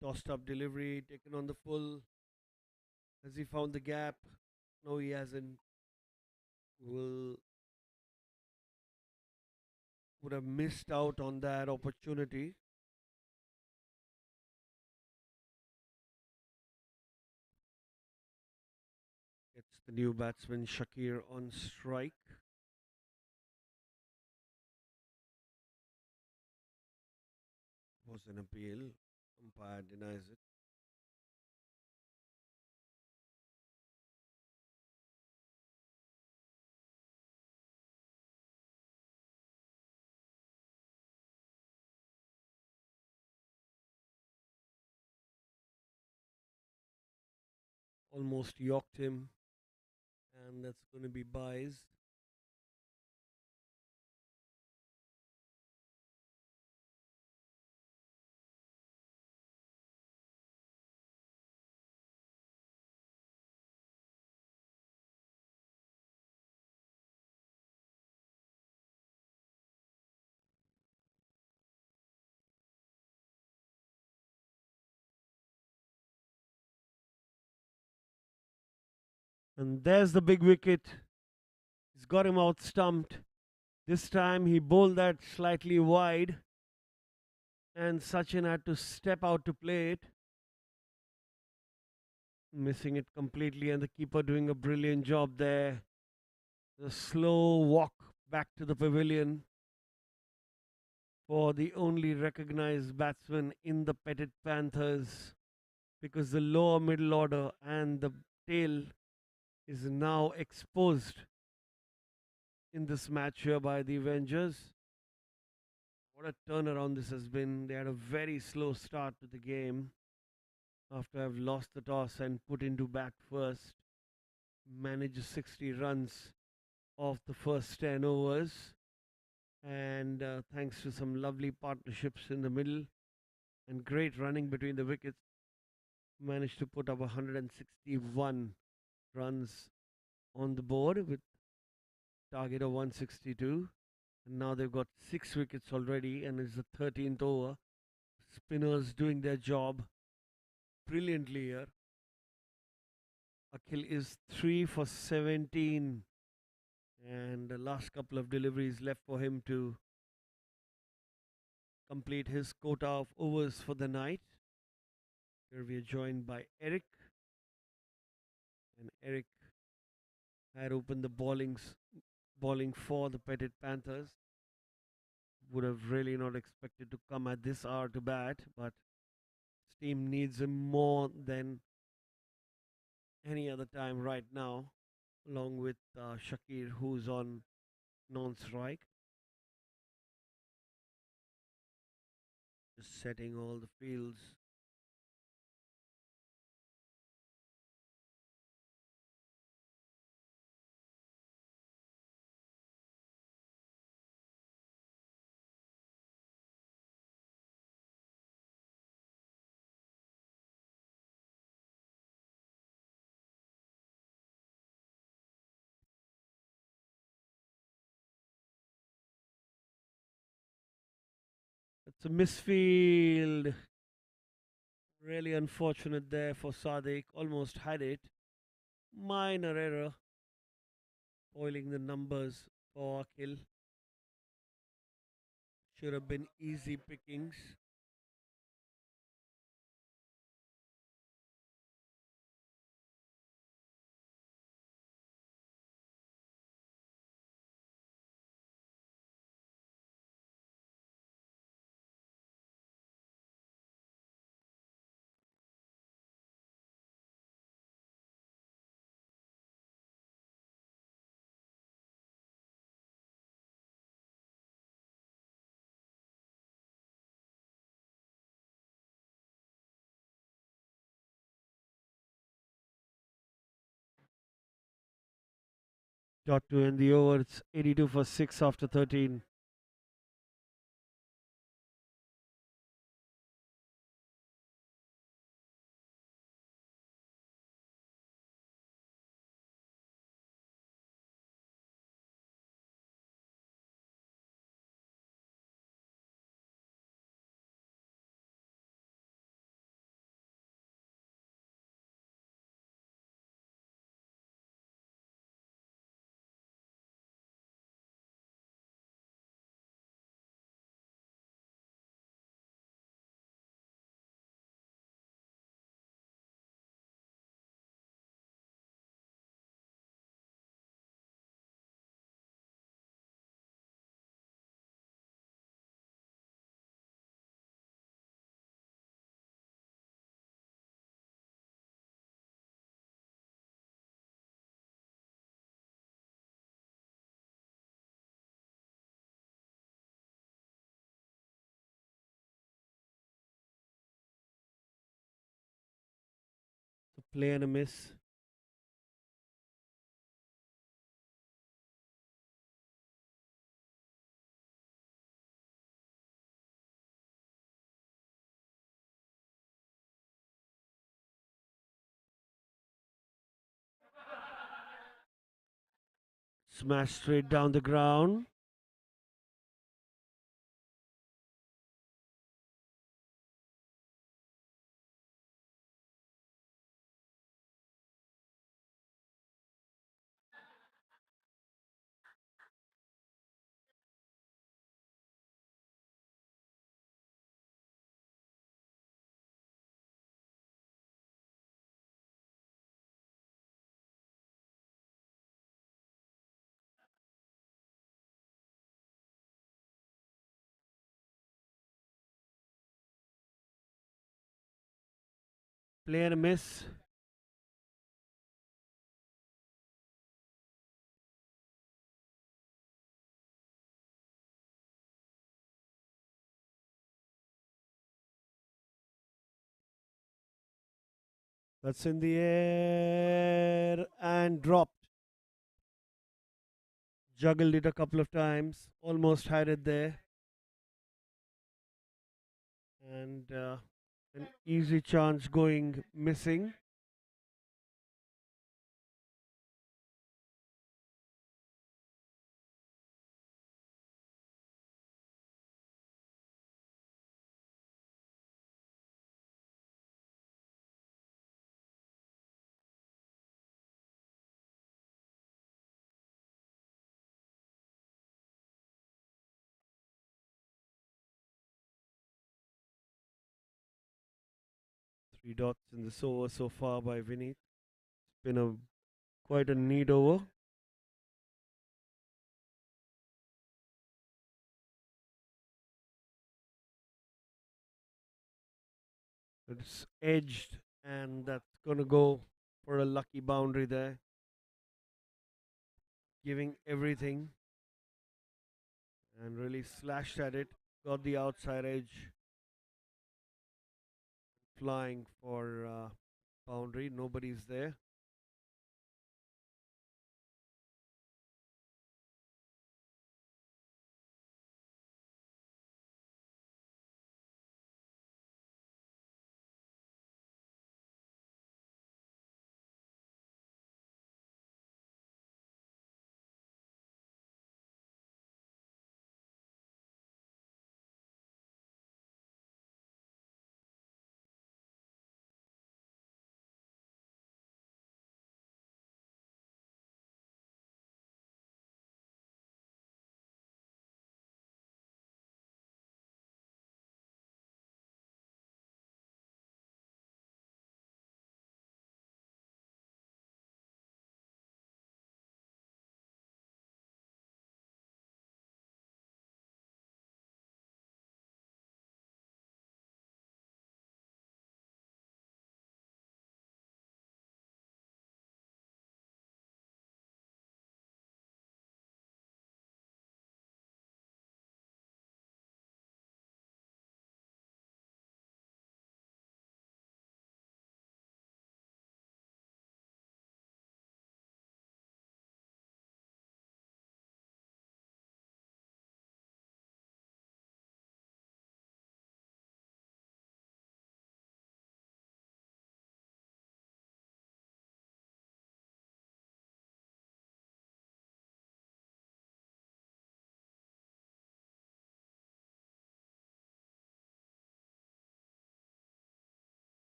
Tossed up delivery, taken on the full. Has he found the gap? No, he hasn't. Will would have missed out on that opportunity. It's the new batsman Shakir on strike. Was an appeal. Umpire denies it. Almost yorked him, and that's going to be buys. And there's the big wicket. got him out stumped. This time he bowled that slightly wide, and Sachin had to step out to play it, missing it completely, and the keeper doing a brilliant job there. The slow walk back to the pavilion for the only recognized batsman in the Petit Panthers, because the lower middle order and the tail is now exposed in this match here by the Avengers. What a turnaround this has been. They had a very slow start to the game after I've lost the toss and put into bat first. Managed 60 runs off the first 10 overs. And thanks to some lovely partnerships in the middle and great running between the wickets, managed to put up 161 runs on the board with target of 162. And now they've got 6 wickets already, and it's the 13th over. Spinners doing their job brilliantly here. Akhil is 3 for 17, and the last couple of deliveries left for him to complete his quota of overs for the night. Here we are joined by Eric, and Eric had opened the bowling for the Petit Panthers. Would have really not expected to come at this hour to bat, but his team needs him more than any other time right now, along with Shakir, who's on non-strike. Just setting all the fields. It's a misfield. Really unfortunate there for Sadiq. Almost had it. Minor error. Spoiling the numbers for Akhil. Should have been easy pickings. Dot to end the over. It's 82 for 6 after 13. So play and a miss. Smash straight down the ground. play and a miss. That's in the air and dropped. Juggled it a couple of times, almost had it there. And an easy chance going missing. Three dots in this over so far by Vinny. It's been a quite a neat over. It's edged, and that's gonna go for a lucky boundary there. Giving everything and really slashed at it. Got the outside edge, flying for boundary. Nobody's there.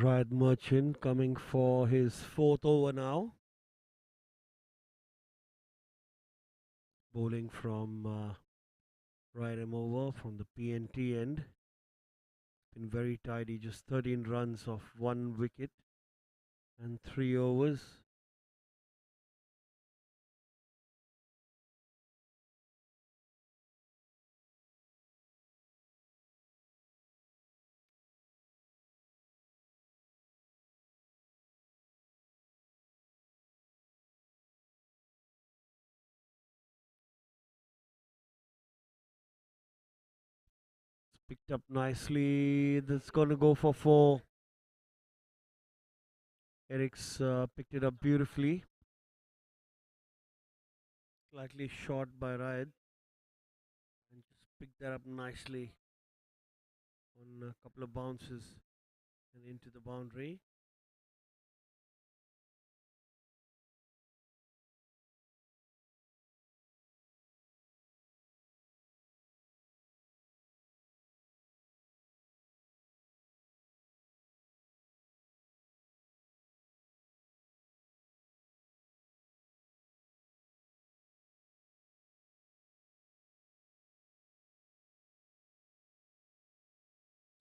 Rad Merchant coming for his fourth over now. Bowling from right him over from the PNT end. Been very tidy, just 13 runs off one wicket and 3 overs. Picked up nicely. That's going to go for four. Eric's picked it up beautifully. Slightly short by Ryan. And just picked that up nicely on a couple of bounces and into the boundary.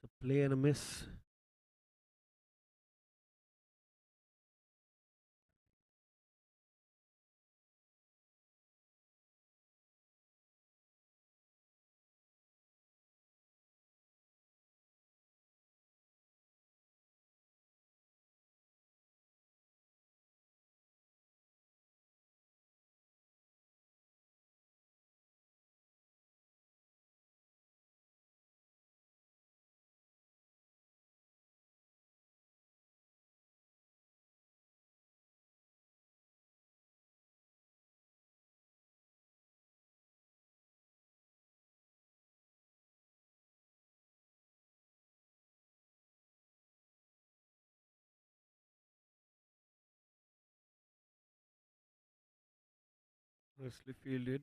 It's a play and a miss. Nicely fielded.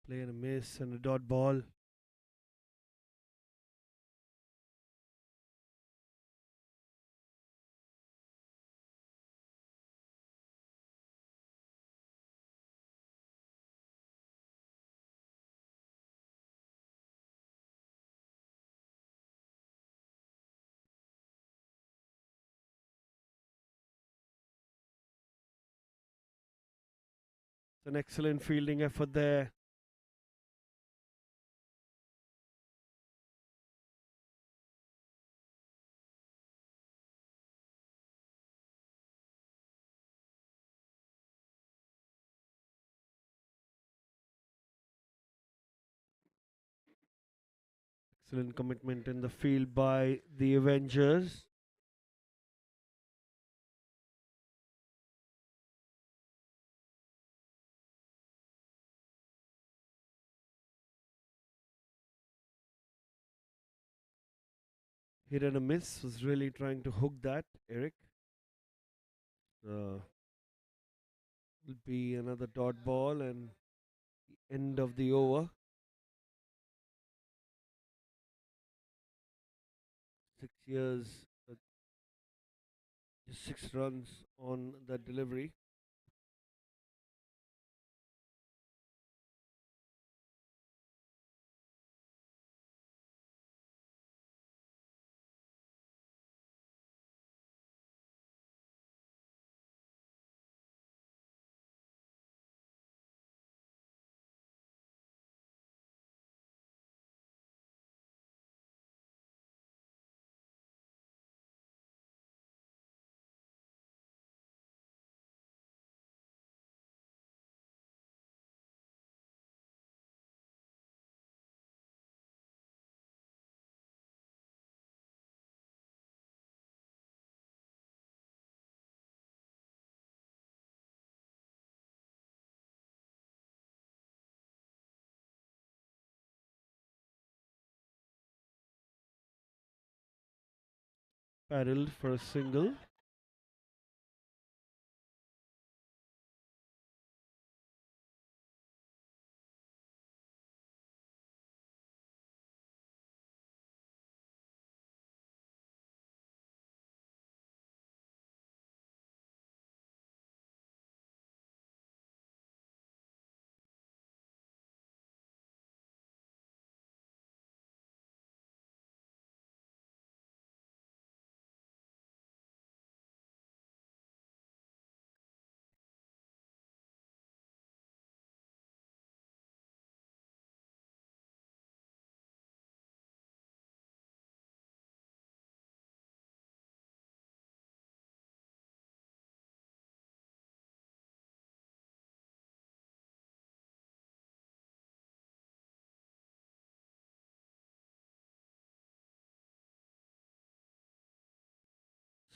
Play and a miss and a dot ball. It's an excellent fielding effort there. Excellent commitment in the field by the Avengers. Hit and a miss. Was really trying to hook that, Eric. Will be another dot ball and the end of the over. 6 years, just 6 runs on that delivery. Paddled for a single.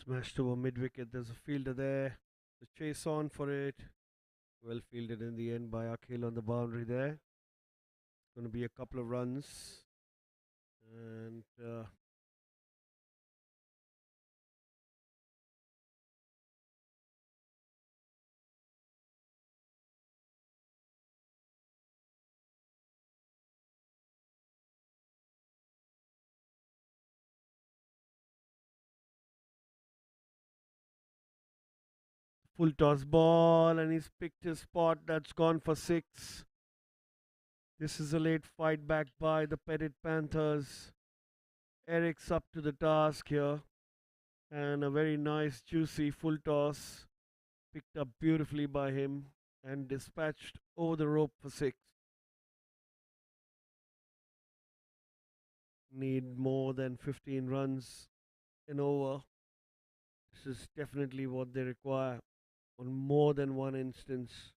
Smashed over mid wicket. There's a fielder there. The chase on for it. Well fielded in the end by Akhil on the boundary there. Going to be a couple of runs. And full toss ball, and he's picked his spot. That's gone for 6. This is a late fight back by the Petit Panthers. Eric's up to the task here. And a very nice, juicy full toss. picked up beautifully by him and dispatched over the rope for six. Need more than 15 runs an over. This is definitely what they require on more than one instance.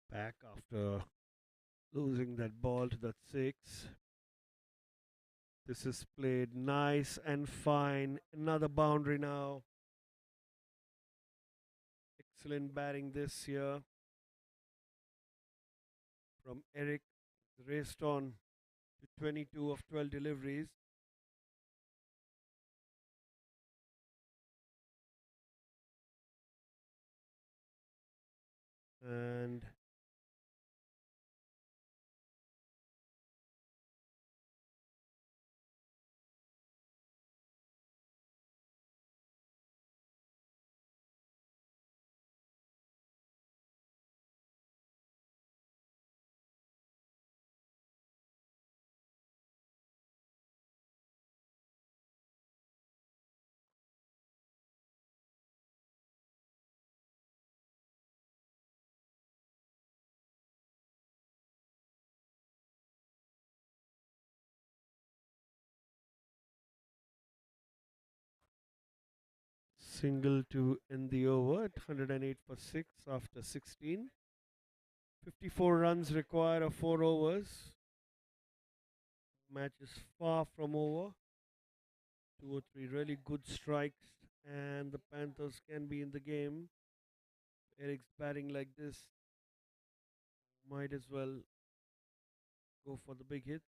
Back after losing that ball to that six. This is played nice and fine. Another boundary now. Excellent batting this year from Eric. Raced on to 22 of 12 deliveries. And single to end the over at 108 for 6 after 16. 54 runs required of 4 overs. Match is far from over. 2 or 3 really good strikes, and the Panthers can be in the game. Eric's batting like this. Might as well go for the big hit.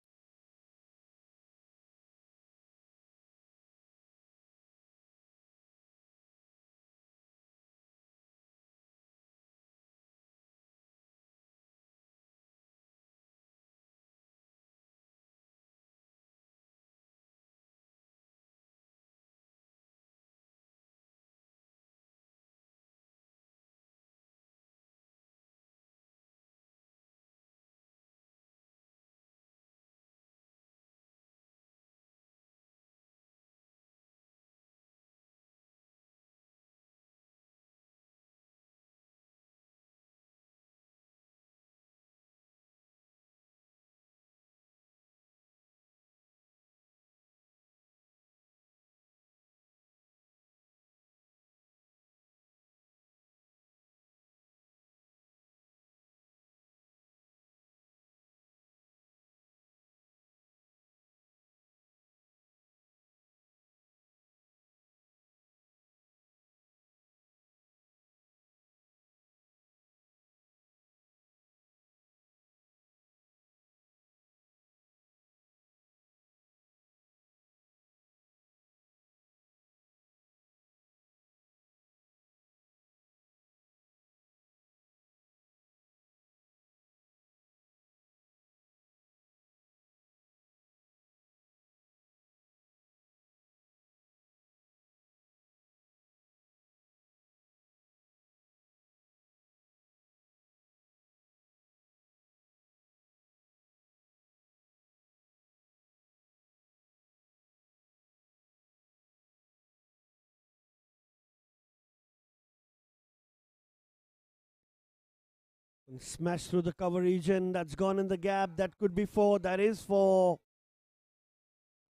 And smash through the cover region. That's gone in the gap. That could be four. That is four.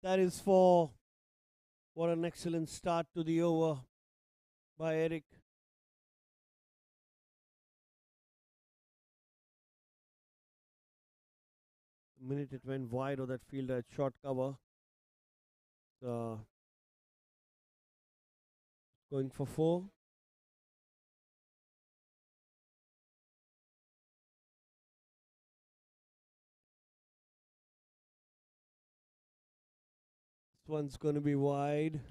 That is four. What an excellent start to the over by Eric. The minute it went wide, or that fielder had short cover. Going for four. This one's going to be wide.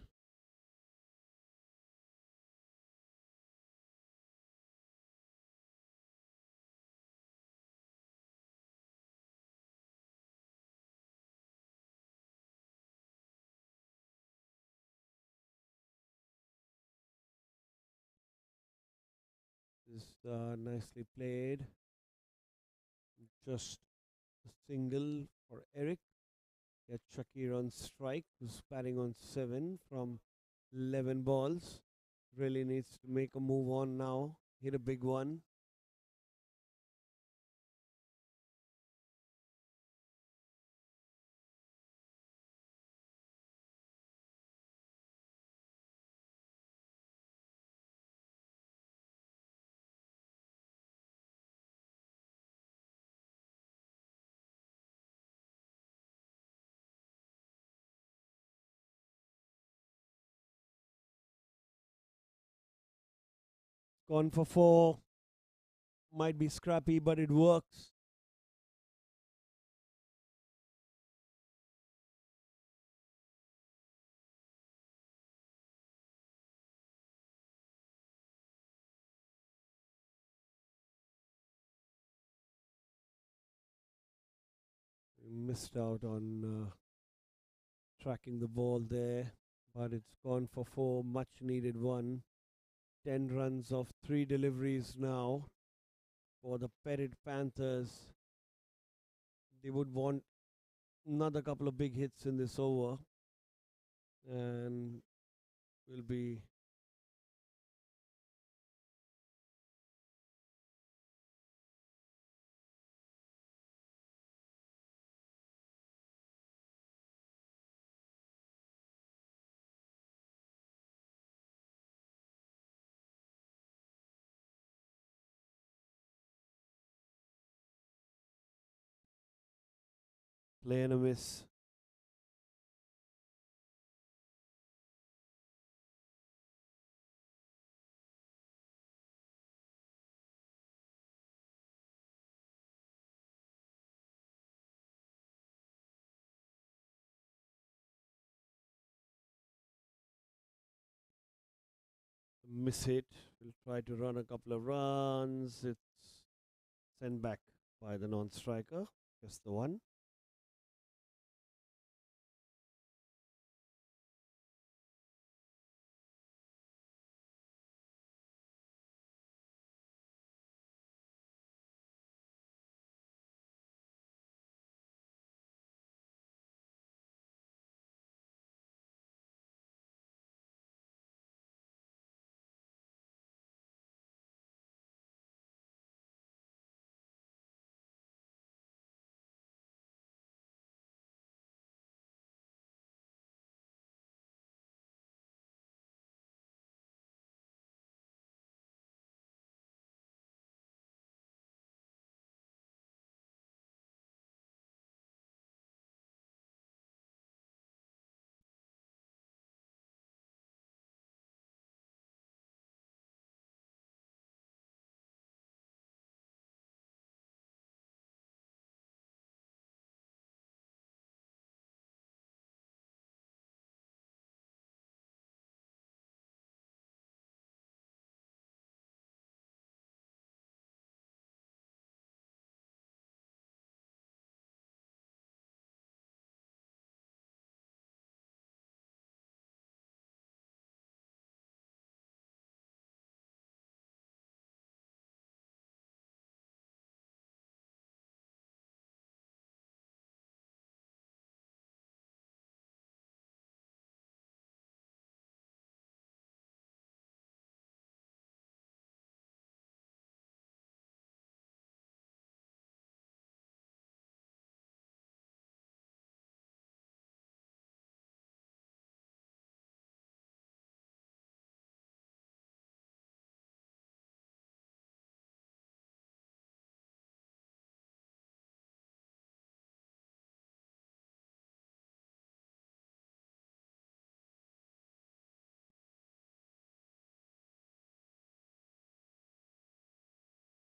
This is nicely played. Just a single for Eric. Get Shakir on strike, who's batting on 7 from 11 balls. Really needs to make a move on now. Hit a big one. Gone for 4. Might be scrappy, but it works. Missed out on tracking the ball there, but it's gone for 4. Much needed one. 10 runs of 3 deliveries now for the Petit Panthers. They would want another couple of big hits in this over, and will be play and a miss. Miss hit. Will try to run a couple of runs. It's sent back by the non-striker. Just the one.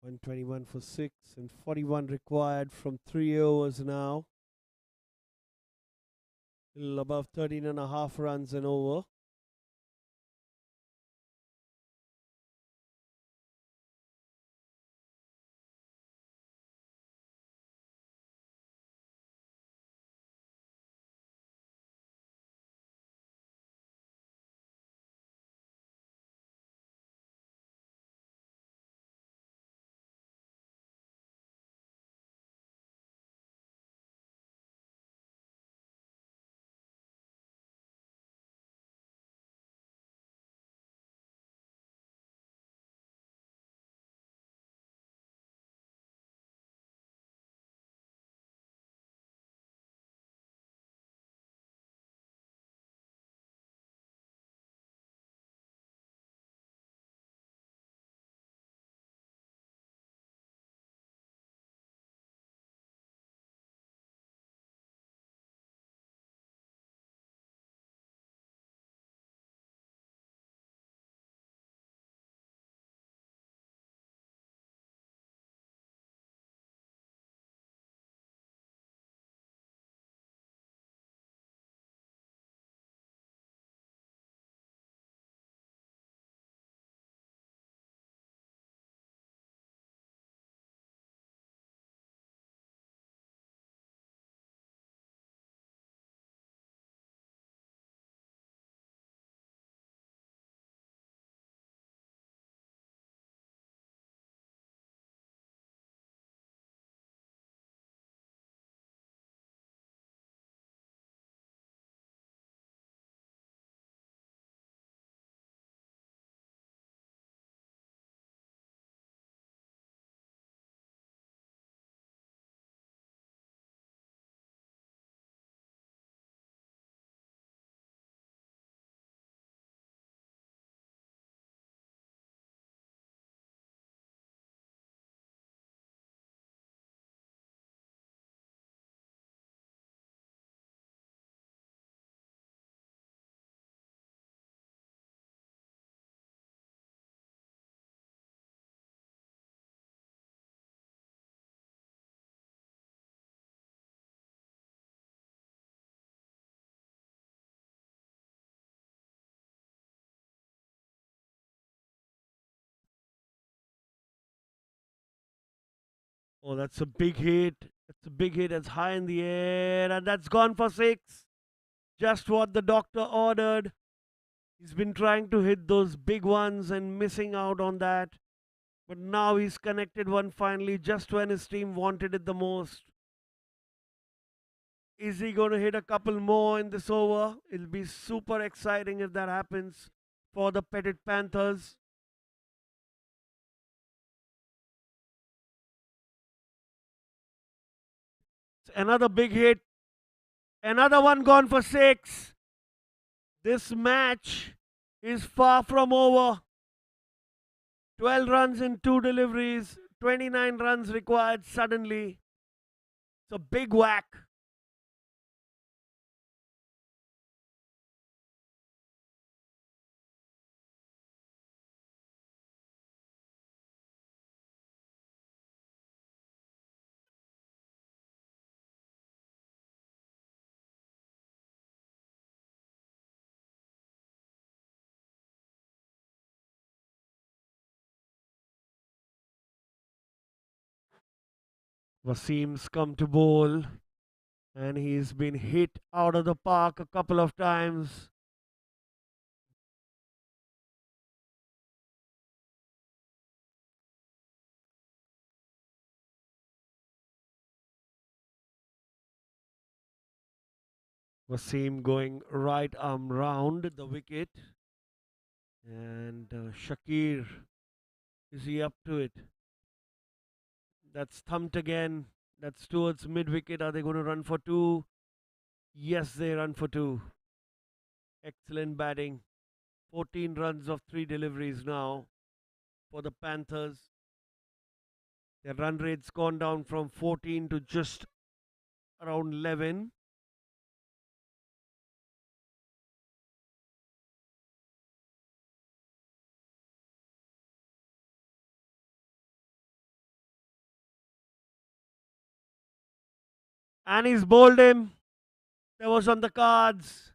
121 for 6 and 41 required from 3 overs now. A little above 13.5 runs an over. Oh, that's a big hit. That's a big hit. That's high in the air. And that's gone for 6. Just what the doctor ordered. He's been trying to hit those big ones and missing out on that. But now he's connected one finally just when his team wanted it the most. Is he going to hit a couple more in this over? It'll be super exciting if that happens for the Petit Panthers. Another big hit. Another one gone for 6. This match is far from over. 12 runs in 2 deliveries. 29 runs required suddenly. It's a big whack. Wasim's come to bowl and he's been hit out of the park a couple of times. Wasim going right arm round the wicket. And Shakir, is he up to it? That's thumped again. That's towards mid wicket. Are they going to run for 2? Yes, they run for 2. Excellent batting. 14 runs of 3 deliveries now for the Panthers. Their run rate's gone down from 14 to just around 11. And he's bowled him. That was on the cards.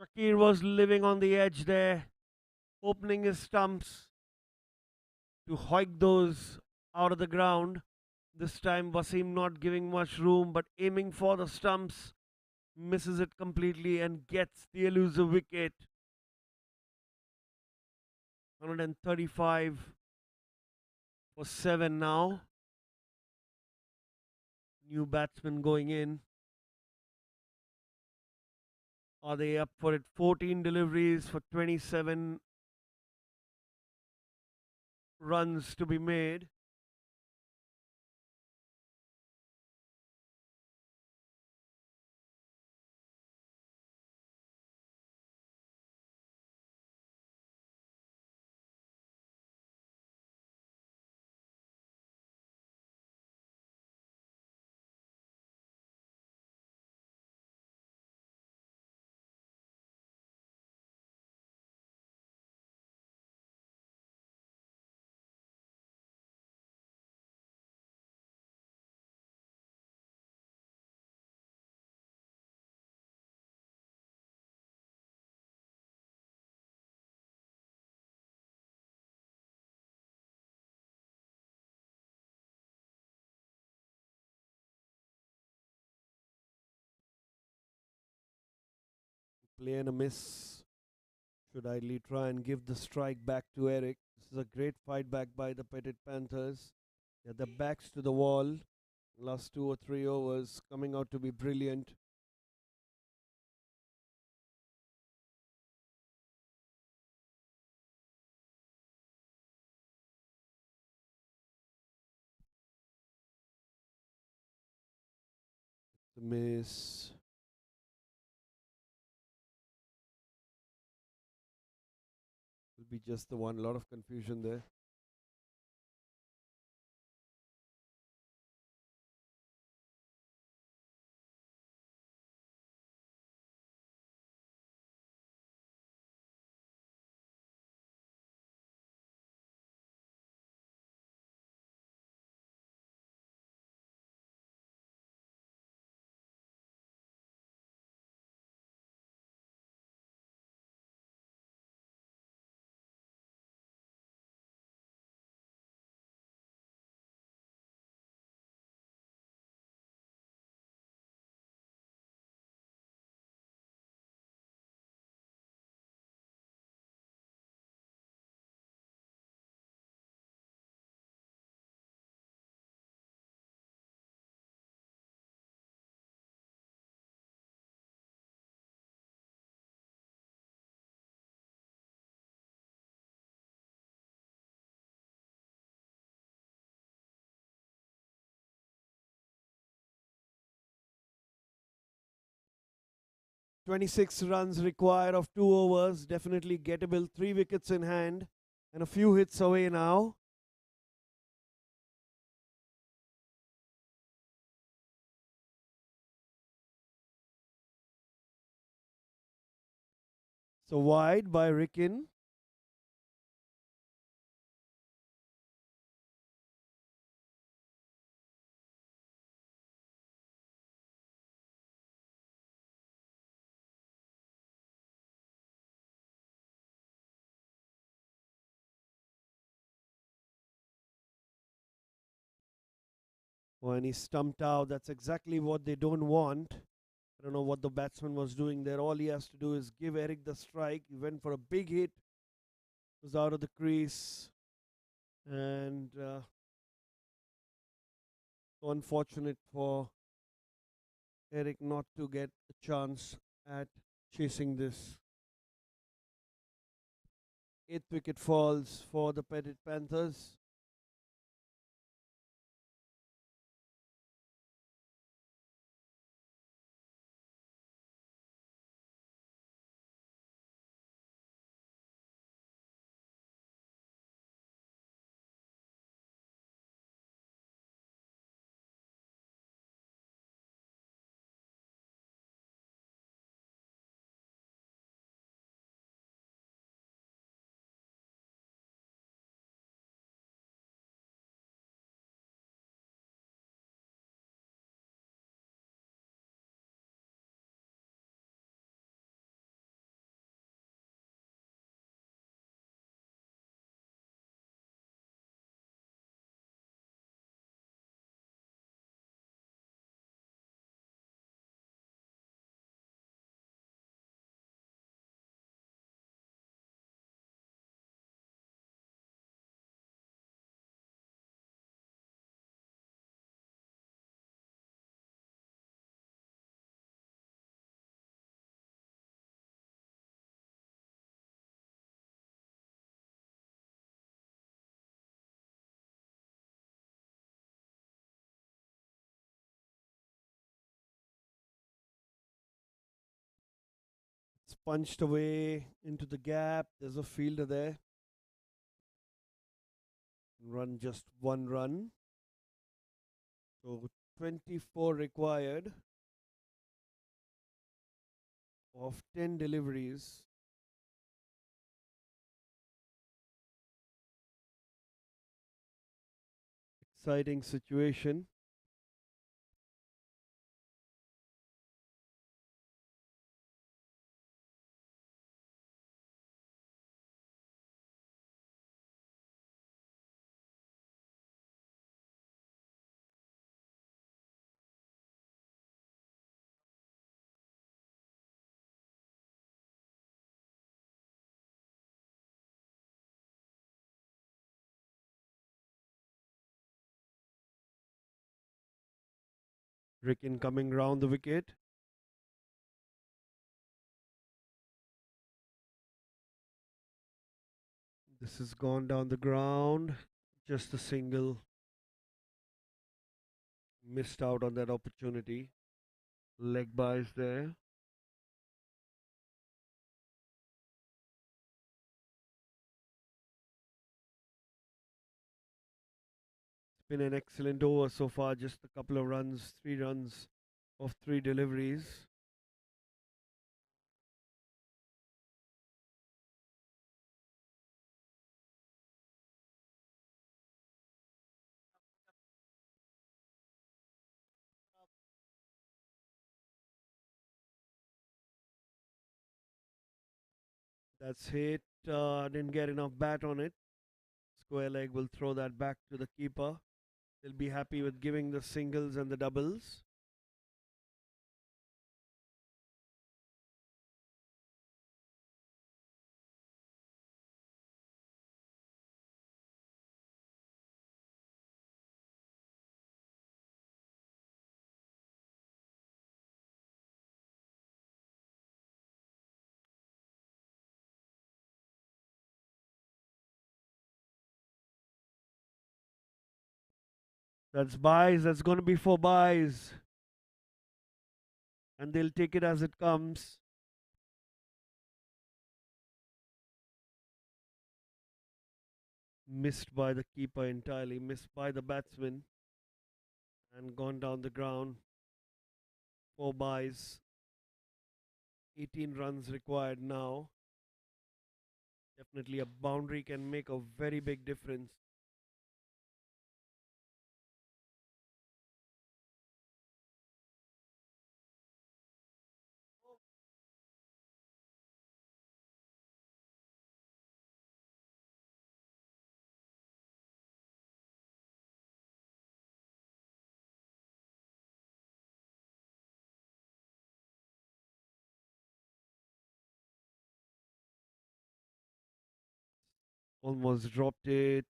Shakir was living on the edge there, opening his stumps to hoik those out of the ground. This time Wasim not giving much room but aiming for the stumps, misses it completely and gets the elusive wicket. 135 for 7 now. New batsman going in. Are they up for it? 14 deliveries for 27 runs to be made. Play and a miss. Should idly try and give the strike back to Eric. This is a great fight back by the Petit Panthers. They're the backs to the wall. Last 2 or 3 overs coming out to be brilliant. The miss. Will be just the one. A lot of confusion there. "26 runs required of 2 overs. Definitely gettable. 3 wickets in hand and a few hits away now. So wide by Rickin. When he stumped out, that's exactly what they don't want. I don't know what the batsman was doing there. All he has to do is give Eric the strike. He went for a big hit, was out of the crease, and so unfortunate for Eric not to get a chance at chasing this. 8th wicket falls for the Petit Panthers. punched away into the gap. There's a fielder there. Run just one run. So 24 required of 10 deliveries. Exciting situation. Ricken coming round the wicket. This has gone down the ground. Just a single. Missed out on that opportunity. Leg buys there. It's been an excellent over so far. Just a couple of runs, 3 runs of 3 deliveries. That's hit. Didn't get enough bat on it. Square leg will throw that back to the keeper. They'll be happy with giving the singles and the doubles. That's buys. That's going to be 4 buys. And they'll take it as it comes. Missed by the keeper entirely. Missed by the batsman. And gone down the ground. 4 buys. 18 runs required now. Definitely a boundary can make a very big difference. Almost dropped it.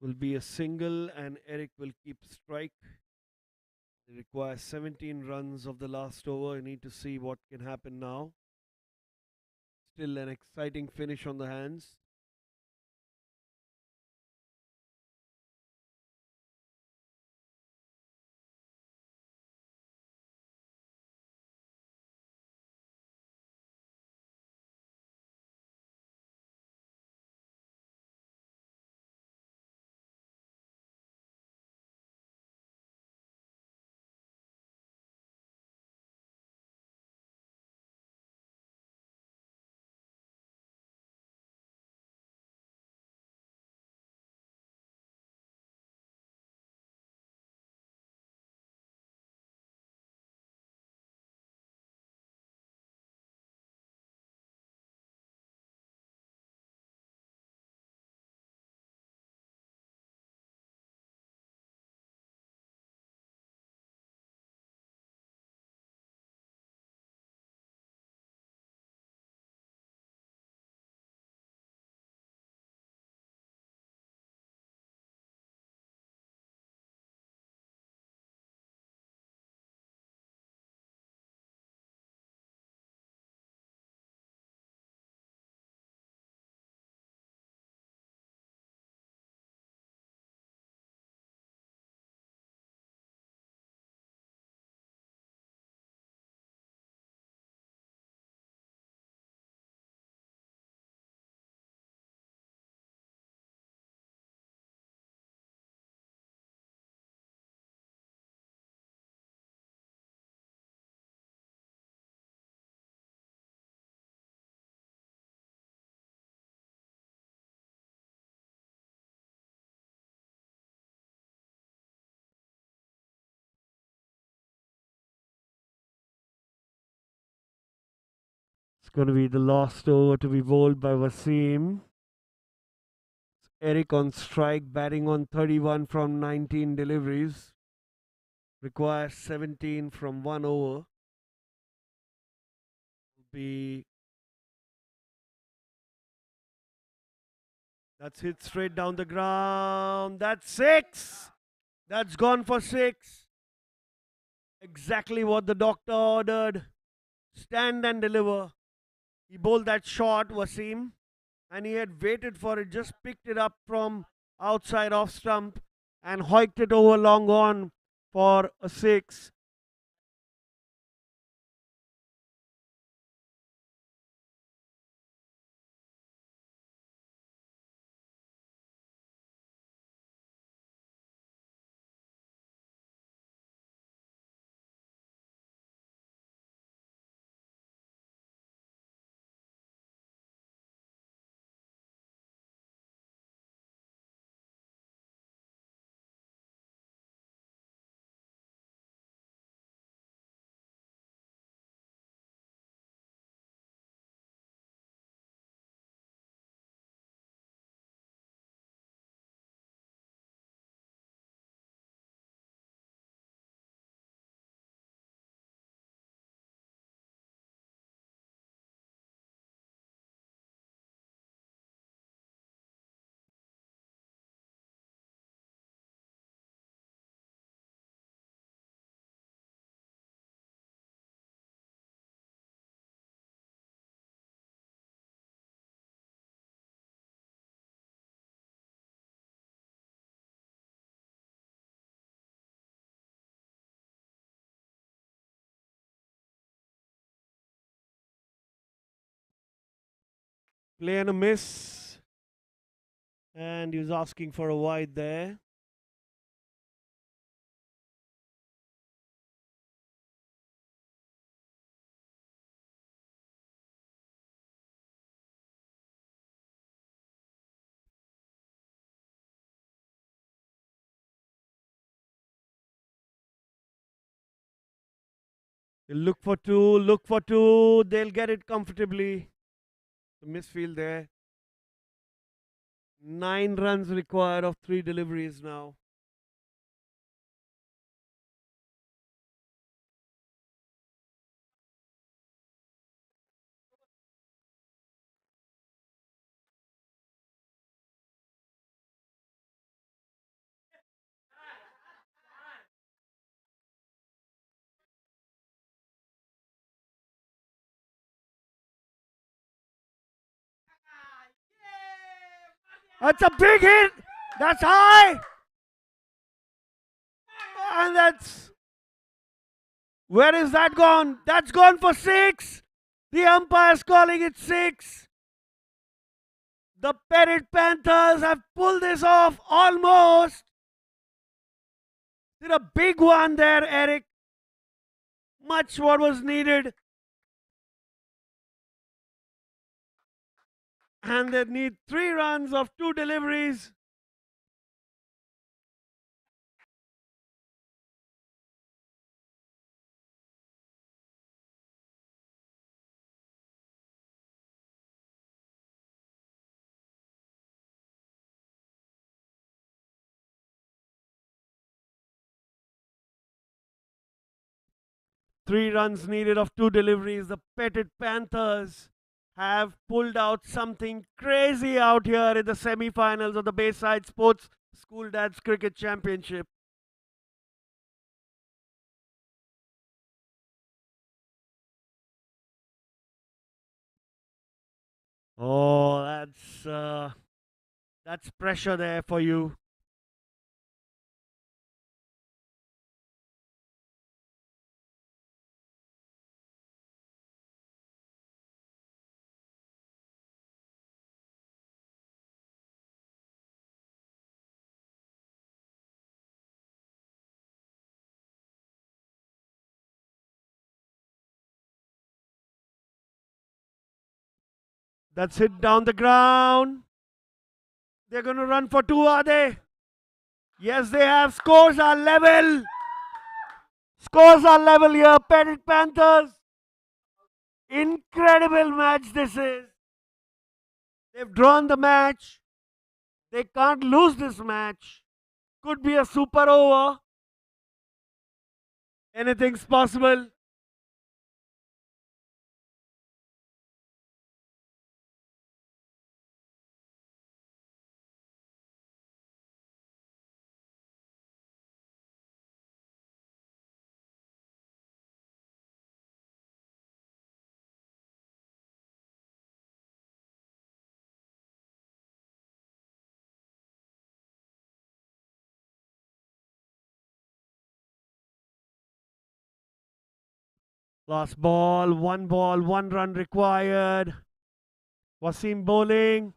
Will be a single and Eric will keep strike. They require 17 runs of the last over. You need to see what can happen now. Still an exciting finish on the hands. going to be the last over to be bowled by Wasim. Eric on strike, batting on 31 from 19 deliveries. Requires 17 from 1 over. That's hit straight down the ground. That's 6. That's gone for 6. Exactly what the doctor ordered. Stand and deliver. He bowled that shot, Wasim, and he had waited for it, just picked it up from outside off stump and hoiked it over long on for a 6. Play and a miss. And he was asking for a wide there. He'll look for 2, look for 2. They'll get it comfortably. The misfield there. 9 runs required of 3 deliveries now. That's a big hit. That's high. And that's... Where is that gone? That's gone for 6. The umpire's calling it 6. The Petit Panthers have pulled this off almost. Did a big one there, Eric. Much what was needed. And they need 3 runs of 2 deliveries. Three runs needed of 2 deliveries. The Petit Panthers have pulled out something crazy out here in the semi-finals of the Bayside Sports School Dads Cricket Championship. Oh, that's pressure there for you. That's hit down the ground. They're going to run for 2, are they? Yes, they have. Scores are level. Scores are level here. Petit Panthers Incredible match this is. They've drawn the match. They can't lose this match. Could be a super over. Anything's possible. Last ball, one run required. Wasim bowling.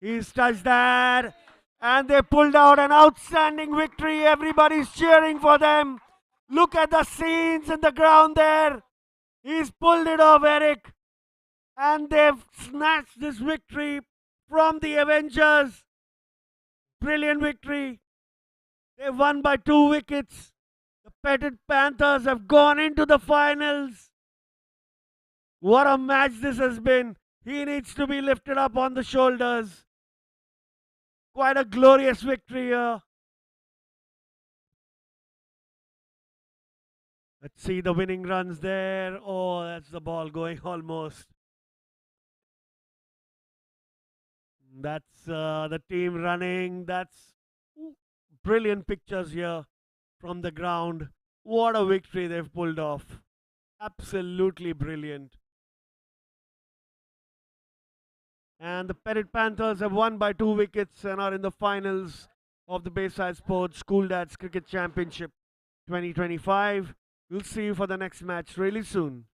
He's touched that. And they pulled out an outstanding victory. Everybody's cheering for them. Look at the scenes in the ground there. He's pulled it off, Eric. And they've snatched this victory from the Avengers. Brilliant victory. They won by 2 wickets. The Petit Panthers have gone into the finals. What a match this has been. He needs to be lifted up on the shoulders. Quite a glorious victory here. Let's see the winning runs there. Oh, that's the ball going almost. That's the team running. That's brilliant pictures here from the ground. What a victory they've pulled off. Absolutely brilliant. And the Petit Panthers have won by 2 wickets and are in the finals of the Bayside Sports School Dads Cricket Championship 2025. We'll see you for the next match really soon.